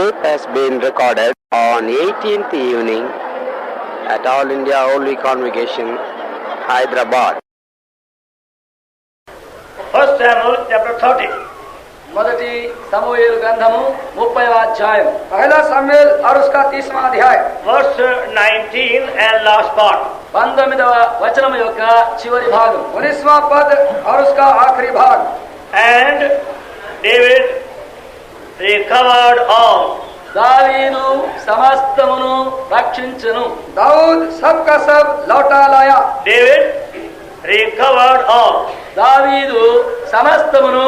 tape has been recorded on 18th evening at All India Holy Convocation, Hyderabad. 1 Samuel chapter 30. మొదటి సమూయేలు గ్రంథము 30వ అధ్యాయం. पहला सामुएल और उसका 30वां अध्याय. Verse 19 and last part. 19వ వచనం యొక్క చివరి భాగం. 19वां पद और उसका आखिरी भाग. And David recovered all. దావీదు సమస్తమును రక్షించెను. दाऊद सब का सब लौटा लाया. David recovered all. దావీదు సమస్తమును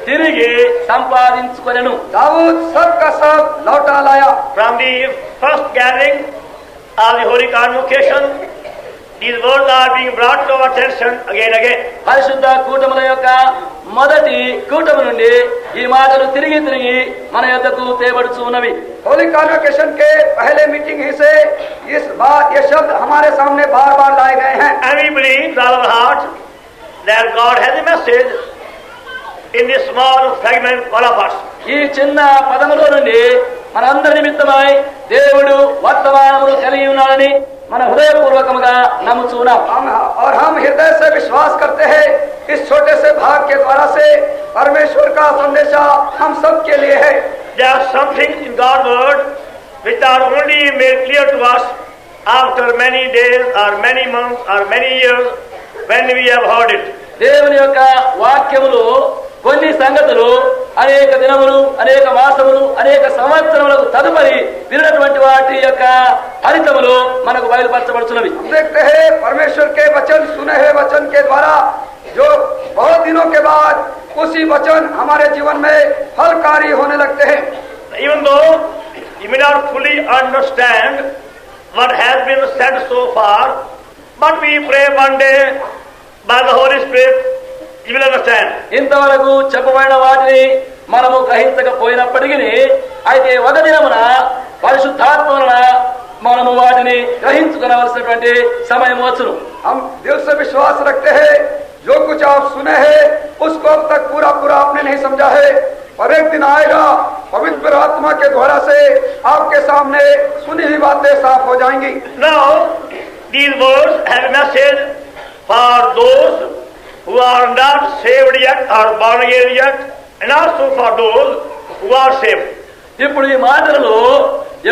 తిరిగి సంపాదించుకొనెను. दाऊद सब का सब लौटा लाया. From the first gathering of the Holy Convocation, these words are being brought to our attention again. పరిశుద్ధ కూటముల యొక్క మొదటి కూటమి నుండి ఈ మాటలు తిరిగి తిరిగి మన యొద్దకు తేబడుచు ఉన్నవి. होली कॉन्वोकेशन के पहले मीटिंग ही से ये शब्द हमारे सामने बार बार लाए गए हैं. And we believe with all our heart that God has a message in this small fragment all of us. ఈ చిన్న పదములో నుండి మనందరి నిమిత్తమై దేవుడు వర్తమానమును కలిగి ఉన్నాడని మన హృదయపూర్వకముగా నమ్ముచున్నాం. और हम हृदय से विश्वास करते हैं इस छोटे से भाग के द्वारा से परमेश्वर का संदेशा हम सब के लिए है. There are some things in God's word which are only made clear to us after many days or many months or many years when we have heard it. దేవుని యొక్క వాక్యములు కొన్ని సంగతులు అనేక దినములు, అనేక మాసములు, అనేక సంవత్సరములకు తదుపరి విన్నటువంటి వాటి యొక్క ఫలితములు మనకు బయలుపరచబడుతున్నవి. देखते हैं परमेश्वर के वचन सुने हैं वचन के द्वारा जो बहुत दिनों के बाद उसी वचन हमारे जीवन में फलकारी होने लगते हैं. Even though you may not fully understand what has been said so far, but we pray one day by the Holy Spirit you will understand. ఇంతవరకు చెప్పబడిన వాటిని మనము గ్రహించకపోయినప్పటికీ అయితే ఒక దినమున పరిశుద్ధాత్మ వలన మనము వాటిని గ్రహించుకోవలసినటువంటి సమయం వచ్చును. हम दिल से विश्वास रखते हैं जो कुछ आप सुने हैं उसको अब तक पूरा पूरा आपने नहीं समझा है, और एक दिन आएगा पवित्र आत्मा के द्वारा से आपके सामने सुनी हुई बातें साफ हो जाएंगी. Now these words have a message for those who are not saved yet or born again yet, and also for those who are saved. ఇప్పుడు ఈ మాటలలో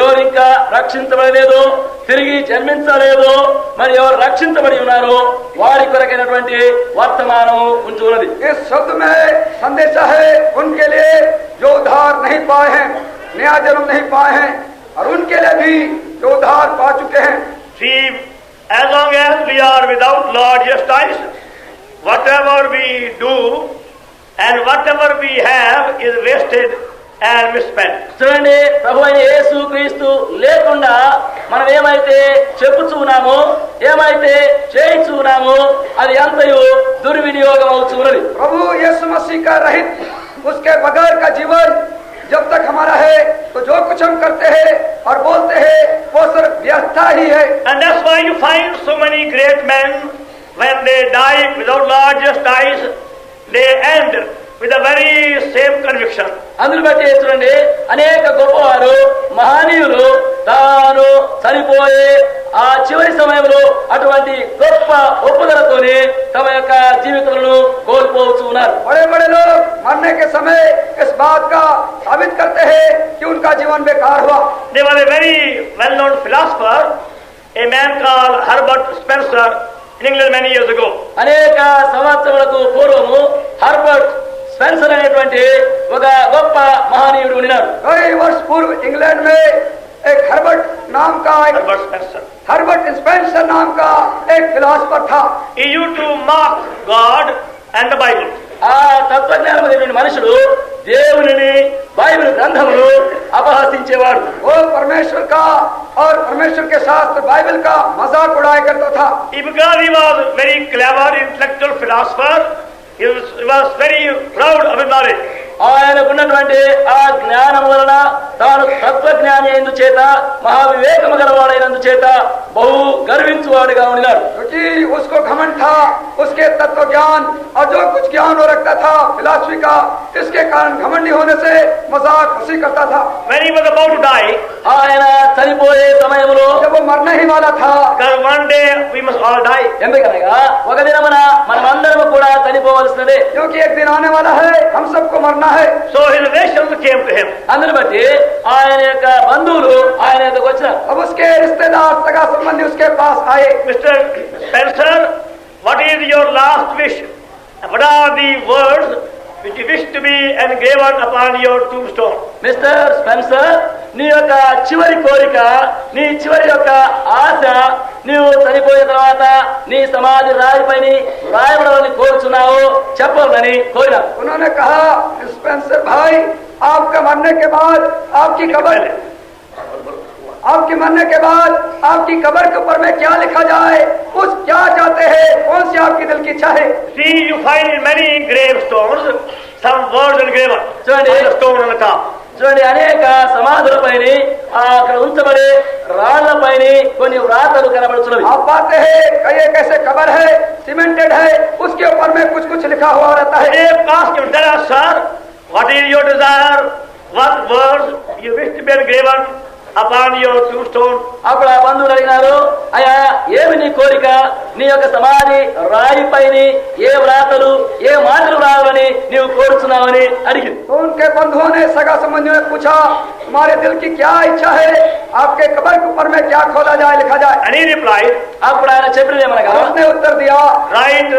ఎవరు ఇంకా రక్షించబడలేదో, తిరిగి జన్మించలేదో, మరి ఎవరు రక్షించబడి ఉన్నారో వారి కొరకైనటువంటి వర్తమానం ఉంచున్నది. इस शब्द में संदेशा है उनके लिए जो उद्धार नहीं पाए हैं, नया जन्म नहीं पाए हैं, और उनके लिए भी जो उद्धार पा चुके हैं. See, as long as we are without Lord Jesus Christ, whatever we do and whatever we have is wasted and misspent. చూడండి, ప్రభు అయిన యేసు క్రీస్తు లేకుండా మనం ఏమైతే చెప్పుచున్నామో, ఏమైతే చేయించున్నామో అది అంతయు దుర్వినియోగం అవుతున్నది. प्रभु यीशु मसीह का रहित उसके बगैर का जीवन जब तक हमारा है तो जो कुछ हम करते हैं और बोलते हैं वो सिर्फ व्यर्थता ही है. And that's why you find so many great men, when they die without Lord Jesus Christ, they end with a very same conviction. అందును బట్టి చూడండి, అనేక గొప్పవారు, మహనీయులు తాను చనిపోయే ఆ చివరి సమయంలో అటువంటి గొప్ప ఒప్పుదలతోనే తమ యొక్క జీవితాలను కోల్పోతూ ఉన్నారు. बड़े बड़े लोग मरने के समय इस बात का साबित करते हैं कि उनका जीवन बेकार हुआ. There was a very well-known philosopher, a man called Herbert Spencer, in England many years ago. అనేక సంవత్సరాలకు పూర్వము హర్బర్ట్ స్పెన్సర్ అనేటువంటి ఒక గొప్ప మహనీయుడు ఉన్నాడు. कई वर्ष पूर्व इंग्लैंड में एक हर्बर्ट स्पेंसर नाम का एक फिलोसफर था. He used to mock God and the Bible. ఆ తత్వజ్ఞానమైనటువంటి మనుషుడు దేవునిని, బైబిల్ గ్రంథమును అపహసించేవాడు. वो परमेश्वर का और परमेश्वर के शास्त्र बाइबल का मजाक उड़ाया करता था. Because he was very clever, intellectual philosopher, he was very proud of his knowledge. ఆయనకున్నటువంటి ఆ జ్ఞానం వలన తాను తత్వజ్ఞాని అయినందు చేత మహావివేకము గలవాడైనందు చేత బహు గర్వించువాడుగా ఉన్నాడు. क्योंकि उसको घमंड था उसके तत्व ज्ञान और जो कुछ ज्ञान वो रखता था फिलॉसफी का, इसके कारण घमंडी होने से मजाक हंसी करता था. When he was about to die, ఆయన చనిపోయే సమయంలో जब वो मरने ही वाला था, because one day we must all die. ఎందుకనగా ఒక దినమున మనమందరము కూడా చనిపోవలసినదే. क्योंकि एक दिन आने वाला है, हम सबको मरना है. So his relations came to him. అందుని బట్టి ఆయన యొక్క బంధువులు ఆయన యొద్దకు వచ్చినారు. अब उसके रिश्तेदार सगा संबंधी उसके पास आए. Mr. Spencer, what is your last wish? What are the words which you wish to be engraven upon your tombstone? Mister Spencer, నీ యొక్క చివరి కోరిక, నీ చివరి యొక్క ఆశ, నీవు చనిపోయిన తర్వాత నీ సమాధి రాయిపైన రాయబడాలని కోరుచున్నావు చెప్పాలని కోరినారు. उन्होंने कहा, स्पेंसर भाई, आपका मरने के बाद आपकी कब्र आपकी कब्र के ऊपर में क्या लिखा जाए, उस क्या चाहते हैं, कौन सी आपकी दिल की इच्छा है? See, you find in many gravestones some words engraven on the stone on the top. చూడండి, అనేక సమాధులపైన అక్కడ ఉంచబడే రాళ్లపైన కొన్ని వ్రాతలు కనబడుతున్నవి. आप पाते हैं कई एक ऐसे कब्र है, सीमेंटेड है, उसके ऊपर में कुछ कुछ लिखा हुआ रहता है. They ask him, tell us, sir, what is your desire? What words you wish to be engraven upon your tombstone? అప్పుడు ఆ బంధువులు అడిగినారు, అయ్యా ఏమి నీ కోరిక, నీ యొక్క సమాధి రాయి పైన ఏ వ్రాతలు ఏ మాటలు రావాలని నీవు కోరుచున్నావని అడిగింది. तो उनके बंधुओं ने सगा संबंधियों ने पूछा, तुम्हारे दिल की क्या इच्छा है, आपके कब्र के ऊपर में क्या खोला जाए, लिखा जाए? And he replied, అప్పుడు ఆయన చెప్పినదేమనగా, उसने उत्तर दिया, write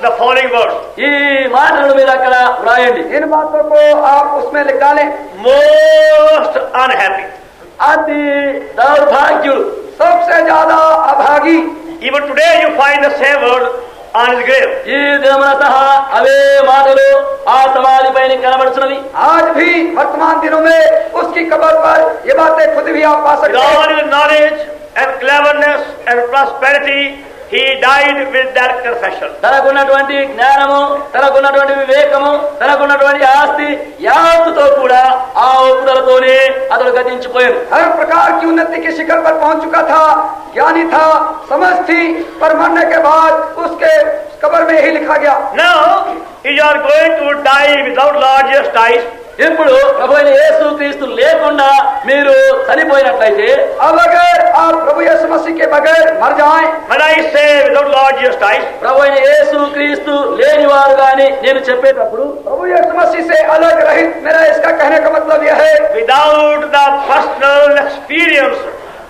the following words. ఈ మాటలను మీరు అక్కడ వ్రాయండి. इन बातों को आप उसमें लिख डालें. Most unhappy. అతి దౌర్భాగ్యుడు, सबसे ज्यादा अभागी. Even today you find the same word on his grave. ఈ దినమున సహా అవే మాటలు ఆ సమాధి పైన కనబడుచున్నవి. आज भी वर्तमान दिनों में उसकी कब्र पर ये बातें खुद भी आप पा With सकते all हैं. his knowledge and cleverness and prosperity, he died with that confession. తనకున్నటువంటి జ్ఞానము, తనకున్నటువంటి వివేకము, తనకున్నటువంటి ఆస్తి యావత్తుతో కూడా ఆ ఒప్పుదలతోనే అతడు గతించిపోయాడు. हर प्रकार की उन्नति के शिखर पर पहुंच चुका था, ज्ञानी था, समझ थी, पर मरने के बाद उसके कब्र में यही लिखा गया. Now, you are going to die without Lord Jesus Christ. ఇప్పుడు ప్రభువైన యేసు క్రీస్తు లేకుండా మీరు చనిపోయినట్లయితే, अब अगर आप प्रभु यीशु मसीह के बगैर मर जाएं, When I say without Lord Jesus Christ, ప్రభువైన యేసు క్రీస్తు లేనివారు గాని నేను చెప్పేటప్పుడు प्रभु यीशु मसीह से अलग रहित, मेरा इसका कहने का मतलब यह है, without the personal experience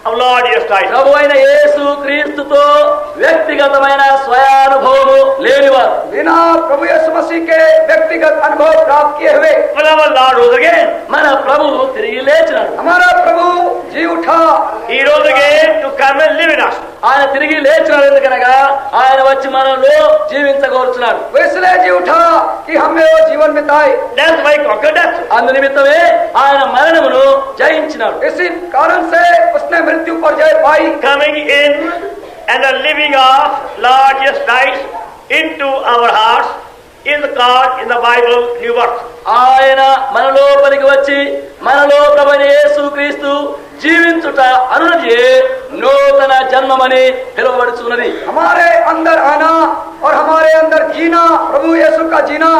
of Lord Jesus Christ, ప్రభువైన యేసు క్రీస్తుతో వ్యక్తిగతమైన స్వయానుభవము లేనివారు, बिना प्रभु यीशु मसीह के व्यक्तिगत अनुभव प्राप्त किए हुए, when our Lord rose again, మన ప్రభువు తిరిగి లేచినాడు. हमारा प्रभु जी उठा. he rose again to come and live in us. ఆయన తిరిగి లేచినాడు ఎందుకనగా ఆయన వచ్చి మనలో జీవించగోరుచున్నాడు. वो इसलिए जी उठा कि हमें वो जीवन बिताए. That's why he conquered death. అందు నిమిత్తమే ఆయన మరణమును జయించినాడు. इसी कारण से उसने मृत्यु पर जय पाई. Coming in and the living of Lord Jesus Christ into our hearts is called in the Bible new birth. ఆయన మన లోపలికి వచ్చి మనలో ప్రభువైన యేసు క్రీస్తు జీవించుట అనున్నది నూతన జన్మమని పిలువబడుచున్నది. हमारे अंदर आना और हमारे अंदर जीना, प्रभु यीशु का जीना,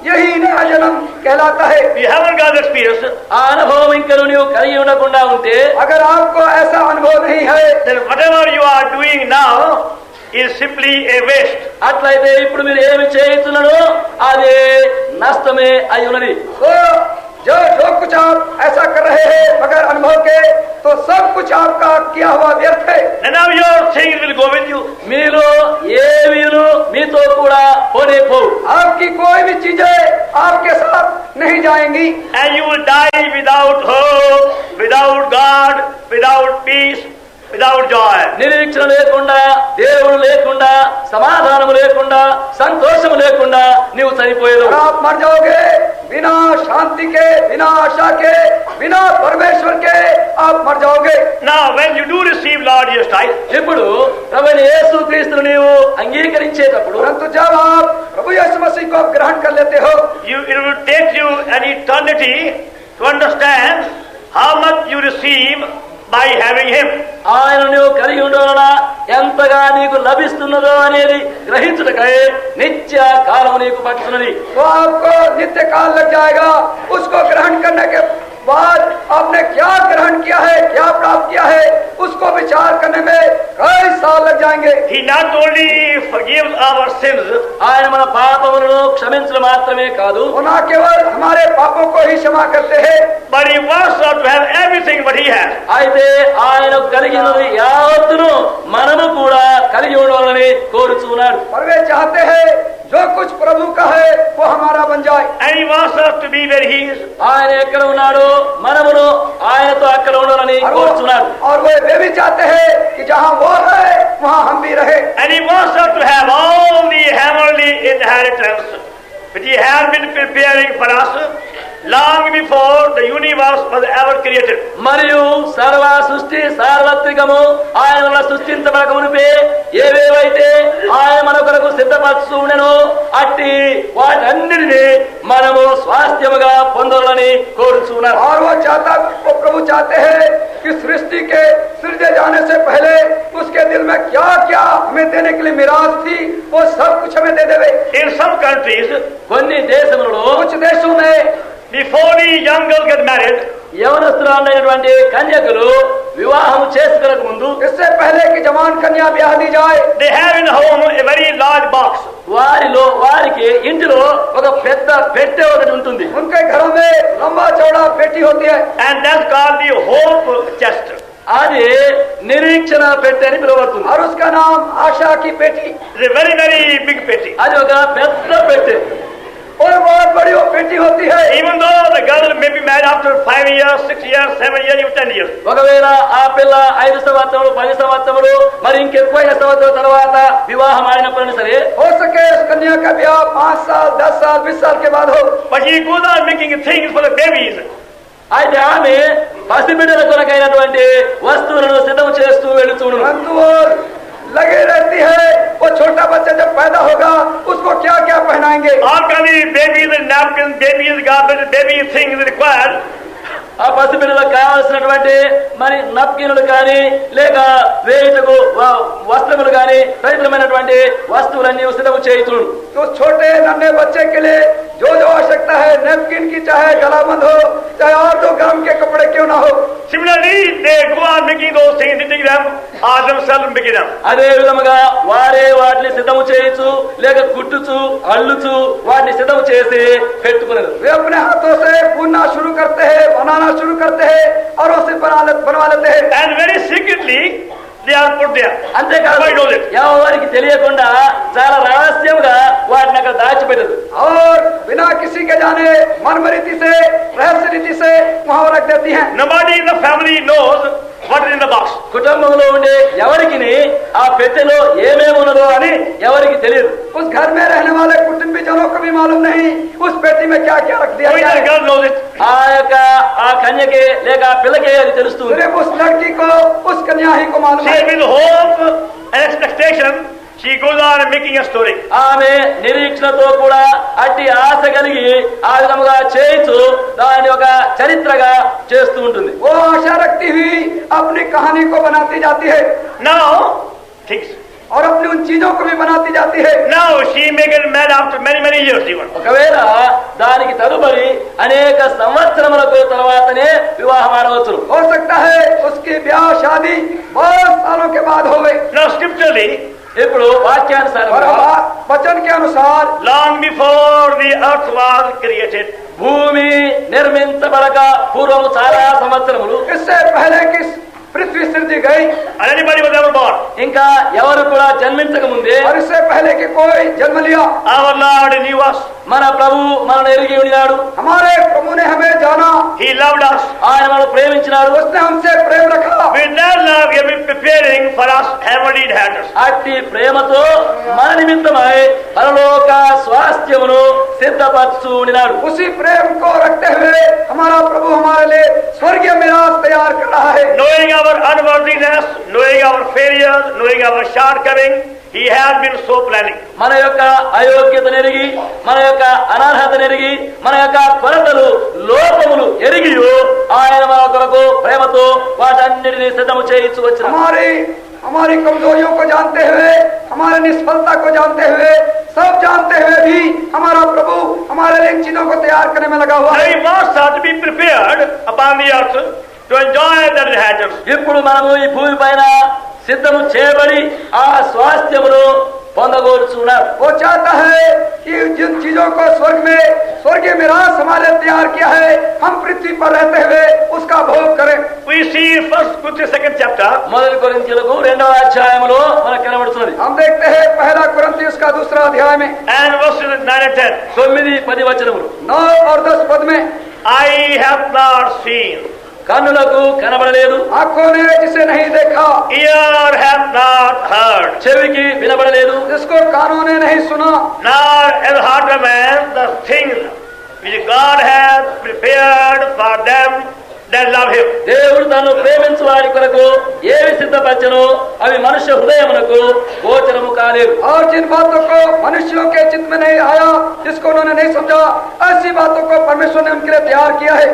यही नया जन्म कहलाता है. We haven't got the experience, ఆ అనుభవం ఇంకను నీవు కలిగి ఉండకుండా ఉంటే, अगर आपको ऐसा अनुभव नहीं है, then whatever you are doing now is simply a waste. అట్లయితే ఇప్పుడు మీరు ఏమి చేయుచున్నారో అది నష్టమే అయి ఉన్నది. तो जो कुछ आप ऐसा कर रहे हैं बगैर अनुभव के, तो सब कुछ आपका किया हुआ व्यर्थ है. And now your things will go with you. మీలో ఏమీను మీతో కూడా పోనే పోవు. आपकी कोई भी चीजें आपके साथ नहीं जाएंगी. And you will die without hope, without God, without peace, without joy. నిరీక్షణ లేకుండా, దేవుడు లేకుండా, సమాధానము లేకుండా, సంతోషము లేకుండా నీవు చనిపోయేది. और आप मर जाओगे बिना शांति के, बिना आशा के, बिना परमेश्वर के आप मर जाओगे. Now when you do receive Lord Jesus Christ, ఇప్పుడు ప్రభువైన యేసు క్రీస్తును నీవు అంగీకరించేటప్పుడు, परंतु जब आप प्रभु यीशु मसीह को आप ग्रहण कर लेते हो, it will take you an eternity to understand how much you receive by having him. ఆయన నువ్వు కలిగి ఉండవలన ఎంతగా నీకు లభిస్తున్నదో అనేది గ్రహించుటకై నిత్య కాలం నీకు పట్టుతున్నది. तो आपको नित्य काल लग जाएगा. उसको ग्रहण करने के बाद आपने क्या ग्रहण किया है, क्या प्राप्त किया है, उसको विचार करने में कई साल लग जाएंगे. He not only forgives our sins, ఆయన మన పాపములను క్షమించడం మాత్రమే కాదు, वो न केवल हमारे पापों को ही क्षमा करते हैं, but he wants us to have everything what he has. అయితే ఆయన కలిగినది యావత్తును మనము కూడా కలిగి ఉండాలని కోరుచున్నాడు. और वे चाहते हैं जो कुछ प्रभु का है वो हमारा बन जाए. And he wants us to be where he is. ఆయన ఎక్కడ ఉన్నాడో మనమును ఆయనతో అక్కడ ఉండాలని కోరుచున్నాడు. और वे भी चाहते हैं कि जहाँ वो है वहाँ हम भी रहे. And he wants us to have all the heavenly inheritance which he has been preparing for us long before the universe was ever created. మరియు సర్వ సృష్టి సార్వత్రికము ఆయన వల్ల సృష్టించబడక మునిపే ఏవేవైతే ఆయన మన కొరకు సిద్ధపరచు ఉండెనో అట్టి వాటన్నిటిని మనము స్వాస్థ్యముగా పొందాలని కోరుచున్నారు. और वो प्रभु चाहते हैं कि सृष्टि के सृजे जाने से पहले उसके दिल में क्या क्या हमें देने के लिए मिराज थी वो सब कुछ हमें दे देवे. In some countries, కొన్ని దేశములలో कुछ देशों में before the young girls get married, యవనస్తులైనటువంటి కన్యకలు వివాహం చేసుకునక ముందు इससे पहले कि जवान कन्या ब्याह दी जाए they have in home a very large box. వారికి ఇంటిలో ఒక పెద్ద పెట్టె ఒకటి ఉంటుంది. उनके घरों में लंबा चौड़ा पेटी होती है And that's called the hope chest. అది నిరీక్షణ పెట్టె అని పిలువబడుతుంది. और उसका नाम आशा की पेटी. It's a very, very big petty. అది ఒక పెద్ద పెట్టె. और बहुत बड़ी वो पेटी होती है. Even though the girl may be married after 5 years, 6 years, 7 years, even 10 years. ఒకవేళ ఆ పిల్ల 5 సంవత్సరములు 10 సంవత్సరములు మరి ఇంకెక్కువైన సంవత్సరం తర్వాత వివాహం ఆడినప్పటికీ సరే हो सके उस कन्या का ब्याह 5 साल 10 साल 20 साल के बाद हो. But he goes on making things for the babies. అయితే ఆమె పసిబిడ్డల కొరకైనటువంటి వస్తువులను సిద్ధం చేస్తూ వెళుతూను. परंतु वो लगे रहती है वो छोटा बच्चा जब पैदा होगा उसको क्या क्या पहनाएंगे. All kind of babies and napkins, babies garbage, baby things required. ఆ పసిబిడ్డలకు కావలసినటువంటి మరి నప్కిన్లు కానీ లేక వేయుటకు వస్త్రములు కానీ తదితరమైనటువంటి వస్తువులన్నీ సిద్ధం చేయుతుడు. तो छोटे नन्हे बच्चे के लिए जो जो आवश्यकता है नैपकिन की चाहे गलाबंद हो चाहे और जो गरम के कपड़े क्यों ना हो. Similarly, they go on making those things, knitting them, or themselves making them. అదే విధముగా వారే వాటిని సిద్ధము చేయొచ్చు లేక కుట్టుచు అల్లుచు వాటిని సిద్ధం చేసి పెట్టుకున్నారు. वे अपने हाथों से बुनना शुरू करते हैं, बनाना शुरू करते हैं और उसे बनवा लेते हैं. And very secretly, they are put there. అంతేకాదు Nobody knows it. ఎవరికి తెలియకుండా చాలా రహస్యంగా వాటిని అక్కడ దాచిపెట్టదు. और बिना किसी के जाने मर्म रीति से रहस्य रीति से वहां रख देती हैं. Nobody in the family knows what is in the box. కుటుంబంలో ఉండే ఎవరికి ఆ పెట్టెలో ఏమేమి ఉన్నదో అని ఎవరికి తెలియదు. उस घर में रहने वाले कुटुंबीजनों को भी मालूम नहीं उस पेटी में क्या क्या रख दिया Only गया the है. girl knows it. ఆ కన్యకే లేక ఆ పిల్లకే అది తెలుస్తుంది. सिर्फ उस लड़की को उस कन्या ही को मालूम She है. with hope and expectation, she goes on making a story. ఆమె నిరీక్షణతో కూడా అట్టి ఆశ కలిగి ఆ విధముగా చేయించు దాన్ని ఒక చరిత్రగా చేస్తూ ఉంటుంది. वो आशा रखती हुई अपनी कहानी को बनाती जाती है Now, things. और अपनी उन चीजों को भी बनाती जाती है. Now she may get married after many, many years even. ఒకవేళ దానికి తదుపరి అనేక సంవత్సరములకు తర్వాతనే వివాహం ఆడవచ్చు. हो सकता है उसकी ब्याह शादी बहुत सालों के बाद हो गई. Now scripturally, ఇప్పుడు और వాక్యానుసారంగా वचन के अनुसार long before the earth was created, భూమి నిర్మించబడక పూర్వము చాలా సంవత్సరములు इससे पहले कि पृथ्वी सृजी गई and anybody was ever born, ఇంకా ఎవరు కూడా జన్మించక ముందే और इससे पहले कि कोई जन्म लिया our Lord knew us. మన ప్రభు మనల్ని ఎరిగి ఉన్నాడు. हमारे प्रभु ने हमें जाना. He loved us. ఆయన మనల్ని ప్రేమించినాడు. उसने हमसे प्रेम रखा. With that love, He has been preparing for us heavenly inheritance. అట్టి ప్రేమతో మన నిమిత్తమై పరలోక స్వాస్థ్యమును సిద్ధపరచు ఉన్నాడు. उसी प्रेम को रखते हुए हमारा प्रभु हमारे लिए स्वर्गीय मिरास तैयार कर रहा है. Knowing our unworthiness, knowing our failures, knowing our shortcomings, he has been so planning. మన యొక్క అయోగ్యతను ఎరిగి, మన యొక్క అనర్హతను ఎరిగి, మన యొక్క కొరతలు లోపములు ఎరిగి ఆయన మన కొరకు ప్రేమతో వాటన్నిటిని సిద్ధము చేయించు వచ్చిన हमारी कमजोरियों को जानते हुए, हमारे निष्फलता को जानते हुए, सब जानते हुए भी हमारा प्रभु हमारे लिए इन चीजों को तैयार करने में लगा हुआ है। He wants us to be prepared upon the earth to enjoy the inheritance. ఇప్పుడు మనము ఈ భూమి పైన సిద్ధము చేయబడి ఆ స్వాస్థ్యమును పొందగోరుచున్నారు. वो चाहता है कि जिन चीजों को स्वर्गीय मिरास हमारे तैयार किया है, हम पृथ्वी पर रहते हुए उसका भोग करें। We see First Corinthians 2nd chapter. మొదటి కొరింథీయులకు 2వ అధ్యాయములో మనకు కనబడుతుంది. हम देखते हैं पहला कुरिन्थियों का 2रा अध्याय में And verses 9 and 10. 9-10 వచనములు. 9 और 10 पद में, I have not seen, కన్నులకు కనబడలేదు, आंखों ने जिसे नहीं देखा, ear have not heard, చెవికి వినబడలేదు, जिसको कानों ने नहीं सुना, nor has the heart of man the things which God has prepared for them that love him. దేవుడు తను ప్రేమించు వారి కొరకు ఏవి సిద్ధపరచనో అవి మనుష్య హృదయమునకు గోచరము కాలేదు. और जिन बातों को मनुष्यों के चित्त में नहीं आया, जिसको उन्होंने नहीं समझा, ऐसी बातों को परमेश्वर ने उनके लिए तैयार किया है।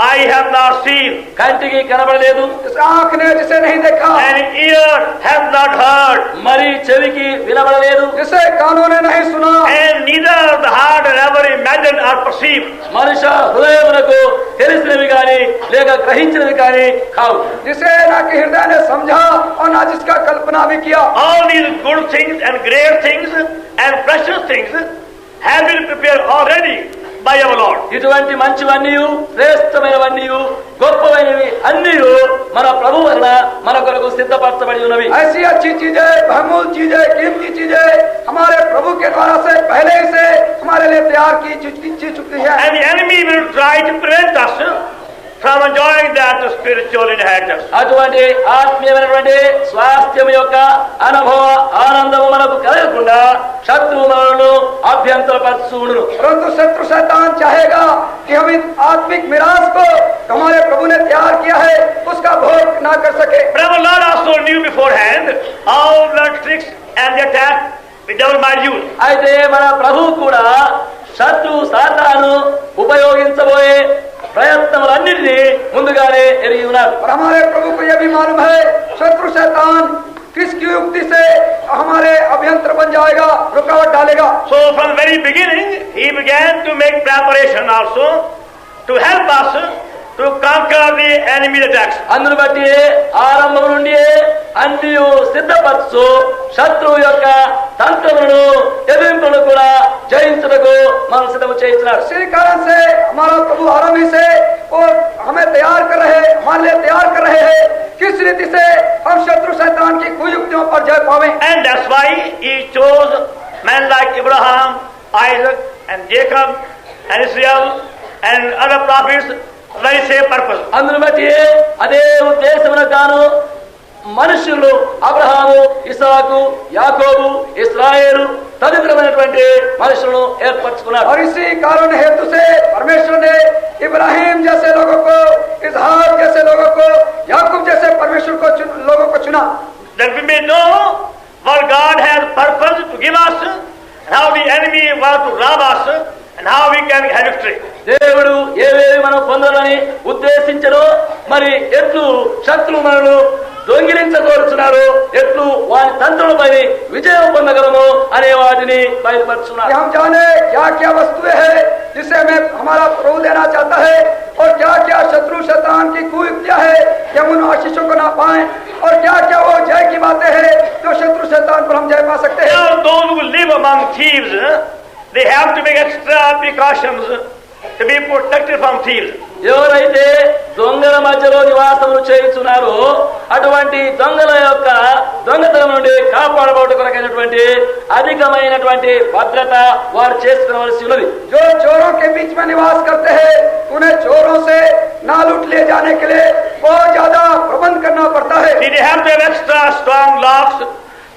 I have not seen, కంటికి కనబడలేదు, इस आंख ने जिसे नहीं देखा, and ear have not heard, మరి చెవికి వినబడలేదు, जिसे कानों ने नहीं सुना, and neither the heart has ever imagined or perceived. మనుష్య హృదయమునకు తెలిసినవి గాని లేక గ్రహించినవి గాని కావు. जिसे ना कि हृदय ने समझा और ना जिसका कल्पना भी किया। All these good things and great things and precious things have been prepared already by our Lord. ఇటువంటి మంచివన్నీ శ్రేష్టమైనవన్నీ గొప్పవైనవి అన్నీ మన ప్రభు వలన మన కొరకు సిద్ధపరచబడి ఉన్నవి. ऐसी अच्छी चीजें, बहुमूल्य चीजें, कीमती चीजें हमारे प्रभु के द्वारा से पहले ही से हमारे लिए तैयार की चुकी है। And the enemy will try to prevent us from enjoying that spiritual inheritance. అటువంటి ఆత్మీయమైనటువంటి స్వాస్థ్యం యొక్క అనుభవ ఆనందము మనకు కలగకుండా శత్రువు మనలను అభ్యంతరపరచును. परंतु शत्रु शैतान चाहेगा कि हम इन आत्मिक मिरास को हमारे प्रभु ने तैयार किया है उसका भोग ना कर सके। But our Lord also knew beforehand all the tricks and the attack the devil might use. అయితే మన ప్రభువు కూడా శత్రువు సాతాను ఉపయోగించబోయే ప్రయత్నములన్నిటినీ ముందుగానే ఎరిగి ఉన్నారు. और हमारे प्रभु को यह भी मालूम है शत्रु शैतान किसकी युक्ति से हमारे अभ्यंतर बन जाएगा, रुकावट डालेगा। So from the very beginning he began to make preparation also to help us to conquer the enemy attacks. అందును బట్టి ఆరంభం నుండి అన్ని సిద్ధపరచు శత్రువు యొక్క తంత్రములను ఎదిరింపులను కూడా జయించుటకు మనం సిద్ధము చేయించినారు. इसी कारण से हमारा प्रभु आरंभ ही से और हमें तैयार कर रहे, हमारे लिए तैयार कर रहे हैं किस रीति से हम शत्रु शैतान की कुयुक्तियों पर जय पावे। And that's why he chose men like Abraham, Isaac and Jacob and Israel and other prophets. Very same purpose. అందును బట్టి అదే ఉద్దేశమునకు గాను మనుషులు అబ్రహాము, ఇసాకు, యాకోబు, ఇశ్రాయేలు తదితరమైనటువంటి మనుషులను ఏర్పరచుకున్నారు. और इसी कारण हेतु से परमेश्वर ने इब्राहिम जैसे लोगों को, इसहाक जैसे लोगों को, याकूब जैसे परमेश्वर को लोगों को चुना। That we may know what God has purpose to give us and how the enemy wants to rob us and how we can have victory. దేవుడు ఏవేవి మనం పొందాలని ఉద్దేశించడో, మరి ఎట్లు శత్రువు మనను దొంగిలించగోరుచున్నారు, ఎట్లు వారి తంత్రులపై విజయం పొందగలము అనే వాటిని బయలుపరుచున్నారు. हम जाने क्या क्या वस्तुएं हैं जिसे हमें हमारा प्रभु देना चाहता है और क्या क्या शत्रु शैतान की कुयुक्तियां है कि हम उन आशीषों को ना पाएं और क्या क्या वो जय की बातें हैं जो शत्रु शैतान पर हम जय पा सकते हैं। Now those who live among thieves, they have to make extra precautions to be protected from thieves. ఎవరైతే దొంగల మధ్యలో నివాసములు చేయుచున్నారో అటువంటి దొంగల యొక్క దొంగతనం నుండి కాపాడబోట కొరకైనటువంటి అధికమైనటువంటి భద్రత వారు చేసుకోవలసి ఉన్నది. जो चोरों के बीच में निवास करते हैं उन्हें चोरों से ना लूट ले जाने के लिए बहुत ज्यादा प्रबंध करना पड़ता है। They have to have extra strong locks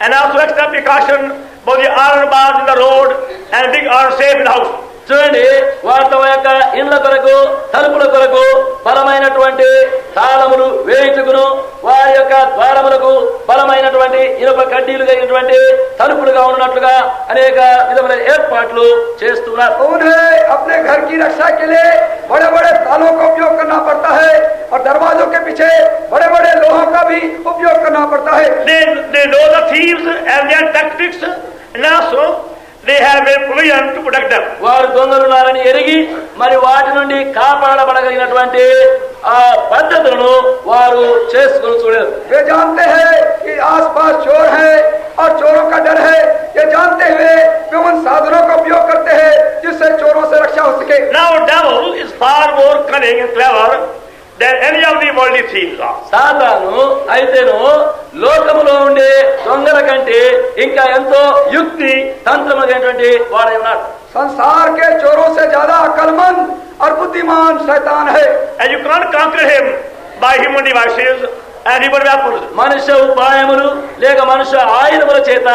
and also extra precaution for the iron bars in the road and big iron safe in the house. చూడండి, వారి తమ యొక్క ఇండ్ల కొరకు, తలుపుల కొరకు బలమైనటువంటి తాళములు వేయించుకును, వారి యొక్క ద్వారములకు బలమైనటువంటి ఇనుప కడ్డీలు కలిగినటువంటి తలుపులుగా ఉన్నట్లుగా అనేక విధమైన ఏర్పాట్లు చేస్తున్నారు. उन्हें अपने घर की रक्षा के लिए बड़े बड़े तालों का उपयोग करना पड़ता है और दरवाजों के पीछे बड़े बड़े लोहों का भी उपयोग करना पड़ता है. They know the thieves and their tactics, and also they have a provision to protect them. వారు దొంగలున్నారని ఎరిగి మరి వాటి నుండి కాపాడబడగలిగినటువంటి ఆ పద్ధతులను వారు చేసుకుని చూడలేదు. वे जानते हैं कि आसपास चोर है और चोरों का डर है. ये जानते हुए वे उन साधनों का उपयोग करते हैं जिससे चोरों से रक्षा हो सके. Now devil is far more cunning and clever than any of the worldly thieves are. సాతాను అయితేను లోకములో ఉండే దొంగల కంటే ఇంకా ఎంతో యుక్తి తంత్రమైనటువంటి వాడై ఉన్నాడు. संसार के चोरों से ज्यादा अक्लमंद और बुद्धिमान शैतान है. And you can't conquer him by human devices and human weapons. మనుష్య ఉపాయములు లేక మనుష్య ఆయుధముల చేత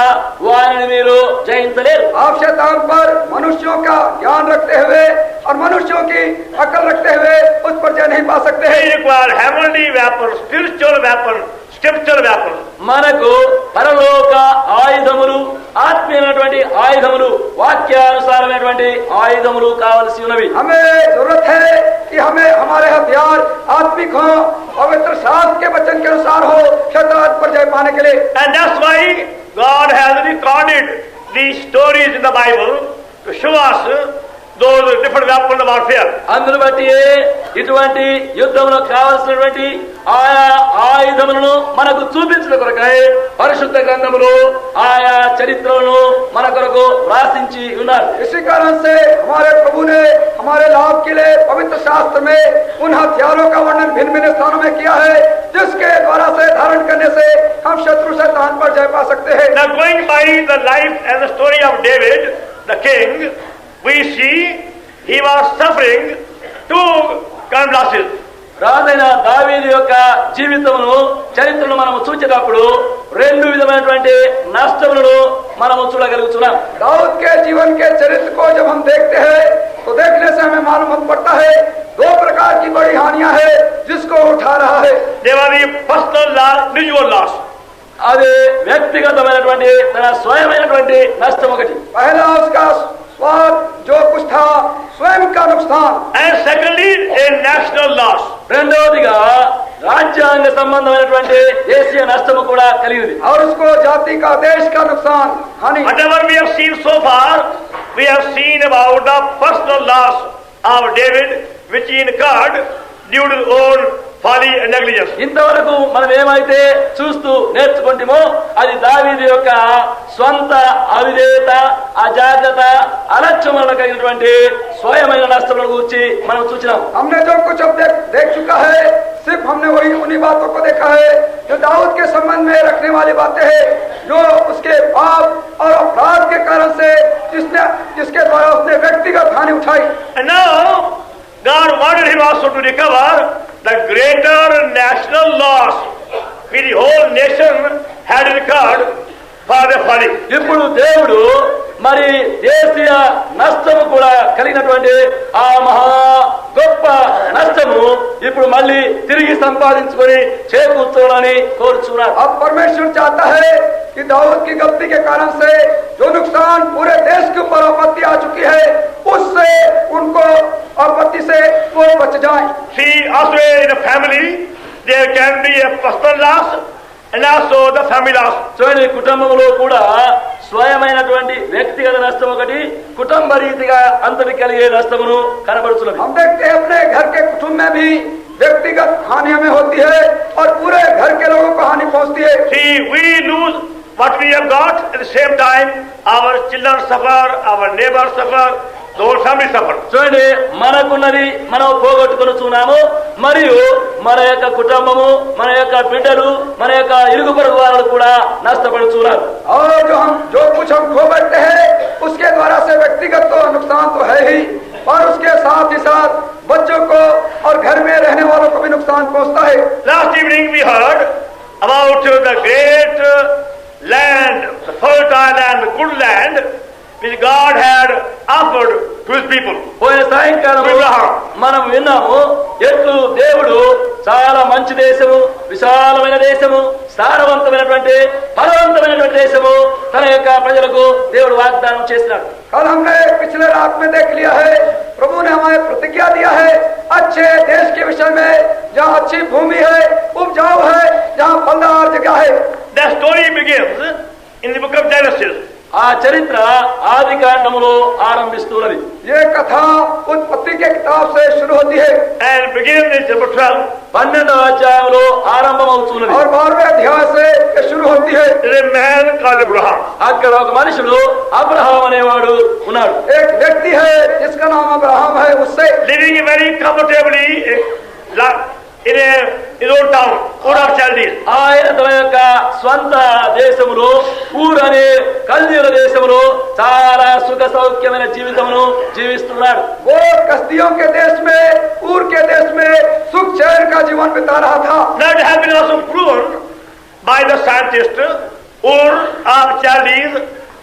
వారిని మీరు జయించలేరు. आप शैतान पर मनुष्यों का ज्ञान रखते हुए और मनुष्यों की अकल रखते हुए उस पर जय नहीं पा सकते हैं. They require heavenly weapons, spiritual weapons, scriptural weapons. మనకు పరలోక ఆయుధములు ఆత్మీయమైనటువంటి ఆయుధములు వాక్యానుసారమైనటువంటి ఆయుధములు కావలసి ఉన్నవి. हमें जरूरत है कि हमें हमारे हथियार आत्मिक हो, पवित्र शास्त्र के वचन के अनुसार हो, शैतान पर जय पाने के लिए. And that's why God has recorded these stories in the Bible to show us those different weapons of warfare. అందును బట్టి ఇటువంటి యుద్ధంలో కావలసినటువంటి ఆయా ఆయుధములను మనకు చూపించిన కొరకై పరిశుద్ధ గ్రంథములు ఆయా చరిత్రలను మన కొరకు రాసించి ఉన్నారు. इसी कारण से हमारे प्रभु ने हमारे लाभ के लिए पवित्र शास्त्र में उन हथियारों का वर्णन भिन्न भिन्न स्थानों में किया है जिसके द्वारा से धारण करने से हम शत्रु शैतान पर जय पा सकते हैं. Now going by the life and the story of David, the king, we see he was suffering two kind of losses. రాజైన దావీదు యొక్క జీవితమును చరిత్రను మనము చూచేటప్పుడు రెండు విధమైనటువంటి నష్టములను మనము చూడగలుగుతున్నాం. दाऊद के जीवन के चरित्र को जब हम देखते हैं तो देखने से हमें मालूम पड़ता है दो प्रकार की बड़ी हानियां हैं जिसको उठा रहा है. They were the personal loss, individual loss. అది వ్యక్తిగతమైనటువంటి తన స్వయమైనటువంటి నష్టం ఒకటి. पहला उसका स्वाद जो कुछ था स्वयं का नुकसान. And secondly, a national loss. రెండవదిగా రాజ్యాంగ సంబంధమైనటువంటి దేశీయ నష్టము కూడా కలిగింది. और उसको जाति का देश का नुकसान हानि. Whatever we have seen so far, we have seen about the personal loss of David, which he incurred due to his own folly and negligence. ఇంతవరకు మనం ఏమైతే చూస్తూ నేర్చుకుంటామో అది దావీదు యొక్క స్వంత అవిధేయత, అజాగ్రత్త, అలక్ష్యం వల్ల కలిగినటువంటి స్వయమైన నష్టముల గురించి మనం చూసినాం. हमने जो कुछ अब देख चुका है सिर्फ हमने वही उन्हीं बातों को देखा है जो दाऊद के संबंध में रखने वाली बातें हैं जो उसके पाप और अपराध के कारण से जिसके द्वारा उसने व्यक्तिगत हानि उठाई. And now, God wanted him also to recover the greater national loss which the whole nation had incurred for their folly. ఇప్పుడు దేవుడు మరి దేశీయ నష్టము కూడా కలిగినటువంటి ఆ మహా గొప్ప నష్టము ఇప్పుడు మళ్ళీ తిరిగి సంపాదించుకొని చేకూర్చాలని కోరుచున్నాడు. अब परमेश्वर चाहता है कि दाऊद की गलती के कारण से जो नुकसान पूरे देश के ऊपर आपत्ति आ चुकी है उससे उनको आपत्ति से वो बच जाए. See, also in a family there can be a personal loss and also the family loss. చూడండి, కుటుంబంలో కూడా స్వయమైనటువంటి వ్యక్తిగత నష్టం ఒకటి, కుటుంబ రీతిగా అంతటి కలిగే నష్టమును కనబడుతున్నది. हम देखते हैं अपने घर के कुटुंब में भी व्यक्तिगत हानि हमें होती है और पूरे घर के लोगों को हानि पहुंचती है. See, we lose what we have got, at the same time our children suffer, our neighbors suffer, the whole family suffer. చూడండి, మనకున్నది మనం పోగొట్టుకొనుచున్నాము, మరియు మన యొక్క కుటుంబము, మన యొక్క బిడ్డలు, మన యొక్క ఇరుగు పొరుగు వారు కూడా నష్టపడుతున్నారు. और जो कुछ हम खो बैठते हैं उसके द्वारा से व्यक्तिगत तो नुकसान तो है ही और उसके साथ ही साथ बच्चों को और घर में रहने वालों को भी नुकसान पहुंचता है. Last evening we heard about the great land, the fertile land, the good land which God had offered to his people. పోయిన సాయంకాలం మనం విన్నాము ఎట్లు దేవుడు చాలా మంచి దేశము, విశాలమైన దేశము, సారవంతమైనటువంటి ఫలవంతమైనటువంటి దేశము తన యొక్క ప్రజలకు దేవుడు వాగ్దానం చేసినాడు. कल हमने पिछले रात में देख लिया है, प्रभु ने हमें प्रतिज्ञा दिया है अच्छे देश के विषय में, जहाँ अच्छी भूमि है, उपजाऊ है, जहाँ फलदार जगह है. The story begins in the book of Genesis. ఆ చరిత్ర ఆది కాండములో ఆరంభిస్తున్నది. ये कथा उत्पत्ति के किताब से शुरू होती है And begins in chapter 12. 12వ అధ్యాయంలో ఆరంభమవుతున్నది. और 12वें अध्याय से ये शुरू होती है. There is a man called Abraham. అక్కడ ఒక మనుషుడు అబ్రహాం అనేవాడు ఉన్నాడు. एक व्यक्ति है जिसका नाम अब्राहम है, उससे Living very comfortably in his own town, Ur of Chaldees. ఆయన తన యొక్క స్వంత దేశములో ఊరనే కల్దీయుల దేశములో చాలా సుఖ సౌఖ్యమైన జీవితమును జీవిస్తున్నాడు. वो कसदियों के देश में, ऊर के देश में सुख चैन का जीवन बिता रहा था. That has been also proven by the scientist. Ur of Chaldees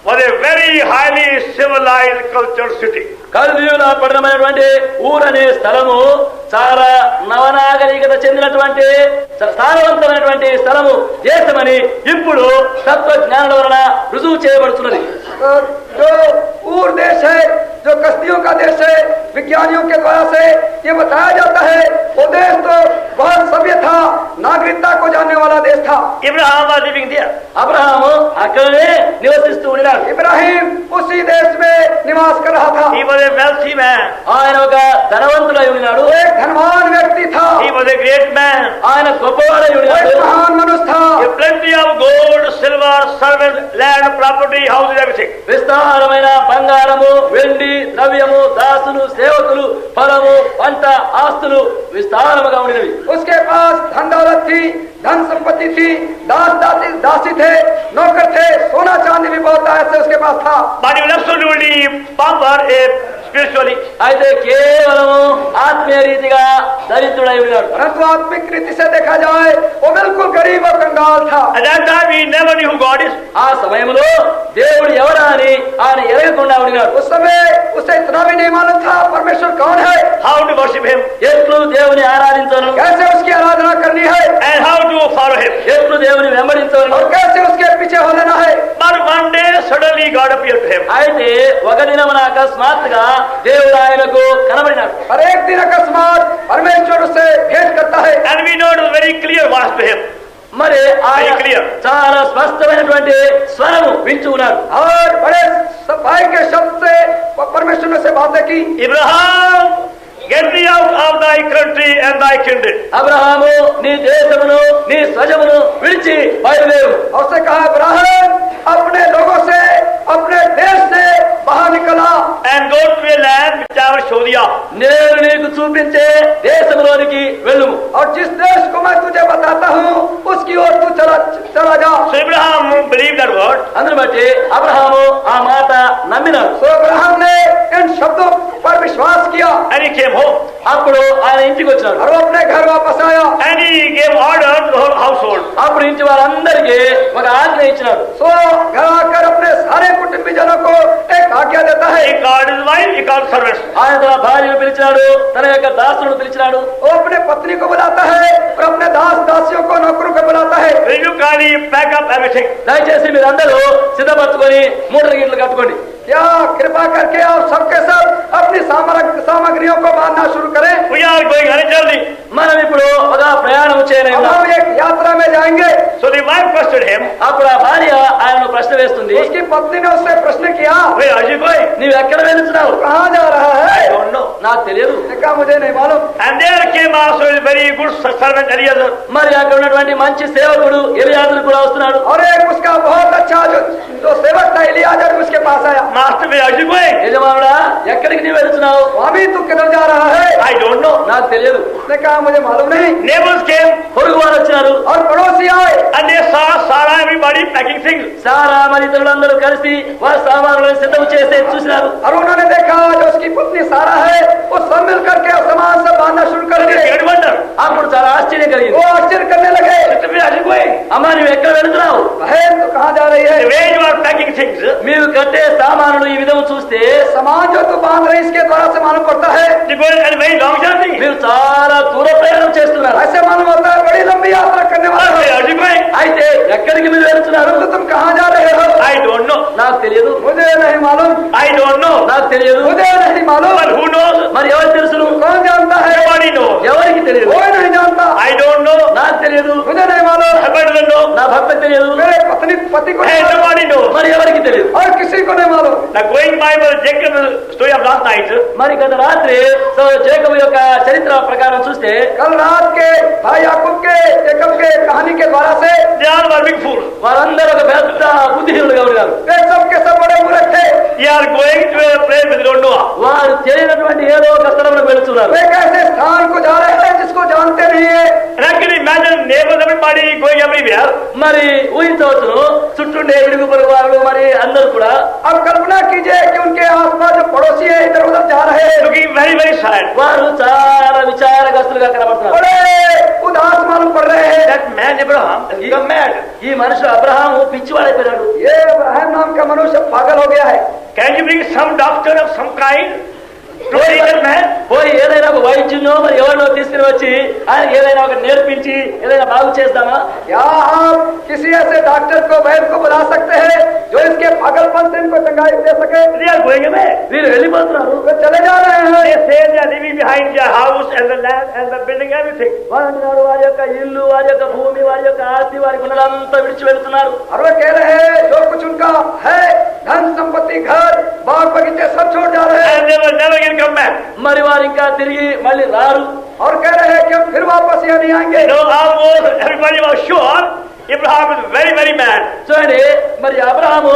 was a very highly civilized cultured city. కల్దీయుల పట్టణమైనటువంటి ఊరనే స్థలము చాలా నవనాగరికత చెందినటువంటి సారవంతమైనటువంటి స్థలము, దేశమని ఇప్పుడు తత్వజ్ఞానుల వలన రుజువు చేయబడుతున్నది. जो ऊर देश है, जो कसदियों का देश है, विज्ञानियों के द्वारा से ये बताया जाता है वो देश तो बहुत सभ्य था, नागरिकता को जानने वाला देश था. Abraham was living there. Abraham అక్కడనే నివసిస్తూ ఉన్నాడు. इब्राहिम उसी देश में निवास कर रहा था. He was a wealthy man. ఆయన ఒక ధనవంతుడై ఉన్నాడు. वो एक धनवान व्यक्ति था. He was a great man. ఆయన గొప్పవాడై वो ఉన్నాడు. एक महान मनुष्य था. With plenty of gold, silver, servants, land, property, houses, everything. విస్తారమైన బంగారము, వెండి, ద్రవ్యము, దాసులు, సేవకులు, ఫలము, పంట, ఆస్తులు విస్తారముగా ఉండేవి. उसके पास धन दौलत थी, धन संपत्ति थी, दासी थे, नौकर थे, सोना चांदी भी बहुत ऐसे उसके पास था. But he was absolutely pauper spiritually. అయితే కేవలము ఆత్మీయ రీతిగా దరిద్రుడై ఉన్నాడు. परंतु आत्मिक रीति से देखा जाए वो बिल्कुल गरीब और कंगाल था. At that time he never knew who God is. ఆ సమయంలో దేవుడు ఎవరా అని ఆయన ఎరగకుండా ఉన్నాడు. उस समय उसे इतना भी नहीं मालूम था परमेश्वर कौन है, How to worship him ఎట్లు దేవుని ఆరాధించను, कैसे उसकी आराधना करनी है and how to follow him. ఎట్లు దేవుని వెంబడించను. और कैसे उसके पीछे हो लेना है. But one day suddenly God appeared to him. అయితే ఒక దినమున అకస్మాత్తుగా దేవుడు ఆయనకు కనబడినాడు. और एक दिन अकस्मात परमेश्वर उसे भेंट करता है. And we know it was very clear voice to him. మరి ఆయన Very clear. చాలా స్పష్టమైనటువంటి స్వరము వింటూ ఉన్నాడు. और बड़े सफाई के शब्द से परमेश्वर ने से बातें की. Abraham, get thee out of thy country and thy kindred. Abraham నీ దేశమును నీ స్వజమును విడిచి బయలుదేరు. और उसने कहा अब्राहम अपने लोगों से, अपने देश से बाहर निकला And go to a land which I will show thee of. నేను నీకు చూపించే దేశంలోనికి వెళ్ళుము. और जिस देश को मैं तुझे बताता हूँ उसकी ओर तू चला जा. So Abraham believed that word. అందును బట్టి అబ్రహాము ఆ మాట నమ్మినాడు. तो अब्राहम ने इन शब्दों पर विश्वास किया And he came home. అప్పుడు ఆయన ఇంటికి వచ్చాడు. और वो अपने घर वापस आया. And he gave order to the whole household. అప్పుడు ఇంటి వారందరికీ ఒక ఆజ్ఞ ఇచ్చినాడు. तो घर आकर अपने सारे कुटुंबीजनों को एक आज्ञा देता है. He called his wife, he called servants. ఆయన తన భార్యను పిలిచినాడు, తన యొక్క దాసులను పిలిచినాడు. वो अपने पत्नी को बुलाता है और अपने दास दासियों को, नौकरों को बुलाता है. Will you kindly pack up everything? దయచేసి మీరందరూ సిద్ధపరచుకొని మూటల గిట్లు కట్టుకోండి. क्या कृपा करके आप सबके सब अपनी सामग्रियों को बांधना शुरू करें. We are going very jolly. మనం ఇప్పుడు ఒక ప్రయాణం अब చేయలేము. हम एक यात्रा में जाएंगे. So the wife questioned him, అప్పుడు ఆ భార్య ఆయనను ప్రశ్న వేస్తుంది. उसकी पत्नी ने उससे प्रश्न किया where are you going? నీవు ఎక్కడ వెళ్తున్నావు? कहाँ जा रहा I है. don't know. నాకు తెలియదు. उसने कहा मुझे नहीं मालूम. And there came also a very good servant Eliezer. మరి అక్కడ ఉన్నటువంటి మంచి సేవకుడు ఎలియాజరు కూడా వస్తున్నాడు. और एक उसका बहुत अच्छा जो सेवक था इलियाजर उसके पास आया. Master, where are you going? యజమానుడా ఎక్కడికి నీవు వెళ్తున్నావు? अभी तू किधर जा रहा है. I don't know. నాకు తెలియదు. उसने कहा मुझे मालूम नहीं. Neighbors came పొరుగు వారు వచ్చినారు. और पड़ोसी आए. and they saw Sarah, everybody packing things. సారా మరి ఇతరులందరూ కలిసి వారి సామాన్లను సిద్ధం చేసి చూసినారు. और उन्होंने देखा जो उसकी पत्नी सारा है वो सब मिल करके सामान सब बांधना शुरू कर They दिए. had wonder. అప్పుడు చాలా ఆశ్చర్యం కలిగింది. वो आश्चर्य करने लगे. Where are you going? అమ్మా నువ్వు ఎక్కడ వెళుతున్నావు? बहन तो कहाँ जा रही है? The way you are packing things, మీరు కట్టే సామానులు ఈ విధం చూస్తే सामान जो तू बांध रही इसके द्वारा से मालूम पड़ता है, you go on a very long journey. మీరు చాలా దూర ప్రయాణం చేస్తున్నారు. ऐसे मालूम होता है बड़ी लंबी यात्रा करने वाले Where हो। are you going? అయితే ఎక్కడికి మీరు వెళుతున్నారు? तो तुम कहाँ जा रहे हो? I don't know. నాకు తెలియదు. मुझे नहीं मालूम, I don't know. నాకు తెలియదు. मुझे नहीं मालूम। But who knows? మరి ఎవరు తెలుసును? कौन जानता है? Nobody knows. ఎవరికి తెలియదు. कोई नहीं जानता। I don't know. నాకు తెలియదు. मुझे नहीं मालूम, Husband doesn't know. నా భర్త తెలియదు. मेरे पति को Hey, नहीं मालूम, nobody knows. మరి ఎవరికి తెలియదు. और किसी को नहीं मालूम। Now going by the Jacob story of last night, మరి గత రాత్రి జేకబు యొక్క చరిత్ర ప్రకారం చూస్తే कल रात के भाई याकूब के जेकब के कहानी के द्वारा से they all were big fools. వారందరూ ఒక పెద్ద బుద్ధిహీనులుగా ఉన్నారు. वे सब के सब बड़े मूर्ख थे। They are going to a place with don't know. వారు తెలియనటువంటి ఏదో ఒక స్థలంలో వెళుతున్నారు. वे कैसे स्थान को जा रहे हैं जिसको जानते नहीं है। And I can imagine neighbors, everybody going everywhere. మరి ఊహించవచ్చును చుట్టూండే ఇడుగు పొరుగు వారు మరి అందరూ కూడా अब कल्पना कीजिए कि उनके आसपास जो पड़ोसी है इधर उधर जा रहे हैं, Looking very, very sad. వారు చాలా విచారగ్రస్తులుగా కనబడుతున్నారు. बड़े उदास मालूम पड़ रहे हैं। That man Abraham has become mad. ఈ మనిషి అబ్రహాము పిచ్చివాడైపోయాడు. ये इब्राहिम नाम का मनुष्य पागल हो गया है। Can you bring some doctor of some kind to take that man? పోయి ఏదైనా ఒక వైద్యునో మరి ఎవరినో తీసుకుని వచ్చి ఆయన ఏదైనా ఒక నేర్పించి ఏదైనా బాగు చేద్దామా? क्या आप किसी ऐसे डॉक्टर को वैद्य को बुला सकते हैं जो इसके पागलपन से इनको चंगाई दे सके? They are going away. వీరు వెళ్ళిపోతున్నారు. वे चले जा रहे They हैं। say they are leaving behind their house and the land and the building, everything. వారు అంటున్నారు వారి యొక్క ఇల్లు వారి యొక్క భూమి వారి యొక్క ఆస్తి వారికి ఉన్నదంతా విడిచి వెళ్తున్నారు. और वे कह रहे हैं जो कुछ उनका है धन संपत्ति घर बाग बगीचे सब छोड़ जा रहे हैं। And they will never again come back. మరి వారు ఇంకా తిరిగి మళ్ళీ రారు. और कह रहे हैं कि हम फिर वापस यहाँ नहीं आएंगे। You know, almost everybody was sure Abraham is very, very mad. చూడండి మరి అబ్రహాము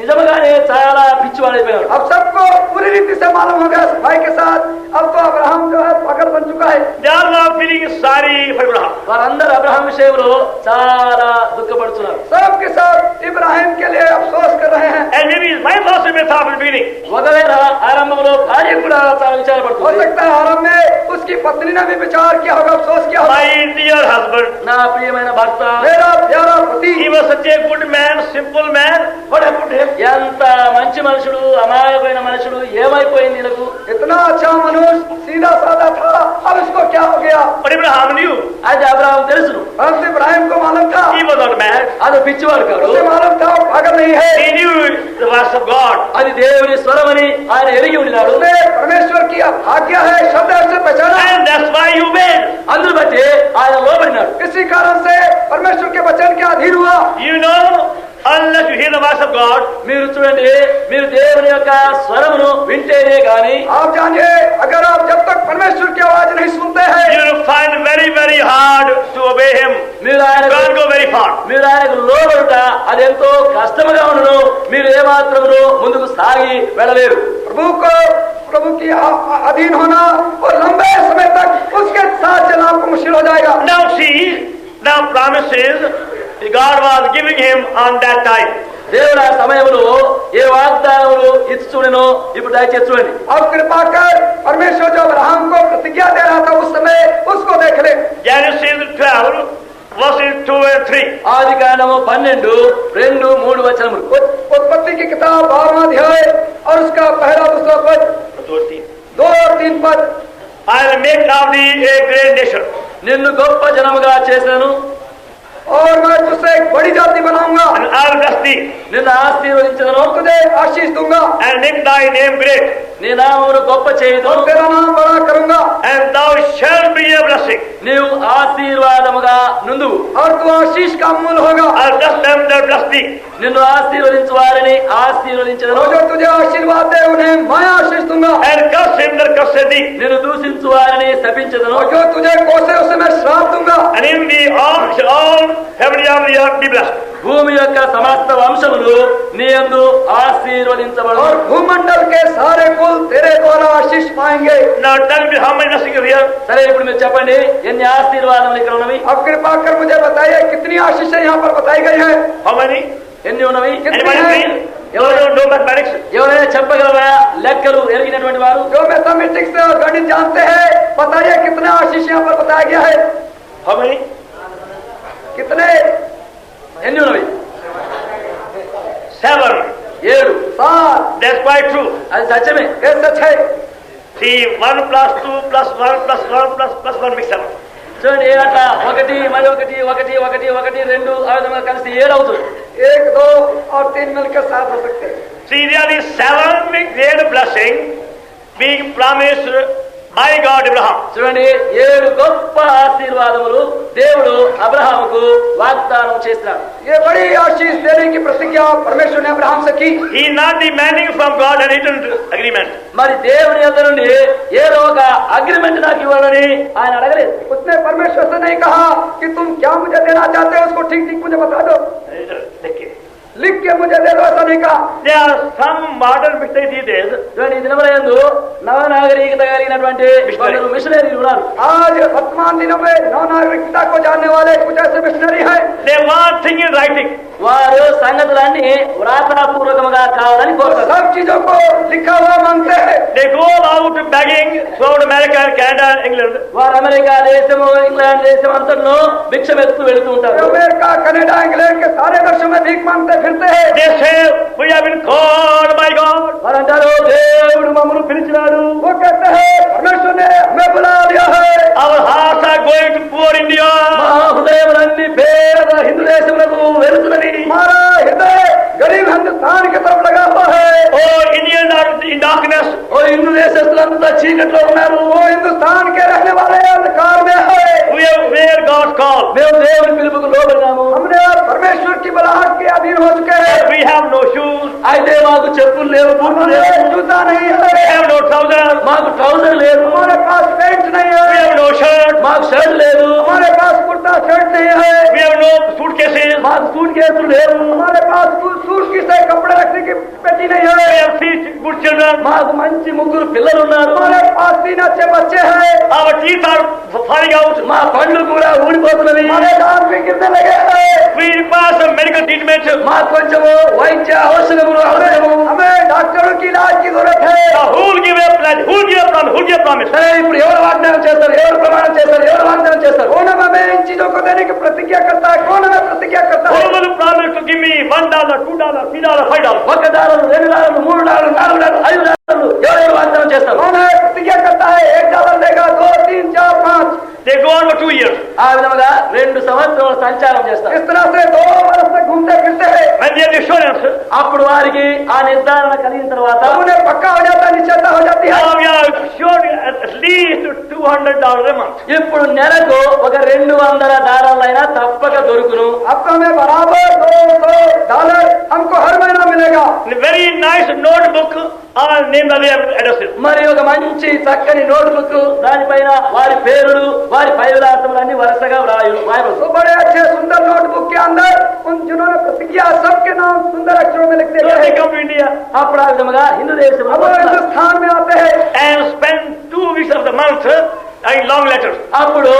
నిజంగానే చాలా పిచ్చివాడైపోయాడు. अब सबको पूरी रीति से मालूम हो गया सफाई के साथ, अब तो अब्राहम जो है पागल बन चुका है। They all were feeling sorry for Abraham. వారందరూ అబ్రహాం విషయంలో చాలా దుఃఖపడుతున్నారు. सब के सब इब्राहिम के लिए अफसोस कर रहे हैं। And maybe it's my loss in the beginning. ఒకవేళ ఆరంభంలో భార్య కూడా చాలా हो విచారపడుతుంది. सकता है आरंभ में उसकी पत्नी ने भी विचार किया होगा, अफसोस किया होगा। My dear husband, నా ప్రియమైన భర్త मेरा प्यारा पति he was such a good man, simple man. What happened to him? ఎంత మంచి మనుషుడు అమాయకమైన మనుషుడు ఏమైపోయింది ఈయనకు? इतना अच्छा मनुष्य सीधा साधा था, अब इसको क्या हो गया? But Abraham knew అది అబ్రహాం తెలుసును. अब इब्राहिम को मालूम था, he was not mad. అది పిచ్చివాడు కాదు. उसे मालूम था वो पागल नहीं है। He knew the voice of God. అది దేవుని స్వరమని ఆయన ఎరిగి ఉన్నాడు. उसने परमेश्वर की अभाग्य है शब्द है, उसे पहचाना। And that's why you obeyed. అందును బట్టి ఆయన లోబడినాడు. इसी कारण से परमेश्वर के वचन के अधीन हुआ। You know, unless you hear the voice of God, మీరు చూడండి మీరు దేవుని యొక్క స్వరమును వింటేనే గాని आप जानिए अगर आप जब तक परमेश्वर की आवाज नहीं सुनते you हैं, will find very, very hard to obey him. మీరు You ఆయన can't go very far. మీరు ఆయనకు లోబడుట అది ఎంతో కష్టముగా ఉండను. మీరు ఏమాత్రమును ముందుకు సాగి వెళ్ళలేరు. प्रभु की अधीन होना और लंबे समय तक उसके साथ चलना आपको मुश्किल हो जाएगा। Now see, now promises God was giving him on that time. దేవుడు ఆ సమయంలో ఏ వాగ్దానములు ఇచ్చి చూడను ఇప్పుడు దయచేసి చూడండి. अब कृपा कर परमेश्वर जो अब्राहम को प्रतिज्ञा दे रहा था उस समय उसको देख ले। Genesis 12, verses 2 and 3. ఆది కాండము 12:2-3 उत्पत्ति की किताब 12वां अध्याय और उसका पहला दूसरा पद, 2 और 3 पद। I will make of thee a great nation. నిన్ను గొప్ప జనముగా చేశాను, और मैं तुझसे एक बड़ी जाति बनाऊंगा, And I will bless thee, నిన్ను ఆశీర్వదించదను, तुझे आशीष दूंगा and make thy name great, నీ నామమును గొప్ప చేయుదు, और तेरा नाम बड़ा करूंगा, and thou shalt be a blessing. నీవు ఆశీర్వాదముగా నుందువు. और तू आशीष का मूल होगा। I will bless them that bless thee. నిన్ను ఆశీర్వదించు వారిని ఆశీర్వదించదను, और जो तुझे आशीर्वाद दे उन्हें मैं आशीष दूंगा, And curse him that curseth thee. నిన్ను దూషించు వారిని శపించదను, और जो तुझे कोसे उसे मैं श्राप दूंगा। And in thee all heavenly of the earth be blessed. భూమి యొక్క సమస్త వంశములు నీ యందు ఆశీర్వదించబడు. और भूमंडल के सारे कुल तेरे द्वारा आशीष पाएंगे। Now tell me how many blessings are here? సరే ఇప్పుడు మీరు చెప్పండి ఎన్ని ఆశీర్వాదములు ఇక్కడ ఉన్నవి? अब कृपा कर मुझे बताइए कितनी आशीषें यहाँ पर बताई गई है? How many? ఎన్ని ఉన్నవి? Anybody please? No mathematics. ఎవరైనా చెప్పగలరా? లెక్కలు ఎరిగినటువంటి వారు जो मैथमेटिक्स और गणित जानते हैं बताइए कितने आशीष यहाँ पर बताया गया है? How many? कितने ఎన్ని ఉన్నవి? 7. 7. That's quite true. అది సత్యమే. ये सच है। See, 1 plus 2 plus 1 plus 1 plus 1 makes 7. చూడండి అట్లా 1 మరి 1 1 1 1 2 ఆ విధంగా కలిసి 7 అవుతుంది. 1 2 और 3 मिलकर 7 हो सकते हैं। See, there is 7 great blessing being promised by God Abraham. చూడండి 7 గొప్ప ఆశీర్వాదములు దేవుడు అబ్రహాముకు వాగ్దానం చేస్తున్నాడు. ये बड़ी आशीष देने की प्रतिज्ञा परमेश्वर ने अब्राहम से की। He is not demanding from God an written agreement. మరి దేవుని యొద్ద నుండి ఏదో ఒక అగ్రిమెంట్ నాకు ఇవ్వాలని ఆయన అడగలేదు. उसने परमेश्वर से नहीं कहा कि तुम क्या मुझे देना चाहते हो, उसको ठीक ठीक मुझे बता दो, लिख के मुझे दे दो, ऐसा नहीं कहा। There are some modern missionaries these days. చూడండి ఈ దినములందు నవనాగరికత కలిగినటువంటి కొందరు మిషనరీలు ఉన్నారు. आज वर्तमान दिनों में नव नागरिकता को जानने वाले कुछ ऐसे मिशनरी हैं। They want things in writing. వారు సంగతులన్నీ వ్రాతపూర్వకముగా కావాలని కోరుతారు. सब चीजों को लिखा हुआ मांगते हैं। They go out begging throughout America, Canada, England. వారు అమెరికా దేశము ఇంగ్లాండ్ దేశం అంతట్లో భిక్షమెత్తు వెళుతూ ఉంటారు. अमेरिका कनाडा इंग्लैंड के सारे देशों में भीख मांगते फिरते हैं। They say, we have been called by God. వారు అంటారు దేవుడు మమ్మల్ని పిలిచినాడు. वो कहते हैं परमेश्वर ने हमें बुला लिया है। Our hearts are going to poor India. మా హృదయములన్నీ పేద హిందూ దేశములకు వెళుతున్నది. हमारा हृदय गरीब हिंदुस्तान की तरफ लगा हुआ है। Oh, Indians are in darkness. ఓ హిందూ దేశస్తులంతా చీకట్లో ఉన్నారు. वो हिंदुस्तान के रहने वाले अंधकार में है। We have where God's call. మేము దేవుని పిలుపుకు లోబడినాము. हमने अब परमेश्वर की बुलाहट के अधीन हो चुके हैं। We have no shoes. అయితే మాకు చెప్పులు లేవు, బూట్లు हमें లేవు, जूता नहीं We है। have no trousers. మాకు ట్రౌజర్ లేదు, हमारे पास पैंट नहीं We है। have no shirt. మాకు షర్ట్ లేదు, हमारे पास कुर्ता शर्ट नहीं है। We have no suitcases. మాకు సూట్ కేసులు లేవు, हमारे पास सूट की से कपड़े रखने की पेटी नहीं We है। have 3 good children. మాకు మంచి 3 పిల్లలు ఉన్నారు. हमारे पास 3 अच्छे बच्चे हैं। Our teeth are falling out. మా పండ్లు కూడా ఊడిపోతున్నవి. हमारे दांत भी गिरने लगे हैं। We require some medical treatment. మాకు కొంచెము వైద్య ఔషధములు అవసరము. हमें डॉक्टरों की इलाज की जरूरत है। Now, who will give a pledge? Who will give a promise? Who will give a promise? సరే ఇప్పుడు ఎవరు వాగ్దానం చేస్తారు, ఎవరు ప్రమాణం చేస్తారు, ఎవరు వాగ్దానం చేస్తారు? कौन हमें इन चीजों को देने की प्रतिज्ञा करता है? कौन हमें प्रतिज्ञा करता Who है? will promise to give me $1, $2, $3, $5? $1, $2, $3, $4, $5 ఎవరెవరు వాగ్దానం చేస్తారు? कौन है प्रतिज्ञा करता है? $1 देगा, 2, 3, 4, 5। They go on for 2 years. ఆ విధముగా 2 సంవత్సరాలు సంచారం చేస్తారు. इस तरह से 2 वर्ष तक घूमते फिरते हैं। When they have assurance, అప్పుడు వారికి ఆ నిర్ధారణ కలిగిన తర్వాత अब उन्हें पक्का हो जाता है, निश्चयता हो जाती है। now we are sure at least $200 a month. ఇప్పుడు నెలకు ఒక $200 తప్పక దొరుకును. अब तो हमें बराबर $200 हमको हर महीना मिलेगा। In a very nice notebook, our name and addresses. మరి ఒక మంచి చక్కని నోట్బుక్, దానిపైన వారి పేరులు, వారి పై విలాసములన్నీ వరుసగా వ్రాయవచ్చు. तो बड़े अच्छे सुंदर नोटबुक के अंदर उन जिन्होंने प्रतिज्ञा सबके नाम सुंदर अक्षरों में लिखते So they हैं। come to India అప్పుడు ఆ విధముగా హిందూ अब దేశంలో वो हिंदुस्तान में आते हैं। and spend 2 weeks of the month in long letters. అప్పుడు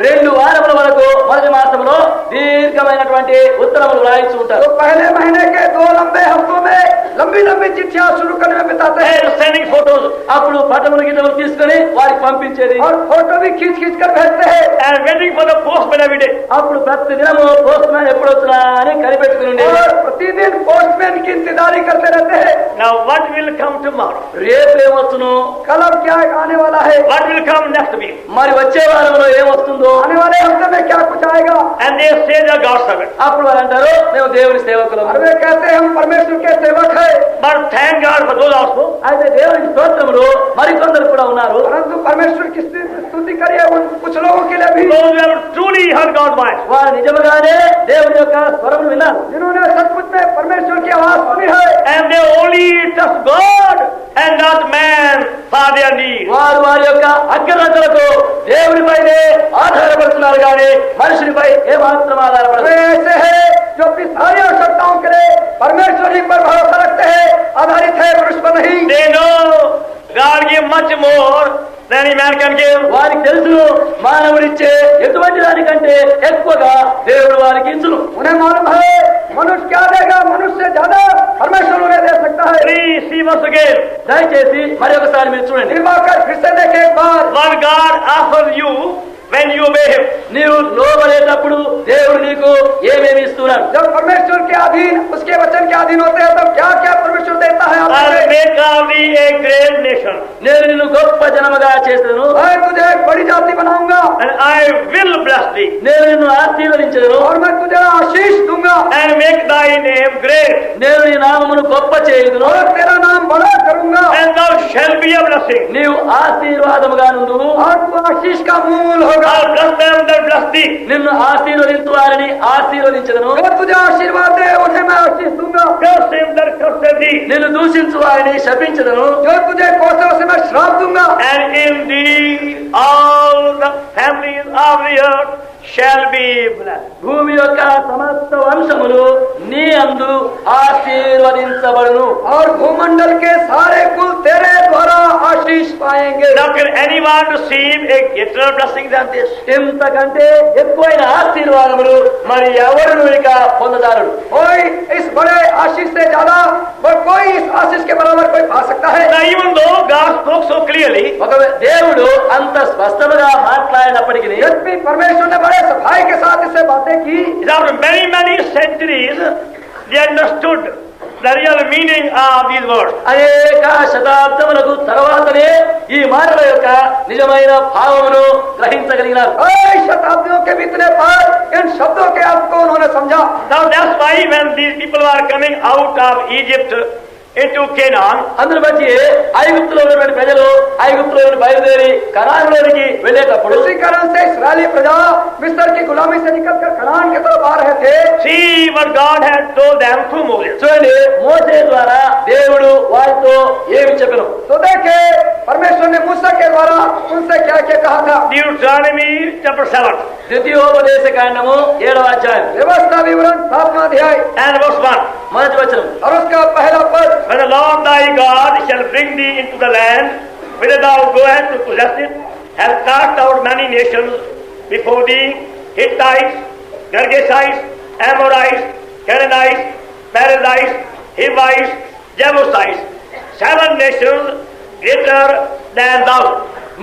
2 వారముల వరకు మొదటి మాసంలో దీర్ఘమైనటువంటి ఉత్తరములు రాయించి ఉంటారు. तो पहले महीने के 2 लंबे हफ्तों में लंबी लंबी चिट्ठियां शुरू करने में बिताते हैं। And sending photos అప్పుడు పటములు గిటములు తీసుకొని వారికి పంపించేది. और फोटो भी खींच खींच कर भेजते हैं। and waiting for the postman every day. అప్పుడు ప్రతి దినము పోస్ట్ మ్యాన్ ఎప్పుడు వస్తున్నా అని కనిపెట్టుకుని ఉండేది. और प्रतिदिन पोस्टमैन की इंतजारी करते रहते हैं। Now what will come tomorrow? రేపు ఏమొచ్చును, कल अब क्या आने वाला है? What will come next week? మరి వచ్చే వారంలో ఏమొస్తుందో. आने वाले हफ्ते में क्या कुछ आएगा? And they say they are God's servant. అప్పుడు వారు అంటారు మేము దేవుని సేవకులము. और वे कहते हैं हम परमेश्वर के सेवक हैं। But thank God for those also అయితే దేవునికి స్తోత్రములు మరికొందరు కూడా ఉన్నారు. परंतु परमेश्वर की स्तुति करिए उन कुछ लोगों के लिए भी those who have truly heard God's voice. వారు నిజముగానే దేవుని యొక్క స్వరమును విన్నారు. जिन्होंने सचमुच में परमेश्वर की आवाज सुनी है। And they only trust God and not man for their need. వారు వారి యొక్క అగ్రతలకు దేవునిపైనే ఆధారపడుతున్నారు కానీ మనుషునిపై ఏమాత్రం वे ఆధారపడరు. ऐसे हैं जो अपनी सारी आवश्यकताओं के लिए परमेश्वर ही पर भरोसा रखते हैं, आधारित है मनुष्य पर नहीं। They know God give much more than any man can give. వారికి తెలుసు మానవుడిచ్చే ఎటువంటి దానికంటే ఎక్కువగా దేవుడు వారికి ఇచ్చును. उन्हें मालूम है मनुष्य क्या देगा, मनुष्य से ज्यादा परमेश्वर उन्हें दे सकता है। Please see once again. దయచేసి మరి ఒకసారి మీరు చూడండి. निर्वाकर फिर से देखे एक बार। What God offers you when you obey Him. నీవు లోబడేటప్పుడు దేవుడు నీకు ఏమేమి ఇస్తున్నాడు. जब परमेश्वर के अधीन उसके वचन के अधीन होते हैं तब क्या क्या परमेश्वर देता है I'll आपको? make of thee a great nation, నేను నిన్ను గొప్ప జనముగా చేసేదను, मैं तुझे एक बड़ी जाति बनाऊंगा and I will bless thee, నేను నిన్ను ఆశీర్వదించదను, और मैं तुझे आशीष दूंगा and make thy name great, నేను నీ నామమును గొప్ప చేయుదును, और तेरा नाम बड़ा करूंगा and thou shalt be a blessing. నీవు ఆశీర్వాదముగా నుండును, और तू आशीष का मूल होगा। I'll bless them that bless thee, నిన్ను ఆశీర్వదించు వారిని ఆశీర్వదించదను, जो तुझे आशीर्वाद दे उन्हें मैं आशीष दूंगा, curse him that curseth thee, నిన్ను దూషించు వారిని శపించదను, जो तुझे कोसे उसे मैं श्राप दूंगा। and in thee all the families of the earth shall be blessed. భూమి యొక్క సమస్త వంశములు నీ అందు ఆశీర్వదించబడును, और भूमंडल के सारे कुल तेरे द्वारा आशीष पाएंगे। Now can anyone receive a greater blessing than this? ఇంతకంటే ఎక్కువైన ఆశీర్వాదములు మరి ఎవరు ఇక పొందదారుడు? कोई इस बड़े आशीष से ज्यादा और कोई इस आशीष के बराबर कोई पा सकता है? Now even though God spoke so clearly, ఒక దేవుడు అంత స్పష్టముగా మాట్లాడినప్పటికీ यद्यपि परमेश्वर ने बड़े सफाई के साथ इससे बातें की, after many centuries, they understood the real meaning of these words. అనేక శతాబ్దములకు తర్వాతనే ఈ మాటల యొక్క నిజమైన భావమును గ్రహించగలిగినారు. कई शताब्दियों के बीतने पर इन शब्दों के अर्थ को उन्होंने समझा। Now that's why when these people were coming out of Egypt into Canaan, అందును బట్టి ఐగుప్తులో ఉన్నటువంటి ప్రజలు ఐగుప్తులో నుండి బయలుదేరి కనానులోనికి వెళ్ళేటప్పుడు इसी कारण से इस्राएली प्रजा मिस्र की गुलामी से निकलकर कनान की तरफ आ रहे थे। see what God had told them through Moses. చూడండి, మోసే ద్వారా దేవుడు వారితో ఏమి చెప్పెను. तो देखे परमेश्वर ने मूसा के द्वारा उनसे क्या क्या कहा था। Deuteronomy chapter 7 ద్వితీయోపదేశ కాండము 7వ అధ్యాయం व्यवस्था विवरण 7वां अध्याय and verse 1. మొదటి వచనం. और उसका पहला पद, When the Lord thy God shall bring thee into the land whither thou goest to possess it, and cast out many nations before thee, Hittites, Girgashites, Amorites, Canaanites, Perizzites, Hivites, Jebusites, 7 nations greater than thou.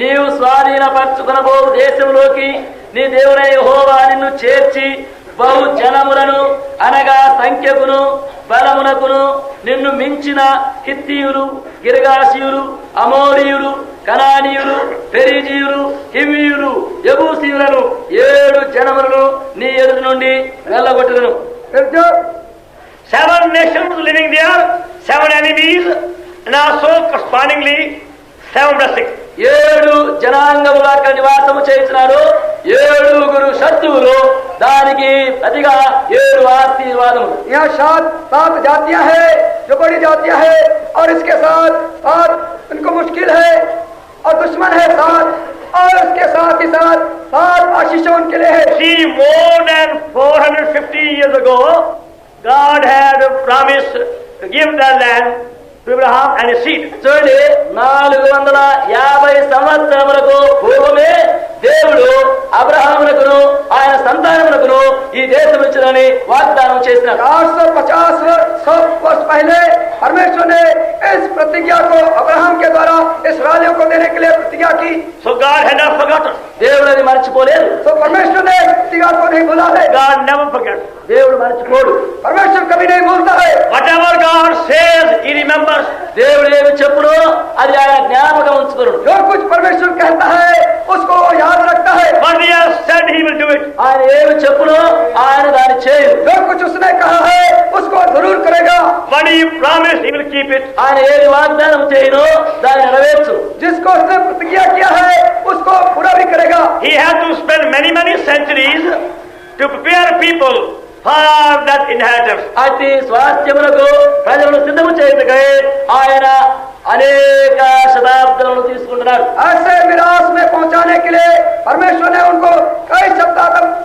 నీవు స్వాధీనపరచుకునబో దేశంలోకి నీ దేవుడైన యెహోవా నిన్ను చేర్చి బహు జనములను అనగా సంఖ్యకును బలమునకును నిన్ను మించిన హిత్తీయులు, గిర్గాషీయులు, అమోరీయులు, కనానీయులు, పెరిజీయులు, హివ్వీయులు, యెబూసీయులను 7 జనములను నీ ఎదురు నుండి వెళ్ళగొట్టుదును. फिर जो 7 nations living there, 7 enemies, and also correspondingly 7 blessings. 7 జనాంగములు అక్కడ నివాసము చేయించినాడు, 7 శత్రువులు, దానికి ప్రతిగా 7 ఆశీర్వాదములు. यहाँ 7 जातियां हैं जो बड़ी जातियां हैं, और इसके साथ 7 इनको मुश्किल है और दुश्मन है 7, और इसके साथ ही साथ 7 आशीषों उनके लिए है। See, more than 450 years ago, God had promised to give the land to Abraham and his seed. చూడండి, 450 సంవత్సరములకు పూర్వమే దేవుడు అబ్రహామునకును ఆయన సంతానమునకును ఈ దేశం ఇచ్చునని వాగ్దానం చేసినాడు. 850 वर्ष पहले परमेश्वर ने इस प्रतिज्ञा को अब्राहम के द्वारा इस्राएलियों को देने के लिए प्रतिज्ञा की। So God had not forgotten. దేవుడు అది మర్చిపోలేదు. तो परमेश्वर ने इस प्रतिज्ञा को नहीं भूला है। God never forgets. దేవుడు మర్చిపోడు. परमेश्वर कभी नहीं भूलता है। Whatever God says, He remembers. దేవుడు ఏమి చెప్పునో అది ఆయన జ్ఞాపకం ఉంచుకున్నాడు. जो कुछ परमेश्वर कहता है उसको वो याद रखता है। What He has said, He will do it. ఆయన ఏమి చెప్పునో ఆయన దాన్ని చేయడు. जो कुछ उसने कहा है उसको जरूर करेगा। What He promised, He will keep it. ఆయన ఏది వాగ్దానం చేయను దాన్ని నెరవేర్చు. जिसको उसने प्रतिज्ञा किया है उसको पूरा भी करेगा। He had to spend many centuries to prepare people for that inheritance. అతి స్వాస్థ్యములకు ప్రజలను సిద్ధము చేయుటకై ఆయన అనేక శతాబ్దాలను తీసుకుంటున్నాడు. ऐसे विरास में पहुंचाने के लिए परमेश्वर ने उनको कई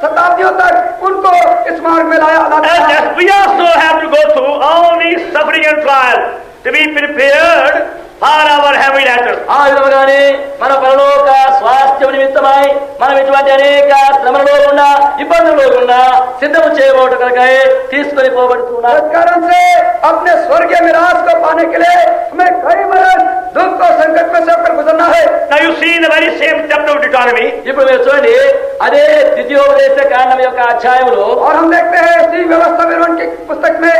शताब्दियों तक उनको इस मार्ग में लाया। And yes, we also have to go through all these suffering and trials to be prepared for our heavy letters. ఆ విధముగానే మన పరలోక స్వాస్థ్యం నిమిత్తమై మనం ఇటువంటి అనేక శ్రమలలో గుండా ఇబ్బందుల్లో గుండా సిద్ధము చేయబోట కనుకై తీసుకొని పోబడుతున్నాం. इस कारण से अपने स्वर्गीय मिरास को पाने के लिए हमें कई बरस दुख और संकट में से होकर गुजरना है. Now you see in the very same chapter of Deuteronomy, ఇప్పుడు మీరు చూడండి అదే ద్వితీయోపదేశ కాండం యొక్క అధ్యాయంలో और हम देखते हैं इसी व्यवस्था विवरण की पुस्तक में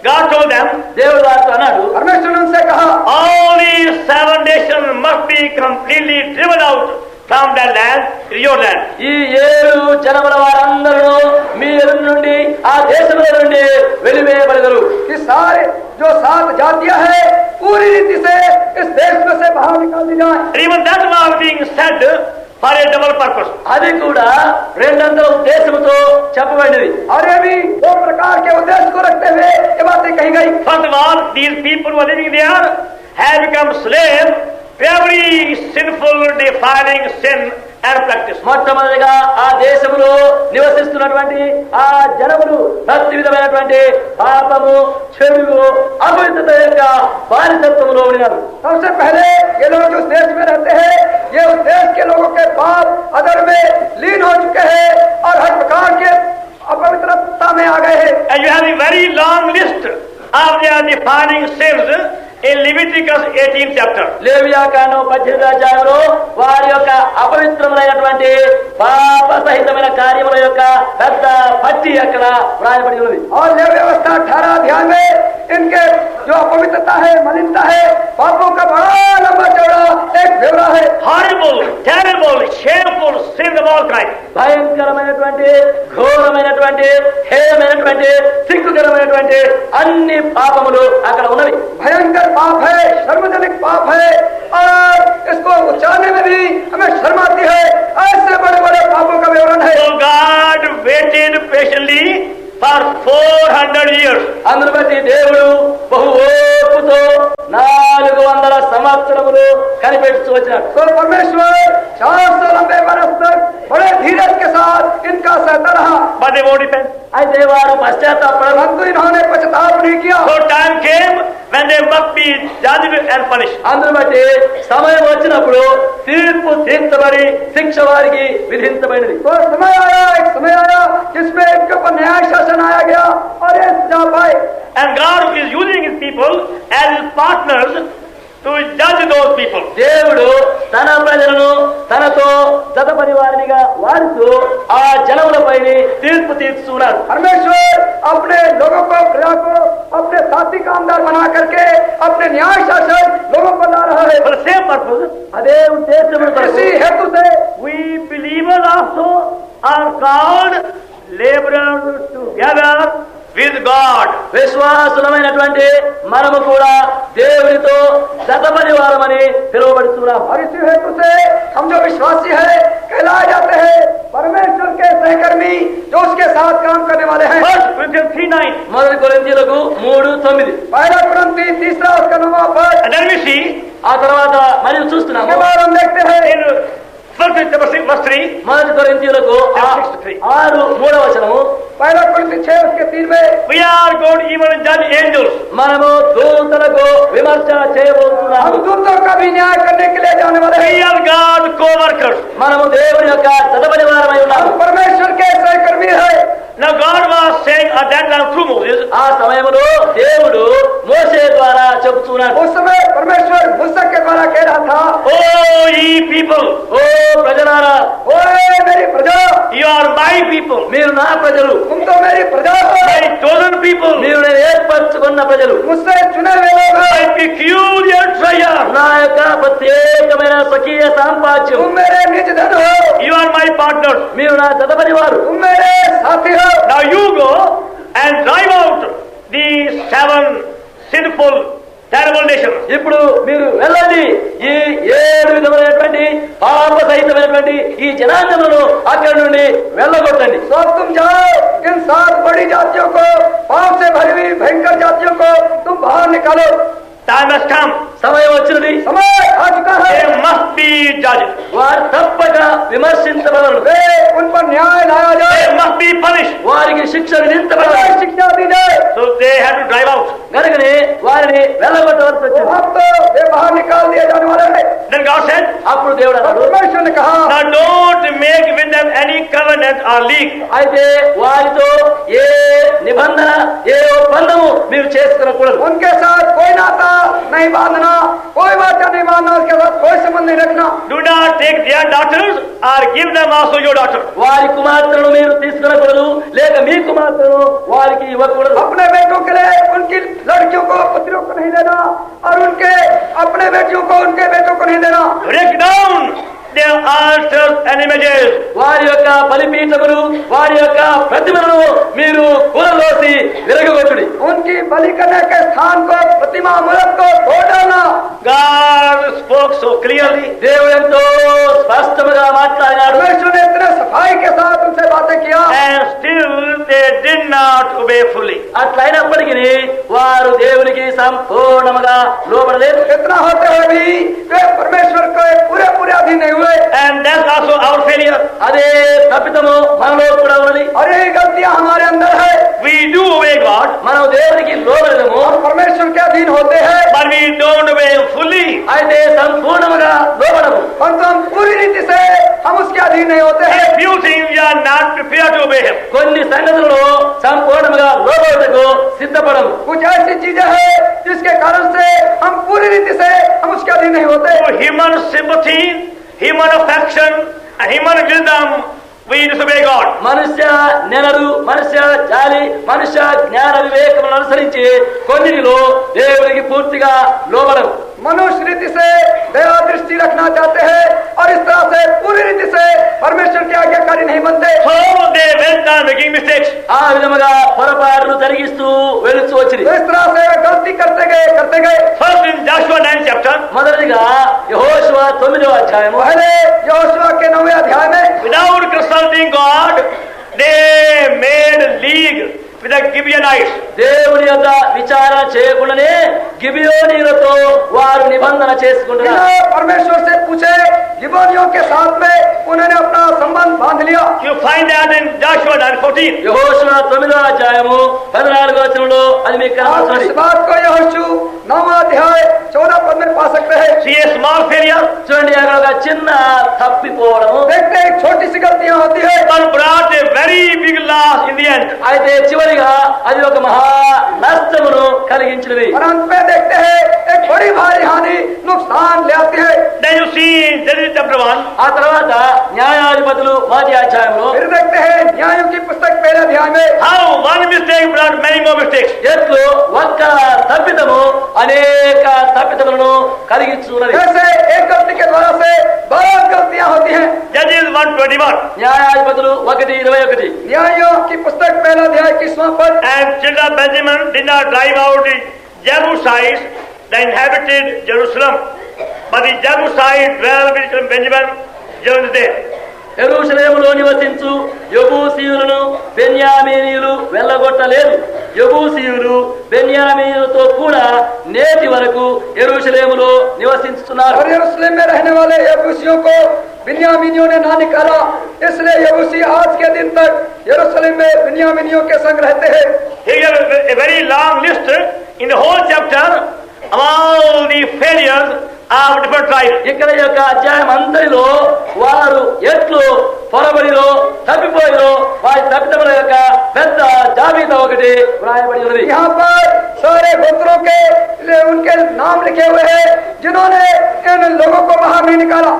God told them, దేవుడు వారితో అన్నాడు, परमेश्वर ने उनसे कहा all these 7 nations must be completely driven out from that land, your land. ఈ 7 జనముల వారందరూ మీ ఎదురు నుండి ఆ దేశంలో నుండి వెలివేయబడగరు. कि सारे जो 7 जातियां हैं पूरी रीति से इस देश में से बाहर निकाल दी जाए. And even that was being said for a double purpose. అది కూడా రెండంతల ఉద్దేశంతో చెప్పబడినది. और ये भी 2 प्रकार के उद्देश्य को रखते हुए ये बातें कही गई. First of all, these people who are living there have become slaves to every sinful, defiling sin and practice. మొట్టమొదటిగా ఆ దేశంలో నివసిస్తున్నటువంటి ఆ జనములు ప్రతి విధమైనటువంటి పాపము, చెడు, అపవిత్రత యొక్క బానిసత్వంలో ఉన్నారు. सबसे पहले ये लोग जो उस देश में रहते हैं ये उस देश के लोगों के पाप अदर में लीन हो चुके हैं और हर प्रकार के अपवित्रता में आ गए हैं. And you have a very long list of their defiling sins in Leviticus 18th chapter. లేవియా కాండం 18వ అధ్యాయంలో వారి యొక్క అపవిత్రమైనటువంటి పాప సహితమైన కార్యముల యొక్క పెద్ద పట్టి అక్కడ వ్రాయబడి ఉన్నది. और लेवी व्यवस्था 18 अध्याय में इनके जो अपवित्रता है, मलिनता है, पापों का बड़ा लंबा चौड़ा एक ब्यौरा है. Horrible, terrible, shameful sin of all kinds. భయంకరమైనటువంటి, ఘోరమైనటువంటి, హేయమైనటువంటి, సిగ్గుకరమైనటువంటి అన్ని పాపములు అక్కడ ఉన్నవి. भयंकर पाप है, शर्मजनक पाप है और इसको उच्चारने में भी हमें शर्म आती है. ऐसे बड़े बड़े पापों का विवरण है. So God waited patiently for 400 years. అందును బట్టి దేవుడు బహు ఓర్పుతో 400 సంవత్సరములు కనిపెట్టుతూ వచ్చినాడు. तो परमेश्वर 400 लंबे बरस तक बड़े धीरज के साथ इनका सहता रहा. But they won't repent. అయితే వారు పశ్చాత్తాపడరు. परंतु इन्होंने पश्चाताप नहीं किया. So time came when they must be judged and punished. అందును బట్టి సమయం వచ్చినప్పుడు తీర్పు తీర్చబడి శిక్ష వారికి విధించబడినది. तो समय आया, एक समय आया जिसमें इनके ऊपर न्याय शासन आया गया और ये सजा पाए. And God is using his people as his partners to judge those people. దేవుడు తన ప్రజలను తనతో జతపని వారినిగా వాడుతూ ఆ జనములపై తీర్పు తీర్చున్నాడు. परमेश्वर अपने लोगों को, प्रजा को अपने साथी कामदार बना करके अपने न्याय शासन लोगों पर ला रहा है. For the same purpose, అదే ఉద్దేశం इसी हेतु से we believers also are called laborers together with God. విశ్వాసులమైనటువంటి మనము కూడా దేవునితో జతపని వారమని పిలువబడుతున్నాం. और इसी हेतु से हम जो विश्वासी है कहलाए जाते हैं परमेश्वर के सहकर्मी जो उसके साथ काम करने वाले हैं. 1 Corinthians 3:9. మొదటి కొరింథీయులకు 3:9. पहला कुरिन्थी 3 उसका 9वां पद. And then we see ఆ తర్వాత మనం उसके చూస్తున్నాము बाद हम देखते हैं in 1 Corinthians verse 3, మొదటి కొరింథీయులకు 6:3 पहला कुरिन्थी 6 उसके 3 में we are going to even judge angels. మనము దూతలకు విమర్శన हम చేయబోతున్నాము. दूतों का भी न्याय करने के लिए जाने वाले We हैं. are God co-workers. మనము దేవుని యొక్క జతపని వారమై हम ఉన్నాము. परमेश्वर के सहकर्मी है. Now God was saying at that time through Moses, ఆ సమయంలో దేవుడు మోషే ద్వారా చెబుతున్నాడు. उस समय परमेश्वर मूसा के द्वारा कह रहा था, oh ye people, ఓ ప్రజలారా, ओए मेरी प्रजा, you are my people, మీరు నా ప్రజలు, तुम तो मेरी प्रजा हो, my chosen people, మీరు నేను ఏర్పరచుకున్న ప్రజలు, मुझसे चुने हुए लोग हो. my peculiar treasure. నా యొక్క ప్రత్యేకమైన స్వకీయ సాంపాద్యం. तुम मेरे निज धन हो, You are my partners. మీరు నా జతపని వారు. तुम मेरे साथी हो. Now you go and drive out these 7 sinful, terrible nations. ఇప్పుడు మీరు వెళ్ళండి, ఈ 7 విధమైనటువంటి పాప సహితమైనటువంటి ఈ జనాంగములను అక్కడి నుండి వెళ్ళగొట్టండి. तो अब तुम जाओ, इन 7 बड़ी जातियों को, पाप से भरी हुई भयंकर जातियों को तुम बाहर निकालो. Time has come. సమయం వచ్చినది, समय आ चुका है। They must be judged. వారు తప్పక విమర్శించబడరు, वे उन पर न्याय लाया जाए, They must be punished. వారికి శిక్ష उन्हें విధించబడరు. शिक्षा दी जाए। So they have to drive out. కనుకనే వారిని వెళ్ళగొట్టవలసి तो వచ్చింది. अब तो वे बाहर निकाल दिए जाने वाले हैं। Then God said, అప్పుడు దేవుడు और అన్నాడు, परमेश्वर ने कहा, now don't make with them any covenant or league. అయితే వారితో ఏ నిబంధన ఏ ఒప్పందము మీరు చేసుకునకూడదు. उनके साथ कोई नाता नहीं बांधना, कोई वाचा नहीं बांधना, उसके साथ कोई संबंध नहीं रखना। Do not take their daughters or give them also your daughter. వారి కుమార్తెలను మీరు తీసుకునకూడదు, లేక మీ కుమార్తెలను వారికి ఇవ్వకూడదు. अपने बेटों के लिए उनकी लड़कियों को पुत्रियों को नहीं देना, और उनके अपने बेटियों को उनके बेटों को नहीं देना। Break down their altars and images. వారి యొక్క బలిపీఠములు వారి యొక్క ప్రతిమలను మీరు కూలలోసి విరగగొట్టుడి. उनकी बलि करने के स्थान को, प्रतिमा मूर्त को तोड़ डालना। God spoke so clearly. దేవుడు ఎంతో స్పష్టంగా మాట్లాడినాడు. परमेश्वर ने इतने सफाई के साथ उनसे बातें किया, And still they did not obey fully. అట్లయినప్పటికీ వారు దేవునికి సంపూర్ణముగా లోబడలేదు. इतना होते हुए भी वे परमेश्वर को पूरे पूरे अधीन नहीं हुए। And that's also our failure. అదే తప్పితము మనలో కూడా ఉన్నది. और ये गलतियां हमारे अंदर है। We do obey God, మనం దేవునికి లోబడము, हम परमेश्वर के अधीन होते हैं, but we don't obey Him fully. అయితే సంపూర్ణముగా లోబడము. परंतु हम पूरी रीति से हम उसके अधीन नहीं होते हैं। A few things we are not prepared to obey Him. కొన్ని సంగతులను సంపూర్ణముగా లోబడటకు సిద్ధపడము. कुछ ऐसी चीजें हैं जिसके कारण से हम पूरी रीति से हम उसके अधीन नहीं होते। For human sympathy, human affection, and human wisdom, we disobey God. మనుష్య నెలడు, మనుష్య జాలి, మనుష్య జ్ఞాన వివేకములను అనుసరించి కొన్నిటిలో దేవునికి పూర్తిగా లోబడము. मनुष्य रीति से दया दृष्टि रखना चाहते हैं, और इस तरह से पूरी रीति से परमेश्वर के आज्ञाकारी नहीं बनते। So they went on making mistakes. ఆ విధముగా పొరపాట్లు జరిగిస్తూ వెళుతూ వచ్చింది. तो इस तरह से वे गलती करते गए। First in Joshua 9th chapter, మొదటిగా యెహోషువ 9వ అధ్యాయము, पहले यहोशुआ के 9वें अध्याय में without consulting God, they made league with the Gibeonites. దేవుని యొక్క విచారణ చేయకుండానే గిబియోనీయులతో వారు నిబంధన చేసుకుంటున్నారు. बिना परमेश्वर से पूछे गिबोनियों के साथ में उन्होंने अपना संबंध बांध लिया। You find that in Joshua 9:14. యెహోషువ 9వ అధ్యాయము 14వ వచనంలో అది మీకు आप కనబడుతుంది. इस बात को यहोशू 9वां अध्याय 14 पद में पा सकते हैं। See a small failure, చూడండి, అక్కడ ఒక చిన్న తప్పిపోవడము, देखते हैं एक छोटी सी गलतियां होती है, but brought a very big loss in the end. అయితే చివరిగా అది ఒక మహా నష్టమును కలిగించినది. और अंत में देखते हैं एक बड़ी भारी हानि नुकसान ले आती है। Then you see in Genesis chapter 1, ఆ తర్వాత న్యాయాధిపతులు 1వ అధ్యాయంలో फिर देखते हैं न्यायों की पुस्तक 1 अध्याय में how one mistake brought many more mistakes. ఎట్లు ఒక్క తప్పిదము అనేక తప్పిదములను కలిగించున్నది. जैसे एक गलती के द्वारा से 12 गलतियां होती हैं। Judges 1:21. న్యాయాధిపతులు 1:21. न्यायों की पुस्तक 1 अध्याय 21वां पद, And children of Benjamin did not drive out the Jebusites that inhabited Jerusalem, but the Jebusites dwelt with Benjamin during the day. యెరూషలేములో నివసించు యెబూసీయులను బెన్యామీనీయులు వెళ్ళగొట్టలేదు. యెబూసీయులు బెన్యామీనులతో కూడా నేటి వరకు యెరూషలేములో నివసించుతున్నారు. और यरूशलेम में रहने वाले यबूसियों को बिन्यामीनियों ने ना निकाला, इसलिए यबूसी आज के दिन तक यरूशलेम में बिन्यामीनियों के संग रहते हैं। Here a very long list in the whole chapter of all the failures of different tribes. ఇక్కడ ఈ యొక్క అధ్యాయం అంతటిలో వారు ఎట్లు పొరబడిలో తప్పిపోయిలో వారి తప్పిదముల యొక్క పెద్ద జాబితా ఒకటి వ్రాయబడి ఉన్నది. यहाँ पर सारे गोत्रों के उनके नाम लिखे हुए हैं जिन्होंने इन लोगों को बाहर नहीं निकाला।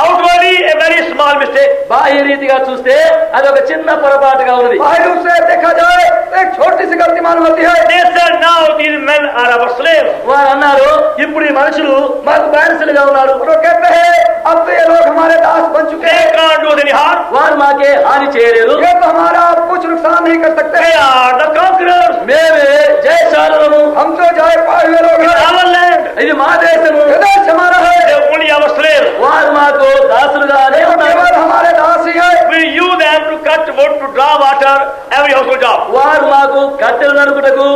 Outwardly a very small mistake. బాహ్య రీతిగా చూస్తే అది ఒక చిన్న పొరపాటుగా ఉన్నది. बाहरी रूप से देखा जाए तो एक छोटी सी गलती मालूम होती है। They said now these men are our slaves. వారు అన్నారు, ఇప్పుడు ఈ మనుషులు మాకు బానిసలుగా ఉన్నారు. और वो कहते हैं अब तो ये लोग हमारे दास बन चुके They हैं, can't do us any harm. వారు మాకే హాని చేయలేరు. ये तो हमारा कुछ नुकसान नहीं कर सकते They हैं। are the conquerors. మేమే జయశాలులము, हम तो जाए पाए हुए लोग It's हैं, our land. ఇది మా దేశము, ये देश हमारा They है, are only our slaves. వారు మాకు దాసులుగానే ये ఉన్నారు. केवल हमारे दास ही है। We use them to cut wood, to draw water, water, every household job. వారు మాకు కట్టెలు నరుకుటకు,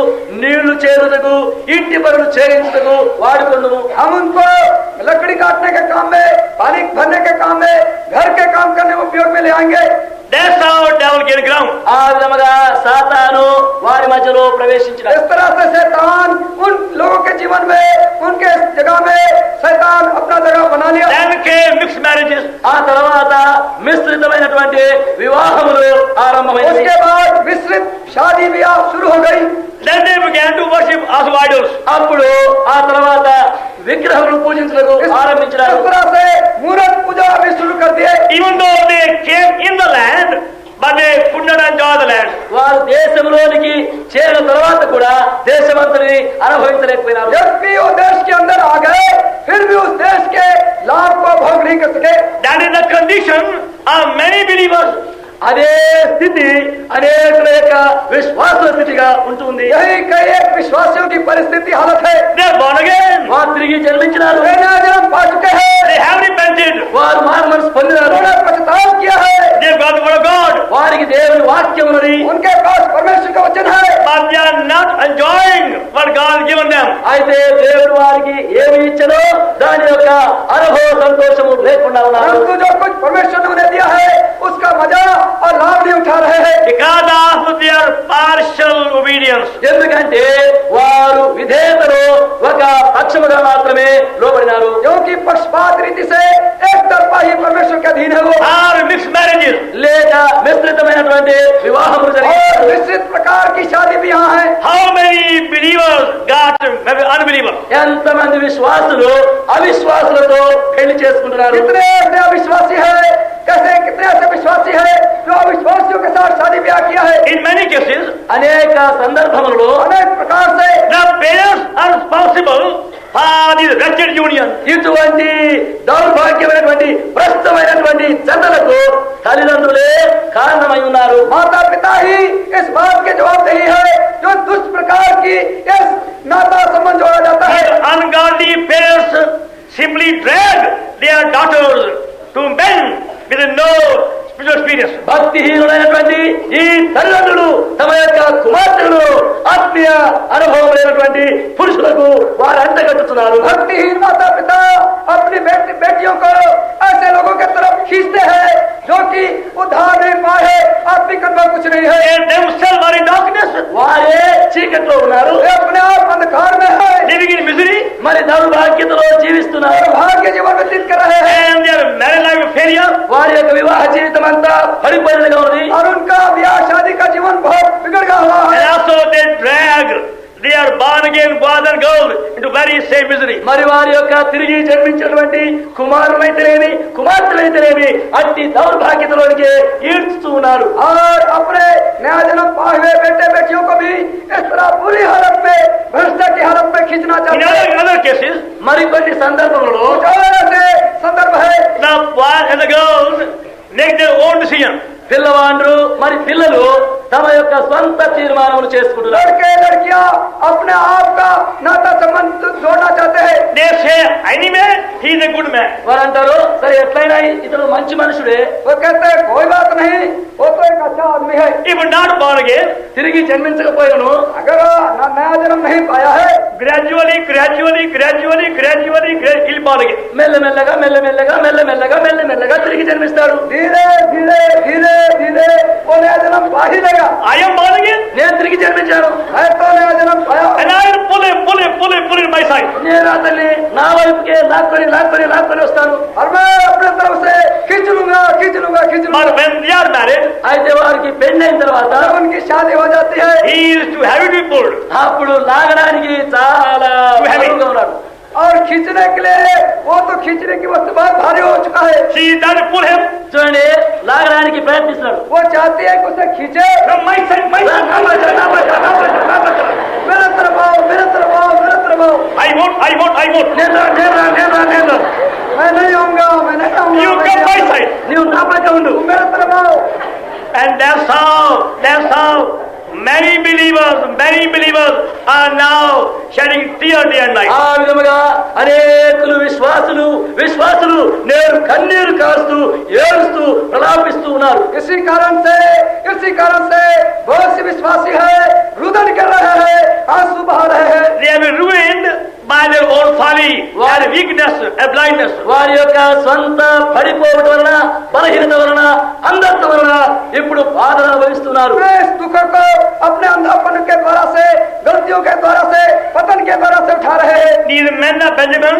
నీళ్లు చేరుటకు, ఇంటి పనులు చేయించుటకు వాడుకొందుము. हम उनको लकड़ी काटने के काम में, पानी भरने के काम में, घर के काम करने में उपयोग में ले आएंगे. That's how devil gained ground. ఆ విధముగా సాతాను వారి మధ్యలో ప్రవేశించిన. इस तरह से शैतान उन लोगों के जीवन में, उनके जगह में शैतान अपना जगह बना लिया. Then came mixed marriages. ఆ తర్వాత మిశ్రితమైనటువంటి వివాహములు ఆరంభమైనవి. उसके बाद मिश्रित शादी ब्याह शुरू हो गई. Then they began to worship also idols. అప్పుడు ఆ తర్వాత విగ్రహములు పూజించడానికి ఆరంభించారు. इस तरह से मूर्त पूजा भी शुरू कर दिए. Even though they came in the land, but they could not enjoy the land. వారు దేశంలోనికి చేరిన తర్వాత కూడా దేశమంతని అనుభవించలేకపోయినారు. जब भी वो देश के अंदर आ गए, फिर भी उस देश के लाभ को भोग नहीं कर सके. That is the condition of many believers. అదే స్థితి అనేకుల యొక్క విశ్వాస స్థితిగా ఉంటుంది. यही कई एक विश्वासियों की परिस्थिति हालत है. They are born again. వారు తిరిగి జన్మించినారు. वे नया जन्म पा चुके हैं. They have repented. వారు మారు మనసు పొందినారు. उन्होंने पछतावा किया है. They have got the word of God. వారికి దేవుని వాక్యం ఉన్నది. उनके पास परमेश्वर का वचन है. But they are not enjoying what God has given them. అయితే దేవుడు వారికి ఏమి ఇచ్చనో దాని యొక్క అనుభవ సంతోషము లేకుండా ఉన్నారు. परंतु जो कुछ परमेश्वर ने उन्हें दिया है, उसका मजा और लाभ नहीं उठा रहे हैं. Because of their partial obedience. ఎందుకంటే వారు విధేయతలో ఒక పక్షముగా మాత్రమే లోబడినారు. क्योंकि पक्षपात रीति से एक तरफा ही परमेश्वर के अधीन है वो. Or mixed marriages. లేక మిశ్రితమైనటువంటి వివాహములు और జరిగాయి. निश्चित प्रकार की शादी भी यहाँ है. How many believers got maybe unbelievers? ఎంతమంది విశ్వాసులు అవిశ్వాసులతో పెళ్లి చేసుకుంటున్నారు. कितने ऐसे अविश्वासी है, कैसे कितने ऐसे विश्वासी है जो अविश्वासियों के साथ शादी ब्याह किया है. In many cases, అనేక సందర్భములలో अनेक प्रकार से the parents are responsible for this wretched union. ఇటువంటి దౌర్భాగ్యమైనటువంటి ప్రస్తుతమైనటువంటి జతలకు తల్లిదండ్రులే కారణమై ఉన్నారు. माता पिता ही इस बात के जवाबदेही है जो दुष्ट प्रकार की इस नाता संबंध जोड़ा जाता है. These ungodly parents simply drag their daughters to men with no spiritual experience. భక్తిహీనులైనటువంటి ఈ తల్లిదండ్రులు తమ యొక్క కుమార్తెలు ఆత్మీయ అనుభవం లేనటువంటి పురుషులకు వారు అంటగట్టుతున్నారు. भक्तिहीन माता पिता अपनी बेटियों को ऐसे लोगों की तरफ खींचते हैं जो कि उद्धार नहीं पाए, आत्मिक अनुभव कुछ नहीं है. They themselves are in darkness, వారే చీకట్లో ఉన్నారు. वे अपने आप अंधकार में है, living in misery, మరి దౌర్భాగ్యతలో జీవిస్తున్నారు. भाग्य जीवन व्यतीत कर रहे हैं. and their marriage life is failure. వారి యొక్క వివాహ జీవితం అంతా పడిపోయినగా ఉంది. और उनका ब्याह शादी का जीवन बहुत बिगड़ गया हुआ And है. also they drag their born again boys and girls into very same misery. మరి వారి యొక్క తిరిగి జన్మించినటువంటి కుమారులైతేనేమి కుమార్తెలైతేనేమి అట్టి దౌర్భాగ్యతలోనికి ఈడ్చుతూ ఉన్నారు. और अपने नया जन्म पाए हुए बेटे बेटियों को भी इस तरह बुरी हालत में, भ्रष्टा की हालत में खींचना In चाहते हैं. other cases, మరికొన్ని సందర్భంలో कुछ और ऐसे संदर्भ है. the boys and the girls make their own decision. పిల్లవాండ్రు మరి పిల్లలు తమ యొక్క స్వంత తీర్మానములు చేసుకుంటున్నారు. लड़के लड़कियां अपने आप का नाता संबंध जोड़ना चाहते हैं. They say, anyway, he is a good man. వారు అంటారు సరే ఎట్లయినా ఇతడు మంచి మనుషుడే, वो कहते हैं कोई बात नहीं, वो तो एक अच्छा आदमी है. If not born again, తిరిగి జన్మించకపోయాను अगर नया जन्म नहीं पाया है, gradually he'll born again. మెల్లమెల్లగా తిరిగి జన్మిస్తాడు. धीरे धीरे धीरे धीरे वो नया जन्म पा ही लेगा. I am born again, నేను తిరిగి జన్మించాను, मैं तो नया जन्म पाया. and I will pull him my side. నేను అతన్ని నా వైపుకే లాక్కొని వస్తాను. और मैं अपने तरफ से खींच लूंगा. But when they are married, అయితే వారికి పెళ్ళైన తర్వాత जब उनकी शादी हो जाती है, he is too heavy to be pulled. అప్పుడు లాగడానికి చాలా బరువుగా ఉన్నాడు. और खींचने के लिए वो तो खींचने की वस्तु बहुत भारी हो चुका है. She doesn't pull him చూడండి లాగడానికి ప్రయత్నిస్తున్నాడు. वो चाहती है कि उसे खींचे. from my side. मेरे तरफ आओ. I won't. నేను मैं नहीं आऊंगा. You come my side. నీవు నా పక్క ఉండు. मेरे तरफ आओ. And that's how Many believers are now shedding tears day and night. ఆ విధముగా అనేకులు విశ్వాసులు నేడు కన్నీరు కారుస్తూ ఏడుస్తూ ప్రలాపిస్తూ ఉన్నారు. इसी कारण से बहुत से विश्वासी है रुदन कर रहे हैं, आंसू बहा रहे हैं. They have been ruined by their own folly and weakness and blindness. వారి యొక్క స్వంత పడిపోవడం వలన, బలహీనత వలన, అంధత్వం వలన ఇప్పుడు బాధ అనుభవిస్తున్నారు. इस दुख को अपने अंधापन के द्वारा से, गलतियों के द्वारा से, पतन के द्वारा से उठा रहे हैं. These men of Benjamin,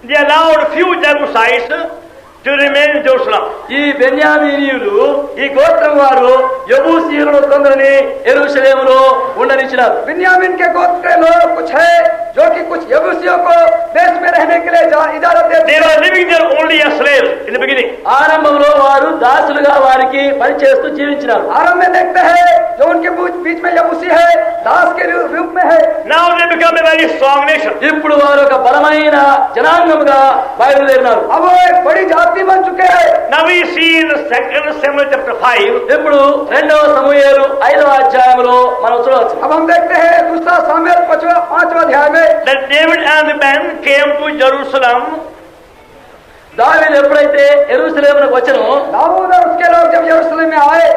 they allowed few Jebusites to remain in Jerusalem. ఈ బెన్యామీనీయులు, ఈ గోత్రం వారు యెబూసీయులను కొందరిని యెరూషలేములో ఉండనిచ్చినారు. बिन्यामीन के गोत्र के लोग कुछ है जो कि कुछ यबूसियों को देश में रहने के लिए इजाजत देते They were living there only as slaves in the beginning. ఆరంభంలో వారు దాసులుగా వారికి పనిచేస్తూ జీవించినారు. आरंभ में देखते हैं जो उनके बीच में यबूसी है, दास के रूप में है. Now they become a very strong nation. ఇప్పుడు వారు ఒక బలమైన జనాంగముగా బయలుదేరినారు. अब वो एक बड़ी जाति बन चुके हैं. Now we see in 2 Samuel chapter 5, ఇప్పుడు 2వ సమూయేలు 5వ అధ్యాయంలో మనం చూడవచ్చు. अब हम देखते हैं दूसरा सामुएल 5वां अध्याय में that David and the men came to Jerusalem. దావీదు ఎప్పుడైతే యెరూషలేమునకు వచ్చెనో, दाऊद और उसके लोग जब यरूशलेम में आए,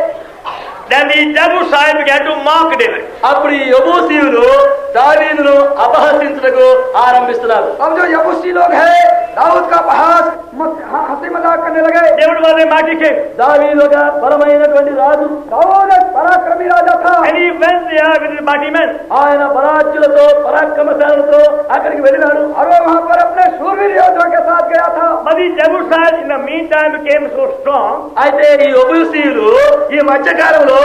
Then the Jebusites began to mock David. అప్పుడు ఈ యెబూసీయులు దావీదును అపహసించుటకు ఆరంభిస్తున్నారు. अब जो यबूसी लोग हैं दाऊद का अपहास हंसी मजाक करने लगे. David was a mighty king. దావీదు ఒక బలమైనటువంటి రాజు. दाऊद एक पराक्रमी राजा था. And he went there with his mighty men. ఆయన బలాఢ్యులతో పరాక్రమశాలులతో అక్కడికి వెళ్ళినాడు. और वो वहां पर अपने शूरवीर योद्धा के साथ गया था. But the Jebusites in the meantime became so strong. అయితే ఈ యెబూసీయులు ఈ మధ్యకాలంలో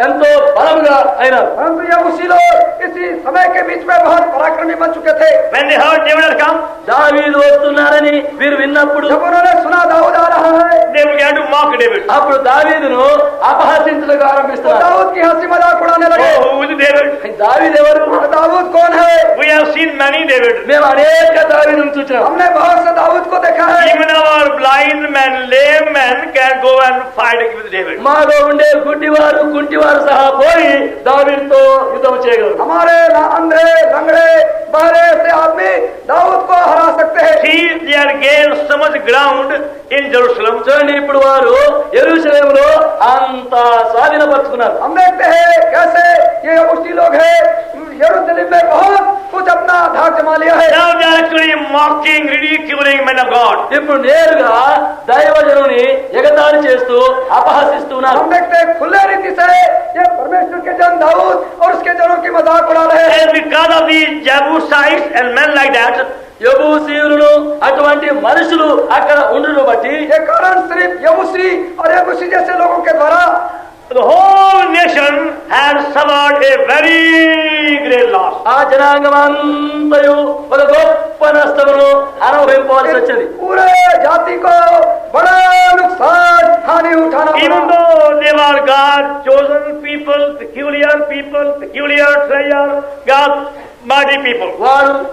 ఎంతో బలముగా అయినారు. परंतु यबूसी लोग इसी समय के बीच में बहुत पराक्रमी बन चुके थे. When they heard David had come, దావీదు వస్తున్నారని వీరు విన్నప్పుడు जब उन्होंने सुना दाऊद आ रहा है, they began to mock David. అప్పుడు దావీదును అపహసించుటకు तो ఆరంభిస్తున్నారు. दाऊद की हंसी मजाक उड़ाने लगे. Oh, who is David? దావీదు ఎవరు? दाऊद कौन है? We have seen many David. మేము అనేక దావీదును చూచాం. हमने बहुत से दाऊद को देखा है. Even our blind men, lame men can go and fight with David. మాలో ఉండే గుడ్డివారు కుంటివారు సహా పోయి దావీదుతో యుద్ధం చేయగలరు. हमारे अंधे लंगड़े बहरे से आदमी दाऊद को हरा सकते हैं. See, they are gained so much ground in Jerusalem. చూడండి, ఇప్పుడు వారు యెరూషలేములో అంత స్వాధీనపరుచుకున్నారు. हम देखते हैं कैसे ये यबूसी लोग हैं यरूशलेम में बहुत कुछ अपना धाक जमा लिया है. Now they are actually mocking, ridiculing men of God. ఇప్పుడు నేరుగా దైవజనుని ఎగతాళి చేస్తూ అపహసిస్తున్నారు. हम देखते हैं खुले रीति से ये परमेश्वर के जन दाऊद और उसके जनों की मजाक उड़ा रहे हैं. And because of these Jebusites and men like that, యెబూసీయులను అటువంటి మనుషులు అక్కడ ఉండును బట్టి ये कारण सिर्फ यबूसी और यबूसी जैसे लोगों के द्वारा the whole nation has suffered a very great loss. ఆ జనాంగమంతయు ఒక గొప్ప నష్టమును అనుభవించవలసి వచ్చింది. पूरे जाति को बड़ा नुकसान हानि उठाना Even पड़ा. though they were God's chosen people, peculiar treasure, God's mighty people.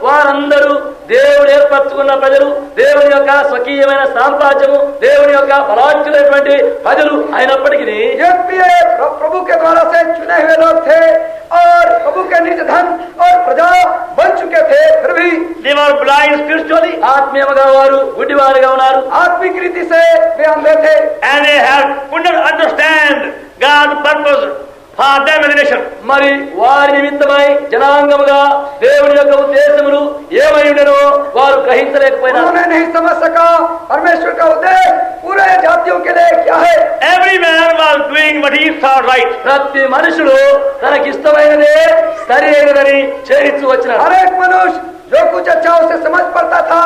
వారందరూ దేవుడు ఏర్పరచుకున్న ప్రజలు, దేవుని యొక్క స్వకీయమైన సామ్రాజ్యము, దేవుని యొక్క బలాఢ్యులైనటువంటి ప్రజలు అయినప్పటికీ ये भी प्रभु के द्वारा से चुने हुए लोग थे और प्रभु के निज धन और प्रजा बन चुके थे. फिर भी They were blind spiritually ఆత్మీయముగా వారు గుడ్డివారుగా ఉన్నారు. आत्मिक रीति से वे अंधे थे. and they could not understand God's purpose for them as a nation. మరి వారి నిమిత్తమై జనాంగముగా దేవుని యొక్క ఉద్దేశములు ఏమై ఉండనో వారు గ్రహించలేకపోయినారు. उन्होंने नहीं समझ सका परमेश्वर का उद्देश्य पूरे जातियों के लिए क्या है. Every man was doing what he thought right. ప్రతి మనుషుడు తనకిష్టమైనదే సరి అయినదని చేయించు వచ్చినారు. हर एक मनुष्य जो कुछ अच्छा उसे समझ पड़ता था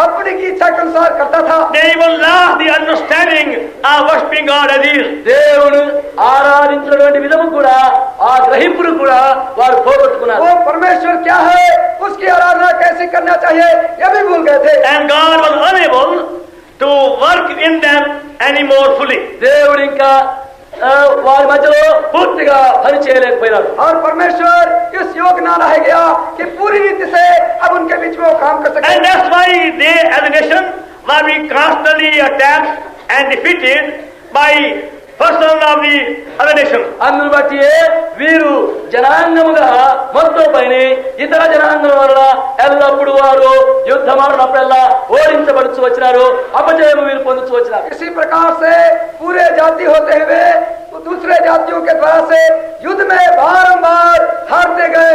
अपनी की इच्छा के अनुसार करता था. They even lost the understanding of worshiping God as he is. దేవుడు ఆరాధించినటువంటి విధము కూడా, ఆ గ్రహింపును కూడా వారు పోగొట్టుకున్నారు. वो परमेश्वर क्या है, उसकी आराधना कैसे करना चाहिए, ये भी भूल गए थे. And God was unable to work in them anymore fully. దేవుడు ఇంకా వారి మధ్యలో పూర్తిగా పని చేయలేకపోయినారు. और परमेश्वर इस योग ना रह गया कि पूरी रीति से अब उनके बीच में वो काम कर सके. And that's why they as a nation were being constantly attacked and defeated by person of the other nation. అందును బట్టి వీరు జనాంగముగా మొత్తం పైన ఇతర జనాంగం వలన ఎల్లప్పుడు వారు యుద్ధమాడినప్పుడల్లా ఓడించబడుచు వచ్చినారు, అపజయము వీరు పొందుచు వచ్చినారు. इसी प्रकार से पूरे जाति होते हुए दूसरे जातियों के द्वारा से युद्ध में बारंबार हारते गए.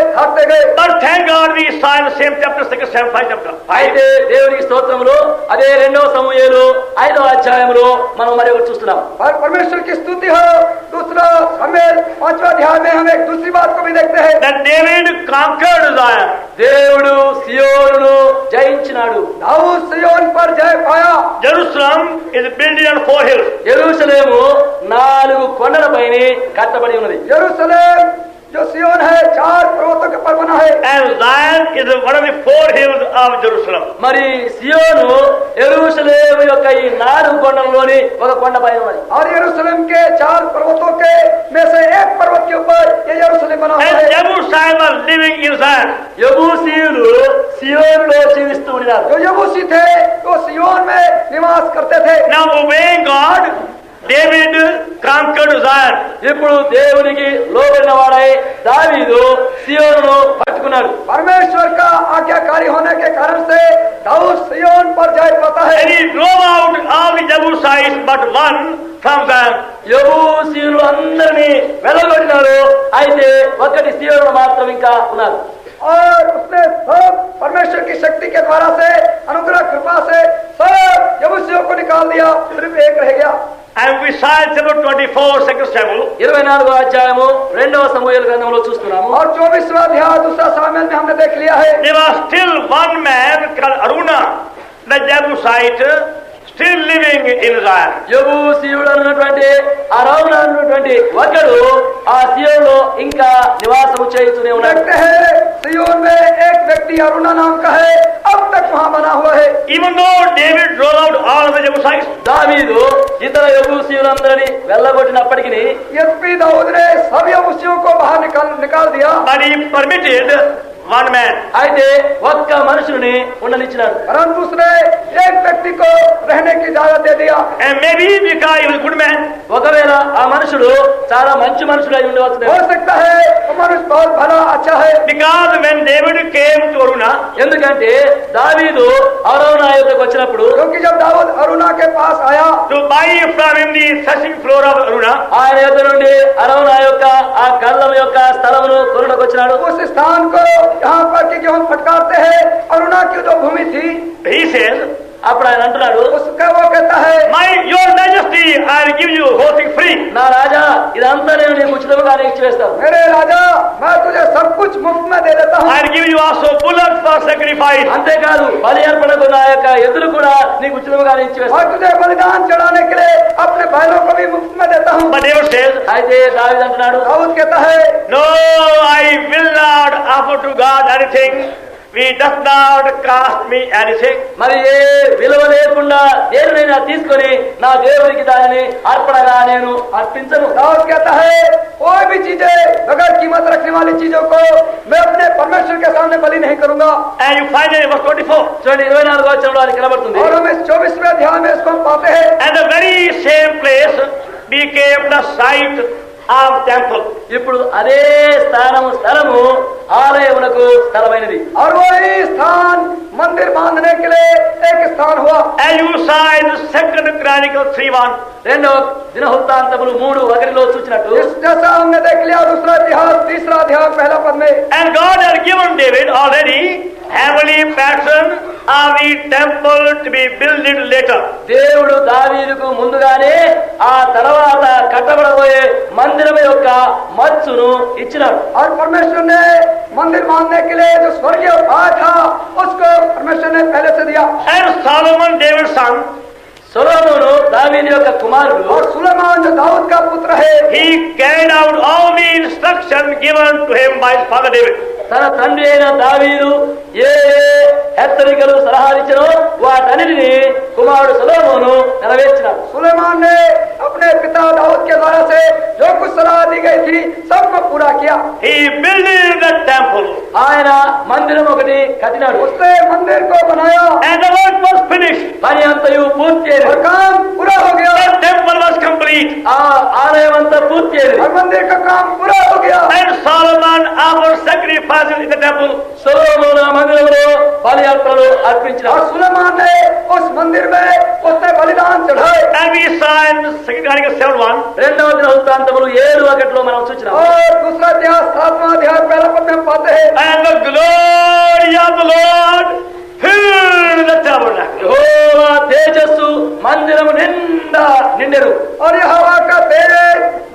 But thank God we saw in the same chapter, 2 Samuel 5 chapter 5. అయితే దేవునికి స్తోత్రములు, అదే 2వ సమూయేలు 5వ అధ్యాయంలో మనం మరి ఒకటి చూస్తున్నాం. और परमेश्वर की स्तुति हो. दूसरा शमूएल 5वां अध्याय में हम एक दूसरी बात को भी देखते हैं. That David conquered Zion. దేవుడు సియోనును జయించినాడు. दाऊद सिय्योन पर जय पाया. Jerusalem is built on 4 hills. యెరూషలేము 4 కొండలపైన కట్టబడి ఉన్నది. यरूशलेम जो सिय्योन है 4 पर्वतों के पर बना है. And Zion is one of the 4 hills of Jerusalem. మరి సియోను యెరూషలేము యొక్క ఈ 4 కొండలలోని ఒక కొండ పైన ఉన్నది. और यरूशलेम के 4 पर्वतों के में से एक पर्वत के ऊपर ये यरूशलेम बना हुआ And है. Jebusites were living in Zion. యెబూసీయులు సియోనులో జీవిస్తూ ఉన్నారు. जो यबूसी थे वो सिय्योन में निवास करते थे. Now obeying God, David conquered Zion. ఇప్పుడు దేవునికి లోబడిన వాడై దావీదు సియోనును పట్టుకున్నాడు. परमेश्वर का आज्ञाकारी होने के कारण से दाऊद सिय्योन पर जय पाता And है. he drove out all the Jebusites but one from Zion. యెబూసీయులు అందరినీ వెళ్ళగొట్టినాడు, అయితే ఒక్కటి సియోను మాత్రం ఇంకా ఉన్నారు. और उसने सब परमेश्वर की शक्ति के द्वारा से अनुग्रह कृपा से सब यबूसियों को निकाल दिया, सिर्फ एक रह गया. And we saw in chapter 24, 2 Samuel. 24వ అధ్యాయము 2వ సమూయేలు గ్రంథంలో చూస్తున్నాము. और 24वां अध्याय दूसरा सामुएल में हमने देख लिया है. There was still one man called Aruna, the Jebusite, still living in Zion. యెబూసీయుడు అన్నటువంటి అరౌనా అన్నటువంటి ఒకడు ఆ సియోనులో ఇంకా నివాసము చేయుతూనే ఉన్నాడు. देखते हैं सिय्योन में एक व्यक्ति अरुणा नाम का है, अब तक वहां बना हुआ है. Even though David drove out all of the Jebusites, దావీదు ఇతర యెబూసీయులందరినీ వెళ్ళగొట్టినప్పటికీ यद्यपि दाऊद ने सब यबूसियों को बाहर निकाल दिया, but he permitted one man. అయితే ఒక్క మనుషుని ఉండనిచ్చినాడు. परंतु उसने एक व्यक्ति को रहने की इजाजत दे दिया. And maybe because he was a good man, ఒకవేళ ఆ మనుషుడు చాలా మంచి మనుషుడు అయి ఉండవచ్చు. हो सकता है वो मनुष्य बहुत भला अच्छा है. because when David came to Aruna, ఎందుకంటే దావీదు అరౌనా యొద్దకు వచ్చినప్పుడు क्योंकि जब दाऊद अरुणा के पास आया to buy from him the threshing floor of Aruna, ఆయన యొద్ద నుండి అరౌనా యొక్క ఆ కళ్ళం యొక్క స్థలమును కొనుటకు వచ్చినాడు. उस स्थान को यहाँ पर कि जो हम फटकारते हैं अरुणा की जो भूमि थी, he says, అప్పుడు ఆయన అంటున్నాడు, उसका वो कहता है your majesty, I'll give you whole thing free. నా రాజా ఇదంతా నేను నీకు ఉచితంగా ఇచ్చివేస్తాను. मेरे राजा मैं तुझे सब कुछ मुफ्त में दे देता हूँ. I'll give you also bullocks for sacrifice. అంతేకాదు బలి అర్పణకు నా యొక్క ఎద్దులు కూడా నీకు ఉచితంగా और ఇచ్చివేస్తాను. तुझे बलिदान चढ़ाने के लिए अपने बैलों को भी मुफ्त में देता हूँ. But David says, అయితే దావీదు అంటున్నాడు, दाऊद कहता है no, I will not offer to God anything. He does not cost me anything. మరి ఏ విలువ లేకుండా దేనినైనా తీసుకొని నా దేవుడికి దానిని అర్పణగా నేను అర్పించను. दाऊद कहता है कोई भी चीजें बगैर कीमत रखने वाली चीजों को मैं अपने परमेश्वर के सामने बलि नहीं करूंगा. And you find it in verse 24. చూడండి 24వ వచనంలో అది కనబడుతుంది. और हम इस 24वें अध्याय में इसको हम पाते हैं. And the very same place became the site of temple. ఇప్పుడు అదే స్థలము ఆలయమునకు స్థలమైనది. और वही स्थान मंदिर बांधने के लिए एक स्थान हुआ. And you saw in the 2 Chronicles 3:1. రెండవ దినవృత్తాంతములు 3:1 చూచినట్టు इस जैसा हमने देख लिया दूसरा इतिहास 3रा अध्याय पहला पद में. And God had given David already heavenly pattern of the temple to be built later. దేవుడు దావీదుకు ముందుగానే ఆ తర్వాత కట్టబడబోయే మందిరం యొక్క మచ్చును ఇచ్చినాడు. और परमेश्वर ने मंदिर बांधने के लिए जो स्वर्गीय उपाय था उसको परमेश्वर ने पहले से दिया. And Solomon, David's son, సొలొమోను దావీదు యొక్క కుమారుడు, और सुलेमान जो दाऊद का पुत्र है he carried out all the instruction given to him by his father David. తన తండ్రి అయిన దావీదు ఏ హెచ్చరికలు సలహాలిచ్చినో వాటన్నిటిని కుమారుడు సొలొమోను నెరవేర్చినాడు. सुलेमान ने अपने पिता दाऊद के द्वारा से जो कुछ सलाह दी गई थी सबको पूरा किया. He built the temple ఆయన మందిరం ఒకటి కట్టినాడు. उसने मंदिर को बनाया and the work was finished. పని అంతయు పూర్తి और అయింది. काम पूरा हो गया. The temple was complete. ఆ ఆలయం అంతా పూర్తి అయింది. और मंदिर का काम पूरा हो गया. And Solomon sacrifices in the temple. సొలొమోను మందిరంలో బలియార్పణలు అర్పించిన और सुलेमान ने उस मंदिर में उसने बलिदान चढ़ाए। And we saw in 2 Chronicles 7:1. రెండవ దినవృత్తాంతములు 7:1 మనం చూచినాం. और दूसरा अध्याय 7वां अध्याय पहला पद में हम पाते हैं, And the glory of the Lord filled the tabernacle. యెహోవా తేజస్సు మందిరము నిండా నిండెను. और यहोवा का तेज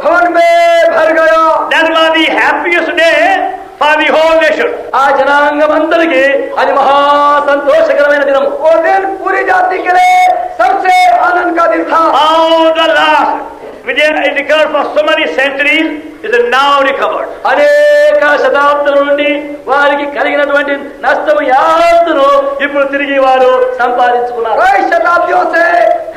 भवन में भर गया। That was the happiest day for the whole nation. ఆ జనాంగమందరికి అది మహా సంతోషకరమైన దినము. वो दिन पूरी जाति के लिए सबसे आनंद का दिन था। All the last, which is recovered for so many centuries, is now recovered. అనేక శతాబ్దాల నుండి వారికి కలిగినటువంటి నష్టము యావత్తును ఇప్పుడు తిరిగి వారు సంపాదించుకున్నారు. कई शताब्दियों से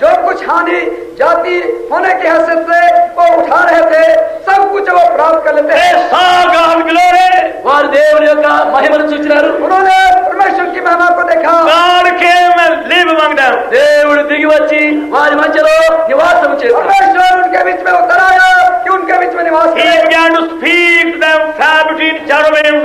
जो कुछ हानि जाति होने की हैसियत से वो उठा रहे थे, सब कुछ वो प्राप्त कर लेते They हैं। saw God's glory. వారు దేవుని యొక్క మహిమను చూచినారు. उन्होंने परमेश्वर की महिमा को देखा। God came and lived among them. దేవుడు దిగి వచ్చి వారి మధ్యలో నివాసం చేశాడు. परमेश्वर उनके बीच में उतर आया कि उनके बीच में निवास He करे। began to speak to them far between cherubim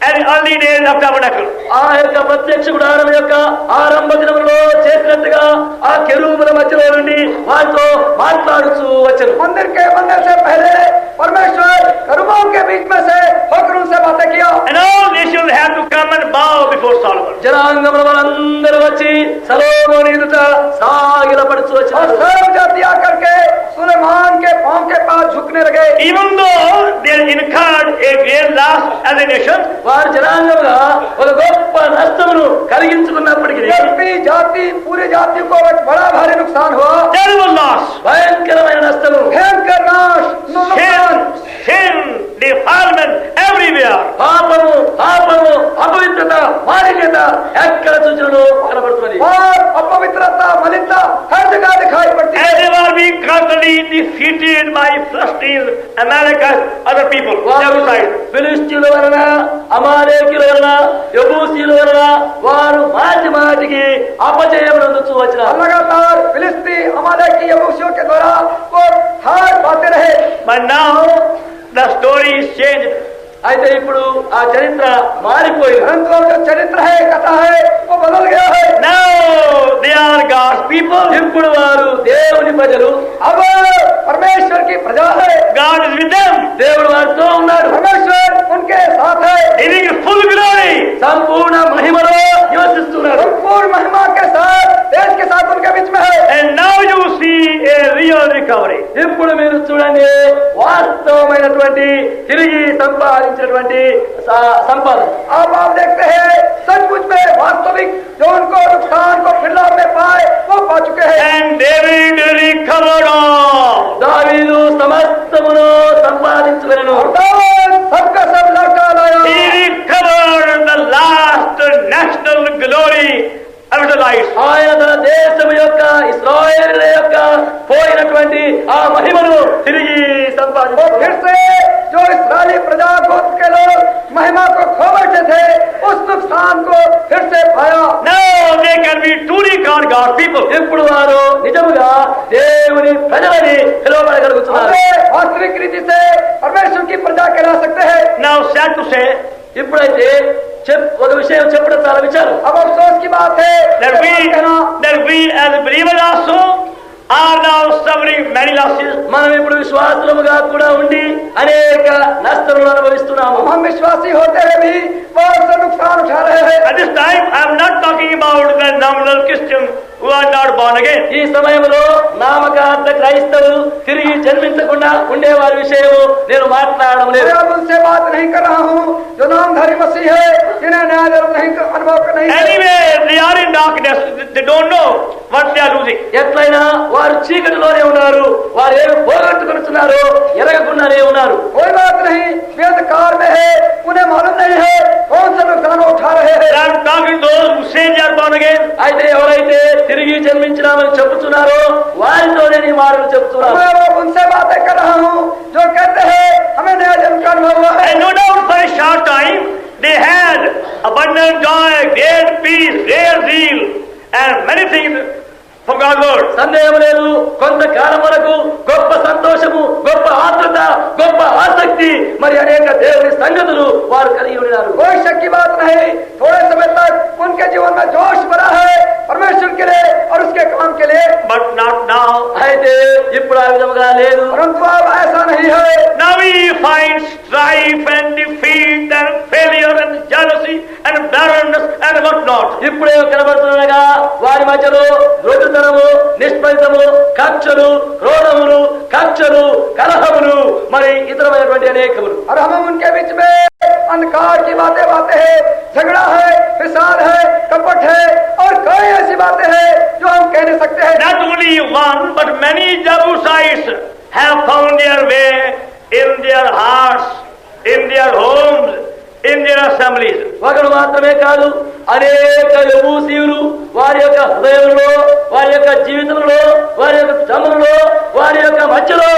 and the early days of tabernacle. ఆ యొక్క ప్రత్యక్ష గుడారం యొక్క ఆరంభ దినములలో చేసినట్టుగా ఆ కెరూబుల మధ్యలో నుండి వారితో మాట్లాడుతూ వచ్చారు. मंदिर के बनने से पहले परमेश्वर करूबों के बीच में से होकर उनसे बातें किया। And all nations had to come and bow before Solomon. జనాంగముల వారందరూ వచ్చి సొలొమోను ఎదుట సాగిలపడుచు और వచ్చారు. सर्व जाति आकर के सुलेमान के पांव के पास झुकने लगे। Even though they incurred a great loss as a nation, వారు జనాంగముగా ఒక గొప్ప నష్టమును కలిగించుకున్నప్పటికీ भी जाति पूरी जाति को एक बड़ा भारी नुकसान हुआ। terrible loss. భయంకరమైన నష్టము, भयंकर नाश, नुकसान। Sin, defilement everywhere. పాపము పాపము అపవిత్రత మాలిన్యత ఎక్కడ చూచినను కనబడుతున్నది. और अपवित्रता मलिनता हर जगह दिखाई पड़ती And है। they were being constantly defeated by Philistines, Amalekites, other people. Every side. ఫిలిష్తీయుల వలన అమాలేకీయుల వలన యెబూసీయుల వలన వారు మాటి మాటికి అపజయం పొందుతూ వచ్చినారు. लगातार फिलिस्ती अमालेकी यबूसियों के द्वारा वो हार पाते रहे। But now the story is changed. అయితే ఇప్పుడు ఆ చరిత్ర మారిపోయింది. परंतु अब जो चरित्र है, कथा है, वो बदल गया है। Now they are God's people. ఇప్పుడు వారు దేవుని ప్రజలు. अब परमेश्वर की प्रजा है। God is with them. దేవుడు వారితో ఉన్నాడు. परमेश्वर उनके साथ है। Giving full glory. సంపూర్ణ మహిమలో నివసిస్తున్నారు. संपूर्ण महिमा के साथ देश के साथ उनके बीच में है। And now you see a real recovery. ఇప్పుడు మీరు చూడండి వాస్తవమైనటువంటి తిరిగి సంపాదించినటువంటి సంపాదన. अब आप देखते हैं सचमुच में वास्तविक जो उनको नुकसान को फिर लाभ में पाए वो पा चुके हैं। And David recovered all. దావీదు సమస్తమును సంపాదించుకొనెను. और दाऊद सबका सब लौटा लाया। He recovered the last national glory of the life. ఆయన తన దేశము యొక్క ఇశ్రాయేలుల యొక్క పోయినటువంటి ఆ మహిమను తిరిగి वो फिर సంపాదించుకొనెను. से जो इस्राएली प्रजा गोत्र के लोग महिमा को खो बैठे थे, उस नुकसान को फिर से पाया। Now they can be truly called God's people. ఇప్పుడు వారు నిజముగా దేవుని ప్రజలని పిలువబడగలుగుతున్నారు. हमें वास्तविक रीति से परमेश्वर की प्रजा कहला सकते हैं। Now sad to say ఇప్పుడైతే ఒక విషయం చెప్పడం చాలా విచారం. अब अफसोस की बात है that we as believers also are now suffering many losses. మనం ఇప్పుడు విశ్వాసులముగా కూడా ఉండి అనేక నష్టాలను అనుభవిస్తున్నాము. हम विश्वासी होते हुए भी बहुत से नुकसान उठा रहे हैं। At this time I am not talking about the nominal Christians who are not born again. ఈ సమయంలో నామకార్థ క్రైస్తవులు తిరిగి జన్మించకుండా ఉండే వారి విషయము నేను మాట్లాడడం లేదు. मैं अब उनसे बात नहीं कर रहा हूँ जो नामधारी मसीह है, जिन्हें न्याय जन्म नहीं अनुभव नहीं है। Anyway, they are in darkness. They don't know what they are losing. ఎట్లయినా వారు చీకటిలోనే ఉన్నారు. వారు ఏమి పోగొట్టుకుంటున్నారో ఎరగకుండానే ఉన్నారు. कोई बात नहीं, वे अंधकार में है, उन्हें मालूम नहीं है कौन सा नुकसान वो उठा रहे हैं। I am talking to those who say they are born again. అయితే ఎవరైతే తిరిగి జన్మించినామని చెబుతున్నారో వారితోనే నీ మాటలు చెబుతున్నారు. मैं अब उनसे बातें कर रहा हूँ जो कहते हैं हमें नया जन्म का अनुभव हुआ है। And no doubt for a short time they had abundant joy, great peace, great zeal, and many things from God's word. సందేహం లేదు, కొంతకాలం వరకు గొప్ప సంతోషము, గొప్ప ఆత్రత, గొప్ప ఆసక్తి, మరి అనేక దేవుని సంగతులు వారు కలిగి ఉన్నారు. कोई शक की बात नहीं, थोड़े समय तक उनके जीवन में जोश भरा है परमेश्वर के लिए और उसके काम के लिए, But not now. అయితే ఇప్పుడు ఆ విధముగా లేదు. परंतु अब ऐसा नहीं है. Now we find strife and defeat and failure and jealousy and barrenness and what not. ఇప్పుడే కనబడుతుండగా వారి మధ్యలో రొద్దుతనము, నిష్ఫలితము, కక్షలు, క్రోధములు, కక్షలు, కలహములు, మరి ఇతరమైనటువంటి అనేకములు. और हम उनके बीच में अंधकार की बातें हैं, झगड़ा है, फिसाद है, कपट है और कई ऐसी बातें हैं जो हम कह नहीं सकते हैं. Not only one, but many Jebusites have found their way in their hearts, in their homes, in their assemblies. ఒకడు మాత్రమే కాదు, అనేక యెబూసీయులు వారి యొక్క హృదయంలో, వారి యొక్క జీవితంలో, వారి యొక్క శ్రమలో, వారి యొక్క మధ్యలో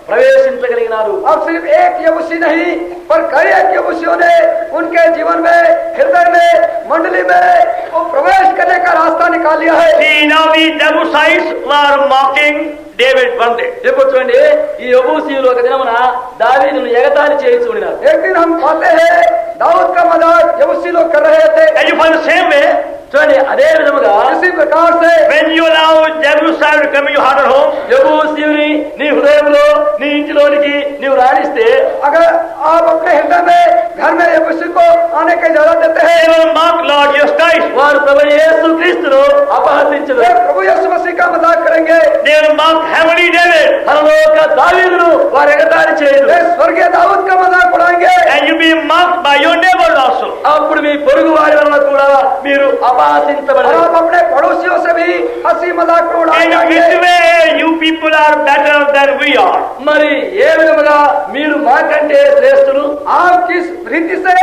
ప్రవేశించగలిగినారు. अब सिर्फ एक यबूसी नहीं, पर कई एक यबूसियों ने उनके जीवन में, हृदय में, मंडली में वो प्रवेश करने का रास्ता निकाल लिया है. See, now the Jebusites were mocking David one day. ఇప్పుడు చూడండి, ఈ యెబూసీయులు ఒక దినమున దావీదును ఎగతాళి చేయించి ఉన్నారు. एक दिन हम पाते हैं दाऊद का मजाक यबूसी लोग कर रहे थे. And you find the same way, చూడండి, అదే విధముగా इसी प्रकार से when you allow Jebusite to come in your heart and home, యెబూసీయుని నీ హృదయంలో, నీ ఇంటిలోనికి నీవు రాణిస్తే, अगर आप अपने हृदय में, घर में यबूसी को आने की इजाजत देते they हैं, will mock Lord Jesus Christ. వారు ప్రభు యేసు క్రీస్తును అపహసించదు. वे प्रभु यीशु मसीह का मजाक करेंगे. They will mock heavenly David. పరలోక దావీదును వారు ఎగతాళి చేయదు. वे स्वर्गीय दाऊद का मजाक उड़ाएंगे. And you'll be mocked by your neighbors also. అప్పుడు మీ పొరుగు వారి వలన కూడా మీరు और అపహసించబడరు. आप अपने पड़ोसियों से भी हंसी मजाक में In उड़ाएंगे. which way you people are better than we are. మరి ఏ విధముగా మీరు మాకంటే శ్రేష్ఠులు? आप किस रीति से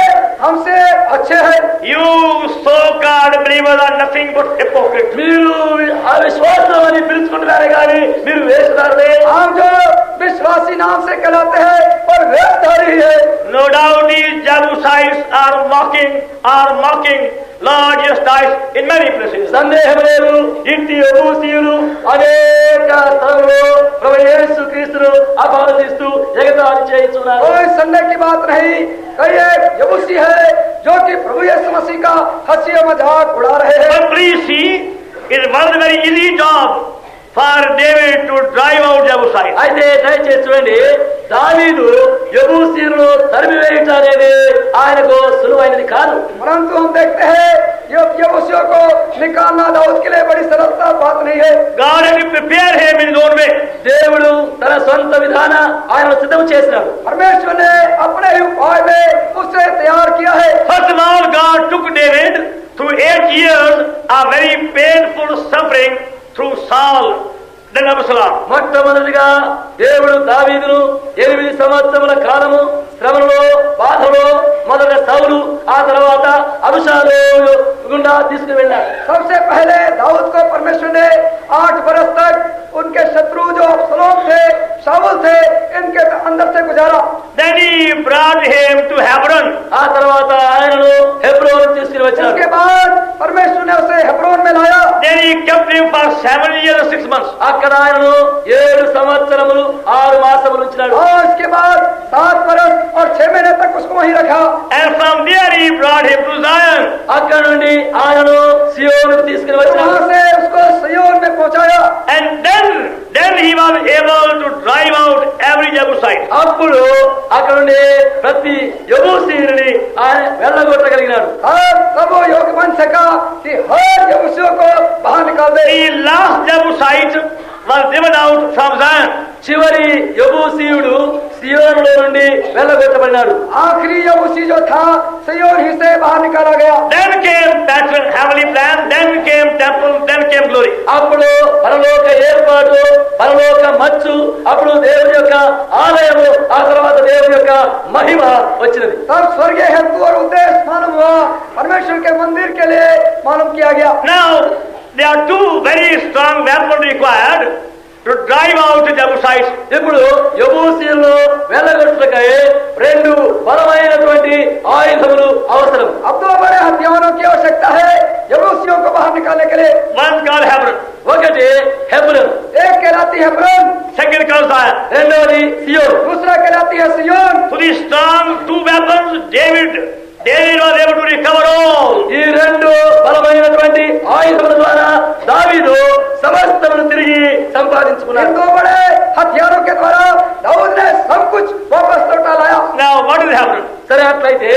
हमसे अच्छे हैं? You so-called believers are nothing but hypocrites. మీరు అవిశ్వాసం అని పిలుచుకుంటున్నారు కానీ మీరు వేషధారులే. हम जो विश्वासी नाम से कहलाते हैं और वेशधारी है. No doubt these Jebusites are mocking Lord Jesus Christ in many places. సందేహం లేదు, ఇంటి యెబూసీయులు అనేక స్థలంలో ప్రభు యేసు క్రీస్తును అపహసిస్తూ ఎగతాళి చేయుచున్నారు. कोई संदेह की बात नहीं. कई एक यबूसी है जो कि प्रभु यीशु मसीह का हंसी और मजाक उड़ा रहे हैं. But please see, it was a very easy job for David to drive out Jebusites. అయితే దయచేసి చూడండి, దావీదు యెబూసీయులను తరిమివేయుట అనేది ఆయనకు సులువైనది కాదు. परंतु हम देखते हैं ये यबूसियों को निकालना दाऊद के लिए बड़ी सरलता बात नहीं है. God had to prepare him in his own way. దేవుడు తన సొంత విధాన ఆయన సిద్ధం చేసినాడు. परमेश्वर ने अपने ही उपाय में उसे तैयार किया है. First of all, God took David through 8 years of very painful suffering through Saul, then Absalom. మొట్టమొదటిగా దేవుడు దావీదును 8 సంవత్సరముల కాలము శ్రమలో, బాధలో, మొదట సౌలు, ఆ తర్వాత అబషాలోము గుండా తీసుకుని వెళ్ళాడు. सबसे पहले दाऊद को परमेश्वर ने 8 बरस तक उनके शत्रु जो अबशालोम थे, शाऊल थे, इनके अंदर से गुजारा. Then he brought him to Hebron. ఆ తర్వాత ఆయనను హెబ్రోను తీసుకుని వచ్చాడు. उसके बाद परमेश्वर ने उसे हेब्रोन में लाया. Then he kept him for 7 years and 6 months. అక్కడ ఆయనను 7 సంవత్సరములు 6 మాసములు ఉంచినాడు. और उसके बाद 7 बरस और 6 महीने तक उसको वहीं रखा. And from there he brought him to Zion. అక్కడ నుండి ఆయనను సియోనుకు తీసుకుని వచ్చాడు. वहां से उसको सिय्योन में पहुंचाया. And then he was able to drive out every Jebusite. అప్పుడు అక్కడ నుండి ప్రతి యెబూసీయుని ఆయన వెళ్ళగొట్టగలిగినాడు. तब वो योग बन सका कि हर यबूसियों को बाहर निकाल दे. The last Jebusite was driven out from Zion. చివరి యెబూసీయుడు సియోనులో నుండి వెళ్ళగొట్టబడినాడు. आखिरी यबूसी जो था सिय्योन ही से बाहर निकाला गया. Then came that heavenly plan, then came temple, then came glory. అప్పుడు పరలోక ఏర్పాటు, పరలోక మచ్చు, అప్పుడు దేవుని యొక్క ఆలయము, ఆ తర్వాత దేవుని యొక్క మహిమ వచ్చినది. तब स्वर्गीय हेतु और उद्देश्य मालूम हुआ, परमेश्वर के मंदिर के लिए मालूम किया गया. Now there are two very strong weapons required to drive out the Jebusites. ఇప్పుడు యెబూసీయులను వెళ్ళగొట్టుటకై 2 బలమైనటువంటి ఆయుధములు అవసరం. अब 2 बड़े हथियारों की आवश्यकता है यबूसियों को बाहर निकालने के लिए. One called Hebron. ఒకటి David was able to recover all. ఈ రెండు బలమైనటువంటి ఆయుధముల ద్వారా దావీదు సమస్తమును తిరిగి సంపాదించుకున్నాడు. इन दो बड़े हथियारों के द्वारा दाऊद ने सब कुछ वापस लौटा लाया. Now what is happening? సరే అట్లయితే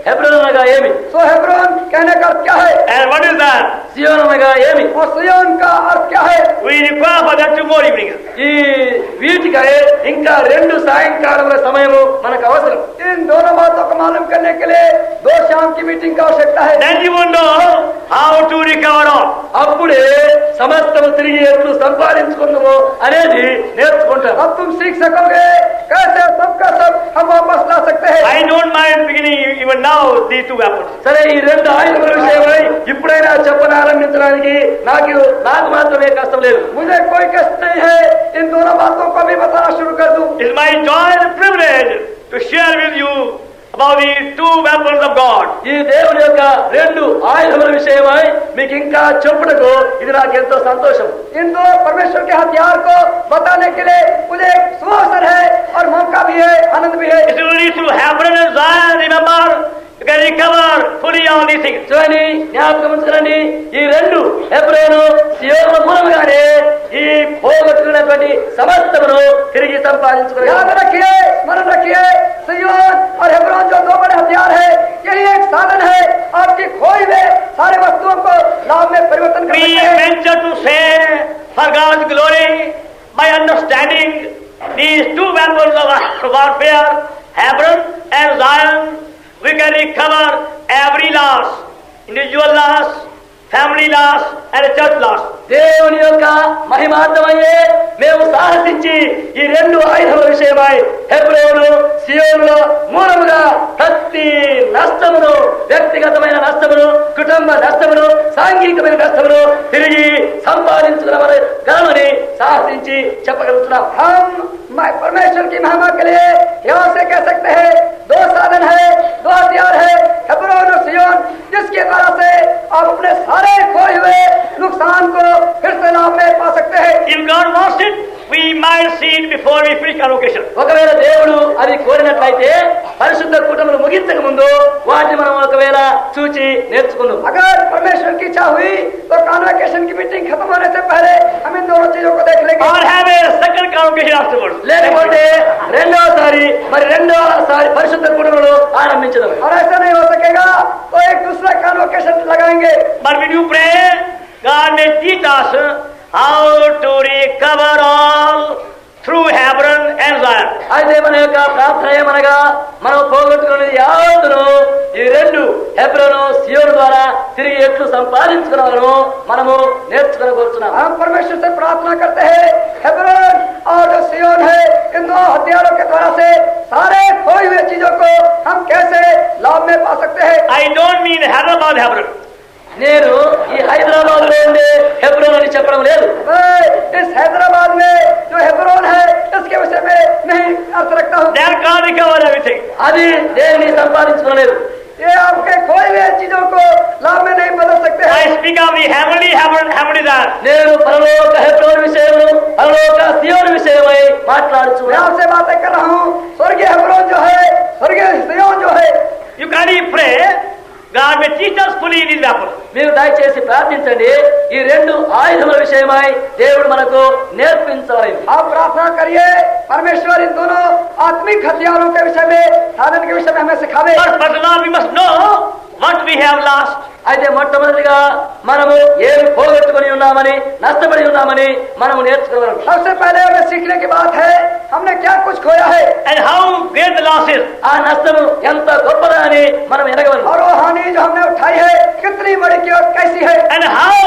హెబ్రోన్ అనగా ఏమి? सो हेब्रोन कहने का अर्थ क्या है? And what is that? సియోన్ అనగా ఏమి? और सिय्योन का अर्थ क्या है? We require for that tomorrow evening. ఈ వీటికై ఇంకా 2 సాయంకాలముల సమయము మనకు అవసరం. इन दोनों बातों को मालूम करने के लिए 2 शाम की मीटिंग की आवश्यकता है. Then you will know how to recover all. అప్పుడే సమస్తము తిరిగి ఎట్లు సంపాదించుకుందాము అనేది నేర్చుకుంటాం. अब तुम सीख सकोगे कैसे सबका सब हम वापस ला सकते हैं. I don't mind beginning even now these two weapons. సరే ఈ 2 ఆయుధముల విషయమై ఇప్పుడైనా చెప్పనారంభించడానికి నాకు మాత్రమే కష్టం లేదు. मुझे कोई कष्ट नहीं है. इन दोनों बातों को भी बताना शुरू कर दूं. It's my joy and privilege to share with you about these 2 weapons of God. ఈ దేవుని యొక్క 2 ఆయుధముల విషయమై మీకు ఇంకా చెప్పుటకు ఇది నాకు ఎంతో సంతోషం. इन दो परमेश्वर के हथियार को बताने के लिए मुझे एक सुअवसर है और मौका भी है, आनंद भी है. It will lead to Hebron and Zion. Remember, you can recover fully all these things. చూడండి, జ్ఞాపకం ఉంచుకోండి, ఈ 2 హెబ్రోను సియోను మూలముగానే ఈ పోగొట్టుకున్నటువంటి సమస్తమును తిరిగి याद సంపాదించుకోగలరు. रखिए, स्मरण रखिए, सिय्योन और हेब्रोन जो 2 बड़े हथियार है, यही एक साधन है आपकी खोई हुए सारे वस्तुओं को लाभ में परिवर्तन We करने के. venture to say, for God's glory, by understanding these 2 weapons of warfare, Hebron and Zion, we can recover every loss, individual loss, family loss, and church loss. దేవుని యొక్క మహిమార్థమయ్యే మేము సాహసించి ఈ 2 ఆయుధముల విషయమై హెబ్రోను సియోనులో మూలముగా ప్రతి నష్టమును, వ్యక్తిగతమైన నష్టమును, కుటుంబ నష్టమును, సాంఘికమైన నష్టమును తిరిగి సంపాదించుకునగలమని సాహసించి చెప్పగలుగుతున్నాం. हम परमेश्वर की महिमा के लिए यहाँ से कह सकते हैं 2 साधन है, 2 हथियार है, हेब्रोन और सिय्योन, जिसके द्वारा से आप अपने सारे खोए हुए नुकसान को फिर से लाभ में पा सकते हैं. If God wants it, we might see it before we finish convocation. ఒకవేళ దేవుడు అది కోరినట్లయితే పరిశుద్ధ కూటములు ముగించక ముందు వాటిని మనం ఒకవేళ చూచి నేర్చుకుందాం. अगर परमेश्वर की इच्छा हुई तो कॉन्वोकेशन की मीटिंग खत्म होने से पहले हम इन दोनों चीजों को देख लेंगे. Or have a second convocation afterwards. లేకపోతే రెండవసారి పరిశుద్ధ కూటములు ఆరంభించడం. और ऐसा नहीं हो सकेगा तो एक दूसरा कॉन्वोकेशन लगाएंगे. But when you pray, God may teach us how to recover all through Hebron and Zion. అయితే మన యొక్క ప్రార్థన ఏమనగా మనం పోగొట్టుకున్నది యావత్తును ఈ 2 హెబ్రోను సియోను ద్వారా తిరిగి ఎట్లు సంపాదించుకున్నారో మనము నేర్చుకోగలుగుతున్నాం. हम परमेश्वर से प्रार्थना करते हैं हेब्रोन और जो सिय्योन है, इन 2 हथियारों के द्वारा से सारे खोई हुए चीजों को हम कैसे लाभ में पा सकते हैं. I don't mean Hyderabad Hebron. నేను ఈ హైదరాబాద్ లో ఉండే హెబ్రోన్ అని చెప్పడం లేదు. मैं इस हैदराबाद में जो हेब्रोन है इसके विषय में नहीं अर्थ रखता हूँ. They can't recover everything. అది దేనిని సంపాదించుకోలేదు. ये आपके खोए हुए चीजों को लाभ में नहीं बदल सकते I हैं. speak of the heavenly Hebron, heavenly Zion. నేను పరలోక హెబ్రోన్ విషయము, పరలోక సియోను విషయమై मैं మాట్లాడుచున్నాను. आपसे बातें कर रहा हूँ. स्वर्गीय हेब्रोन जो है, स्वर्गीय सिय्योन जो है, You can't even pray. God may teach us fully in His weapons. మీరు దయచేసి ప్రార్థించండి. ఈ 2 ఆయుధముల విషయమై దేవుడు మనకు నేర్పించవాలి. आप प्रार्थना करिए परमेश्वर इन दोनों आत्मिक हथियारों के विषय में, साधन के विषय में हमें सिखावे. But first of all, we must know what we have lost. అయితే మొట్టమొదటిగా మనము ఏమి పోగొట్టుకుని ఉన్నామని, నష్టపడి ఉన్నామని మనము నేర్చుకోగలం. सबसे पहले हमें सीखने की बात है हमने क्या कुछ खोया है And how great the loss is. ఆ నష్టము ఎంత గొప్పదా అని మనం ఎరగగలం. और वो हानि जो हमने उठाई है कितनी बड़ी की और कैसी है. And how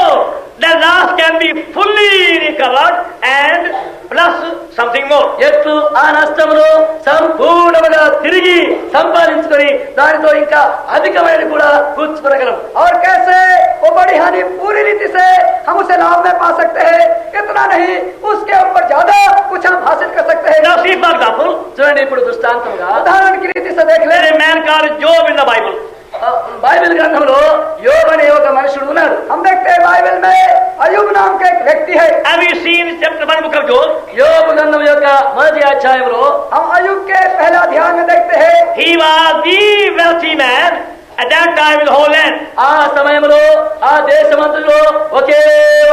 the loss can be fully recovered and plus something more. ఎట్లు ఆ నష్టమును సంపూర్ణముగా తిరిగి సంపాదించుకొని దానితో ఇంకా అధికమైన కూడా కూర్చుకోగలం. और कैसे वो बड़ी हानि पूरी रीति से हम उसे लाभ में पा सकते हैं. इतना नहीं उसके ऊपर ज्यादा कुछ हम हासिल कर सकते हैं. Now see, for example, చూడండి, ఇప్పుడు దృష్టాంతంగా उदाहरण की रीति से देख ले. there is a man called Job in the Bible. Bible గ్రంథంలో యోబు అనే ఒక మనుషుడు ఉన్నాడు. हम देखते हैं बाइबल में अयुब नाम का एक व्यक्ति है. Have you seen chapter 1 book of Job? యోబు గ్రంథం యొక్క మొదటి అధ్యాయంలో हम अयुब के पहला अध्याय में देखते हैं He was the wealthy man at that time in the whole land. ఆ సమయంలో ఆ దేశమంతటిలో ఒకే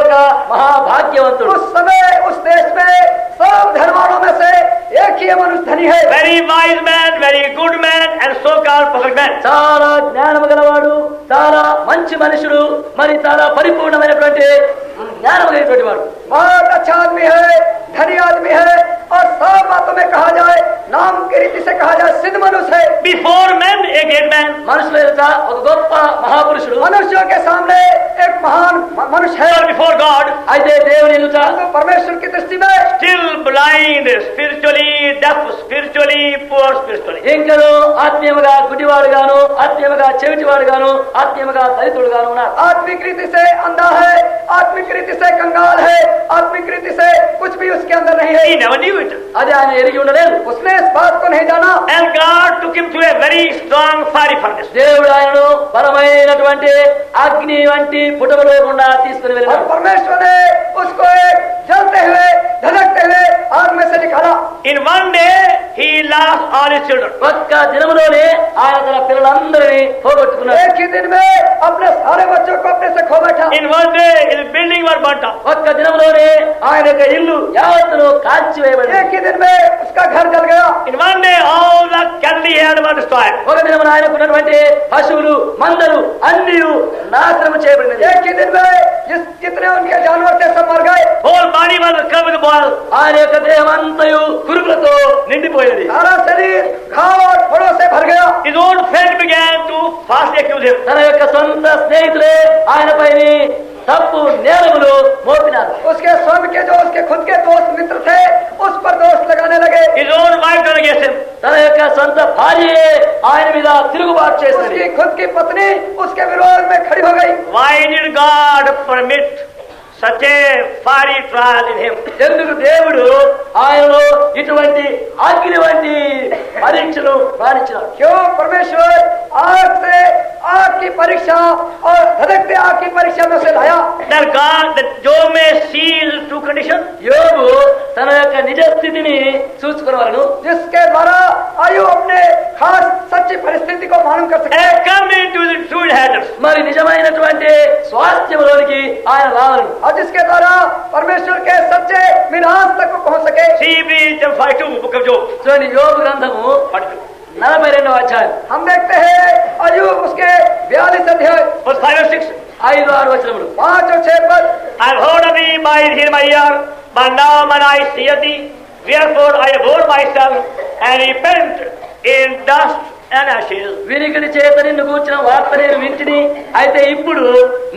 ఒక మహాభాగ్యవంతుడు. उस समय उस देश में सब धनवानों में से एक ही मनुष्य धनी है. Very wise man, very good man, and so-called perfect man. చాలా జ్ఞానము గలవాడు, చాలా మంచి మనుషుడు, మరి చాలా పరిపూర్ణమైనటువంటి జ్ఞానము కలిగినటువంటి వాడు. बहुत अच्छा आदमी है, धनी आदमी है, और सब बातों में कहा जाए, नाम की रीति से कहा जाए, सिद्ध मनुष्य है. Before men, a great man. మనుషుల యొక్క ఒక గొప్ప మహాపురుషుడు. मनुष्यों के सामने एक महान मनुष्य है. Or before God, అయితే దేవుని ఎదుట तो परमेश्वर की दृष्टि में still blind, spiritually deaf, spiritually poor, spiritually. ఇంకను ఆత్మీయముగా గుడ్డివాడుగాను, ఆత్మీయముగా చెవిటివాడుగాను, ఆత్మీయముగా దళితుడుగాను ఉన్నాడు. आत्मिक रीति से अंधा है, आत्मिक रीति से कंगाल है, आत्मिक रीति से कुछ भी उसके अंदर नहीं है. He never knew it. అది ఆయన ఎరిగి ఉండలేదు. उसने इस बात को नहीं जाना. And God took him to a very strong fiery furnace. దేవుడు ఆయనను బలమైనటువంటి అగ్ని వంటి పుటములో గుండా తీసుకుని और వెళ్ళాడు. परमेश्वर ने उसको एक जलते हुए धधकते हुए आग में से निकाला. In one day, he lost all his children. ఒక్క దినములోనే ఆయన తన పిల్లలందరినీ పోగొట్టుకున్నాడు. एक ही दिन में अपने सारे बच्चों को अपने से खो बैठा. In one day, his building was burnt up. ఒక్క దినములోనే ఆయన యొక్క ఇల్లు యావత్తును కాల్చివేయబడింది. एक ही दिन में उसका घर जल गया. In one day, all the cattle he had were destroyed. ఒక దినమున ఆయనకున్నటువంటి పశువులు మందలు అన్ని నాశనం చేయబడినది. एक ही दिन में जितने उनके जानवर थे सब मर गए. Whole body was covered with boils. ఆయన యొక్క దేహం అంతయు కురుపులతో నిండిపోయినది. सारा शरीर घाव और फोड़ों से भर गया. His own friend began to falsely accuse him. తన యొక్క సొంత స్నేహితులే ఆయనపైని తప్పు నేరములు మోపినారు. उसके स्वयं के जो उसके खुद के दोस्त मित्र थे उस पर दोष लगाने लगे. His own wife turned against him. తన యొక్క సొంత భార్యే ఆయన మీద తిరుగుబాటు చేసింది. उसकी खुद की पत्नी उसके विरोध में खड़ी हो गई. Why did God permit such a fiery trial in him? ఎందుకు దేవుడు ఆయనలో ఇటువంటి అగ్ని వంటి పరీక్షలు రాణించినాడు? क्यों परमेश्वर आग से आग की परीक्षा और धधकते आग की परीक्षा में से लाया? That God, that Job may see his true condition. యోబు తన యొక్క నిజ స్థితిని చూసుకున్నవారు जिसके द्वारा आयु अपने खास सच्ची परिस्थिति को मालूम कर सके. And come into the true inheritance. మరి నిజమైనటువంటి స్వాస్థ్యంలోనికి ఆయన రావాలను. और जिसके द्वारा परमेश्वर के सच्चे मिरास तक को पहुंच सके. See chapter 52, book of Job. చూడండి యోబు గ్రంథము 42. 42వ అధ్యాయం हम देखते हैं अय्यूब उसके 42 अध्याय Verse 5 and 6. 5-6 వచనములు. 5 और 6 पद. I have heard of thee by hear my ear, but now mine eyes see thee. Wherefore I abhor myself and repent in dust and ashes. వినికిడి చేత నిన్ను కూర్చిన వార్త నేను వింటిని, అయితే ఇప్పుడు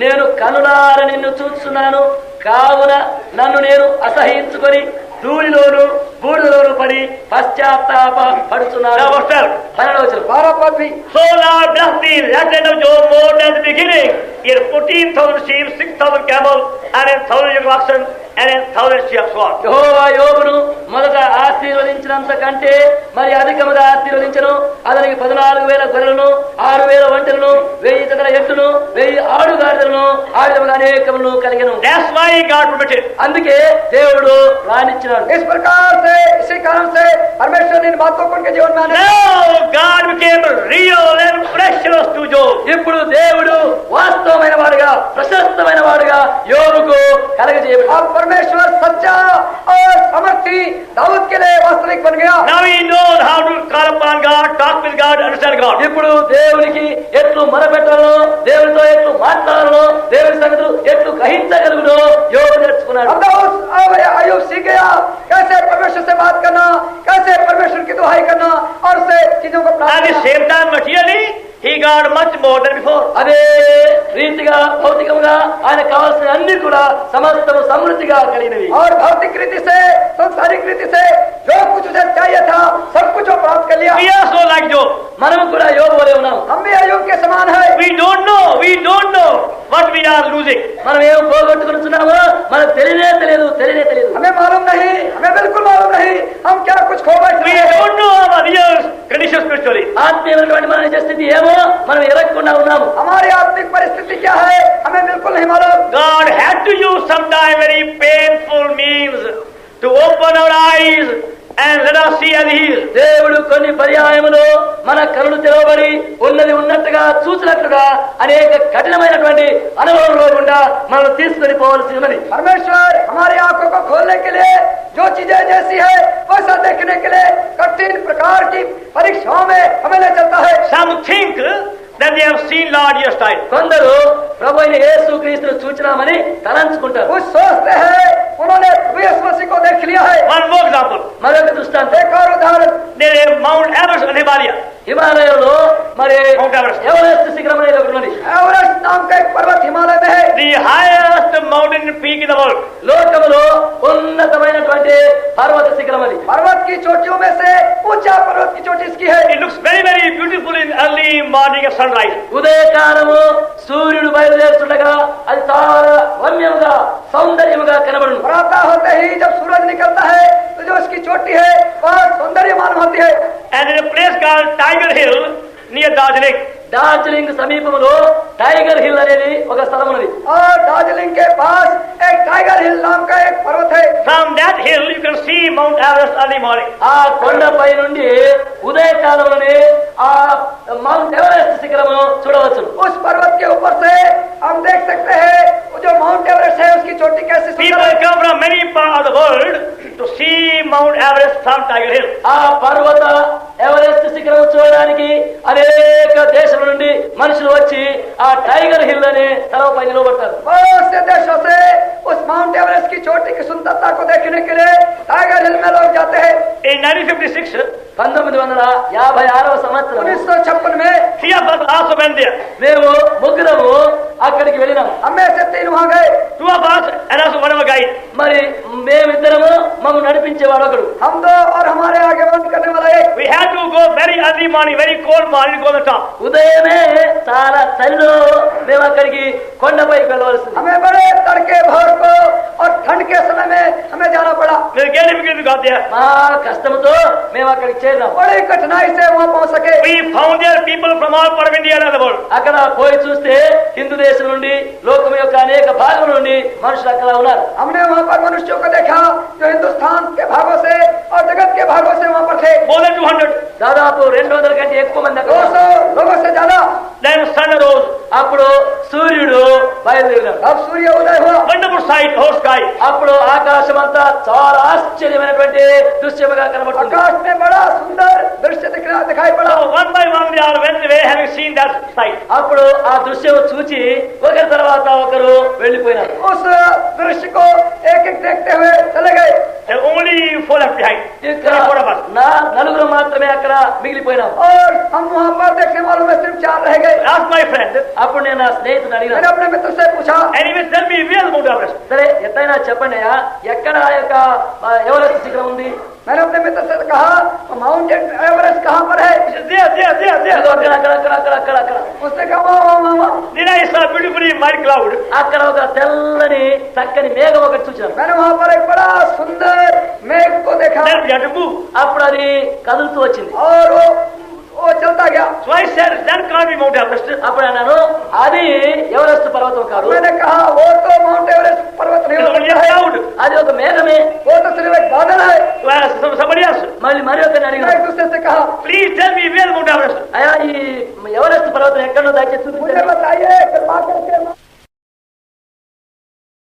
నేను కనులార నిన్ను చూస్తున్నాను, కావున నన్ను నేను అసహించుకొని ధూళిలోను బూడిదలోను పడి పశ్చాత్తాప పడుతున్నాను. Now verse 12. 12వ వచనం. 12 पद भी. So Lord bless thee, that end of Job more than the beginning. Here 14,000 sheep, 6,000 camels, and 1,000 yoke of oxen, and 1,000 sheep of sword. యెహోవా యోబును మొదట ఆశీర్వదించినంత కంటే మరి అధికముగా ఆశీర్వదించను. అతనికి 14,000 గొర్రెలను, 6,000 ఒంటెలను, 1000 జతల ఎద్దులను, 1000 ఆడుగాడిదలను, ఆ విధముగా అనేకములను కలిగెను. That's why God permitted. అందుకే దేవుడు రానిచ్చినాడు. इस प्रकार से इसी कारण से परमेश्वर ने इन बातों को उनके जीवन में आने. Now God became real and precious to Job. ఇప్పుడు దేవుడు వాస్తవమైన వాడుగా ప్రశస్తమైన వాడుగా యోబుకు కలగజేయబడ్డాడు. और परमेश्वर सच्चा और समर्थी दाऊद के लिए वास्तविक बन गया. Now he knows how to call upon God, talk with God, understand God. ఇప్పుడు దేవునికి ఎట్లు మొరపెట్టాలో, దేవునితో ఎట్లు మాట్లాడాలో, దేవుని సంగతులు ఎట్లు గ్రహించగలుగునో యోబు నేర్చుకున్నాడు. अब दाऊद अय्यूब सीख गया कैसे परमेश्वर से बात करना, कैसे परमेश्वर की दुहाई करना और उससे चीजों को प्राप्त At the करना. same time, materially, he got much more than before. అదే రీతిగా భౌతికంగా ఆయన కావాల్సిన అన్ని కూడా సమస్తము సమృద్ధిగా కలిగినవి. और भौतिक रीति से सांसारिक रीति से जो कुछ उसे चाहिए था सब कुछ वो प्राप्त कर लिया. We are so like Job. మనము కూడా యోబు వలె ఉన్నాం. हम भी अय्यूब के समान है. We don't know what we are losing. మనం ఏం పోగొట్టుకుంటున్నామో మనకు తెలియలేదు. हमें मालूम नहीं, हमें बिल्कुल मालूम नहीं हम क्या कुछ खो बैठे We हैं। don't know our real condition spiritually. ఆత్మీయమైనటువంటి మన నిజ స్థితి ఏమో మనం ఎరగకుండా ఉన్నాము. हमारी आत्मिक परिस्थिति क्या है हमें बिल्कुल नहीं मालूम। God had to use sometime very painful means to open our eyes and let us see as He is. దేవుడు కొన్ని పర్యాయములు మన కళ్ళు తెరవబడి ఉన్నది ఉన్నట్టుగా చూసినట్లుగా అనేక కఠినమైనటువంటి అనుభవంలో గుండా మనం తీసుకొని పోవలసి ఉన్నది. परमेश्वर हमारी आंखों को खोलने के लिए जो चीजें जैसी है वैसा देखने के लिए कठिन प्रकार की परीक्षाओं में हमें ले चलता है। Some think that they have seen Lord Jesus time. కొందరు ప్రభు అయిన యేసు క్రీస్తును చూచినామని తలంచుకుంటారు. कुछ सोचते हैं उन्होंने प्रभु यीशु मसीह को देख लिया है। One more example. మరొక దృష్టాంతం, एक और उदाहरण, There is Mount Everest in Himalaya. హిమాలయంలో మరి Mount Everest. ఎవరెస్ట్ శిఖరం అనేది ఒకటి ఉన్నది. एवरेस्ट नाम का एक पर्वत हिमालय में है। The highest mountain peak in the world. లోకములో ఉన్నతమైనటువంటి పర్వత శిఖరం అది. पर्वत की चोटियों में से ऊंचा पर्वत की चोटी इसकी है। It looks very, very beautiful in early morning at sunrise. ఉదయకాలము సూర్యుడు బయలుదేరుతుండగా అది చాలా రమ్యముగా సౌందర్యముగా కనబడును. प्रातः होते ही जब सूरज निकलता है तो जो उसकी चोटी है वह सौंदर्यमान होती है। And in a place called Tiger Hill near Darjeeling. Darjeeling సమీపంలో టైగర్ హిల్ అనేది ఒక స్థలం ఉన్నది. और दार्जिलिंग के पास एक टाइगर हिल नाम का एक पर्वत है। From that hill you can see Mount Everest early morning. ఆ కొండపై నుండి ఉదయకాలంలోనే ఆ మౌంట్ ఎవరెస్ట్ శిఖరమును చూడవచ్చు. उस पर्वत के ऊपर से हम देख सकते हैं वो जो माउंट एवरेस्ट है उसकी चोटी कैसी सुंदर People है। come from many parts of the world to see Mount Everest from Tiger Hill. ఆ పర్వత ఎవరెస్ట్ శిఖరం చూడడానికి అనేక దేశాల నుండి మనుషులు వచ్చి ఆ టైగర్ హిల్ అనే స్థలంపై నిలబడతారు. बहुत से देशों से उस माउंट एवरेस्ट की चोटी की सुंदरता को देखने के लिए टाइगर हिल में लोग जाते हैं। In 1956, 1956వ సంవత్సరం 1956 में three of us also went there. మేము ముగ్గురము అక్కడికి వెళ్ళినాం. हमें से 3 वहां गए। Two of us and also one of our guide. మరి మేమిద్దరము మమ్మల్ని నడిపించేవాడు ఒకడు. हम 2 और हमारे आगे बंद करने वाला एक। We had to go very early morning, very cold morning to go on the top. ఉదయమే చాలా చలిలో మేము అక్కడికి కొండపైకి వెళ్ళవలసింది. हमें बड़े तड़के भोर को और ठंड के समय में हमें जाना पड़ा। We're getting difficult to got there. మా కష్టంతో మేము అక్కడికి చేరినాం. बड़ी कठिनाई से वहां पहुंच सके। We found there people from all parts of India and the world. అక్కడ పోయి చూస్తే హిందూ దేశం నుండి లోకం యొక్క అనేక భాగం నుండి మనుషులు అక్కడ ఉన్నారు. हमने वहां पर मनुष्यों को देखा जो हिंदुस्तान के भागों से और जगत के भागों से वहां पर थे। More than 200. దాదాపు 200 కంటే ఎక్కువ మంది అక్కడ ఉన్నారు. 200 लोगों से ज्यादा। Then sun arose. అప్పుడు సూర్యుడు బయలుదేరినాడు. अब सूर्य उदय हुआ। Wonderful sight, whole sky. అప్పుడు ఆకాశం అంతా చాలా ఆశ్చర్యమైనటువంటి దృశ్యముగా కనబడుతుంది. आकाश में बड़ा सुंदर दृश्य दिखाई पड़ा। So one by one they all went away having seen that sight. అప్పుడు ఆ దృశ్యం చూచి ఒకరి తర్వాత ఒకరు వెళ్లిపోయినారు. उस दृश्य को एक एक देखते हुए चले गए। There were only 4 left behind. ఇక్కడ 4 of us. నలుగురు మాత్రమే అక్కడ మిగిలిపోయినాం. और हम वहां पर देखने वालों में सिर्फ 4 रह गए। Asked my friend, అప్పుడు నేను నా స్నేహితుడు मैंने అడిగినాను, अपने मित्र से पूछा, anyway tell me where is Mount Everest? సరే ఎత్తైనా చెప్పండి అయ్యా, ఎక్కడ ఆ యొక్క ఎవరెస్ట్ శిఖరం ఉంది? मैंने अपने मित्र से कहा माउंट एवरेस्ट कहाँ पर है? He said, there. అదిగో అక్కడ అక్కడ అక్కడ అక్కడ అక్కడ అక్కడ उसने कहा वहाँ। Then I saw a beautifully white cloud. అక్కడ ఒక తెల్లని చక్కని మేఘం ఒకటి చూచాను. मैंने वहाँ पर एक बड़ा सुंदर मेघ को देखा Then we had to move. అప్పుడు అది కదులుతూ వచ్చింది. और वो चलता गया। So I said, that can't be Mount Everest. అప్పుడు అన్నాను, అది ఎవరెస్ట్ పర్వతం కాదు, मैंने कहा वो तो माउंट एवरेस्ट पर्वत नहीं It's हो only a सकता है, cloud. అది ఒక మేఘమే. वो तो सिर्फ एक बादल है। So I asked somebody else, మళ్ళీ మరి ఒకరిని मैं అడిగాను, एक दूसरे से कहा please tell me where is Mount Everest? అయ్యా ఈ ఎవరెస్ట్ పర్వతం ఎక్కడో దయచేసి मुझे చూపించండి. बताइए कृपा करके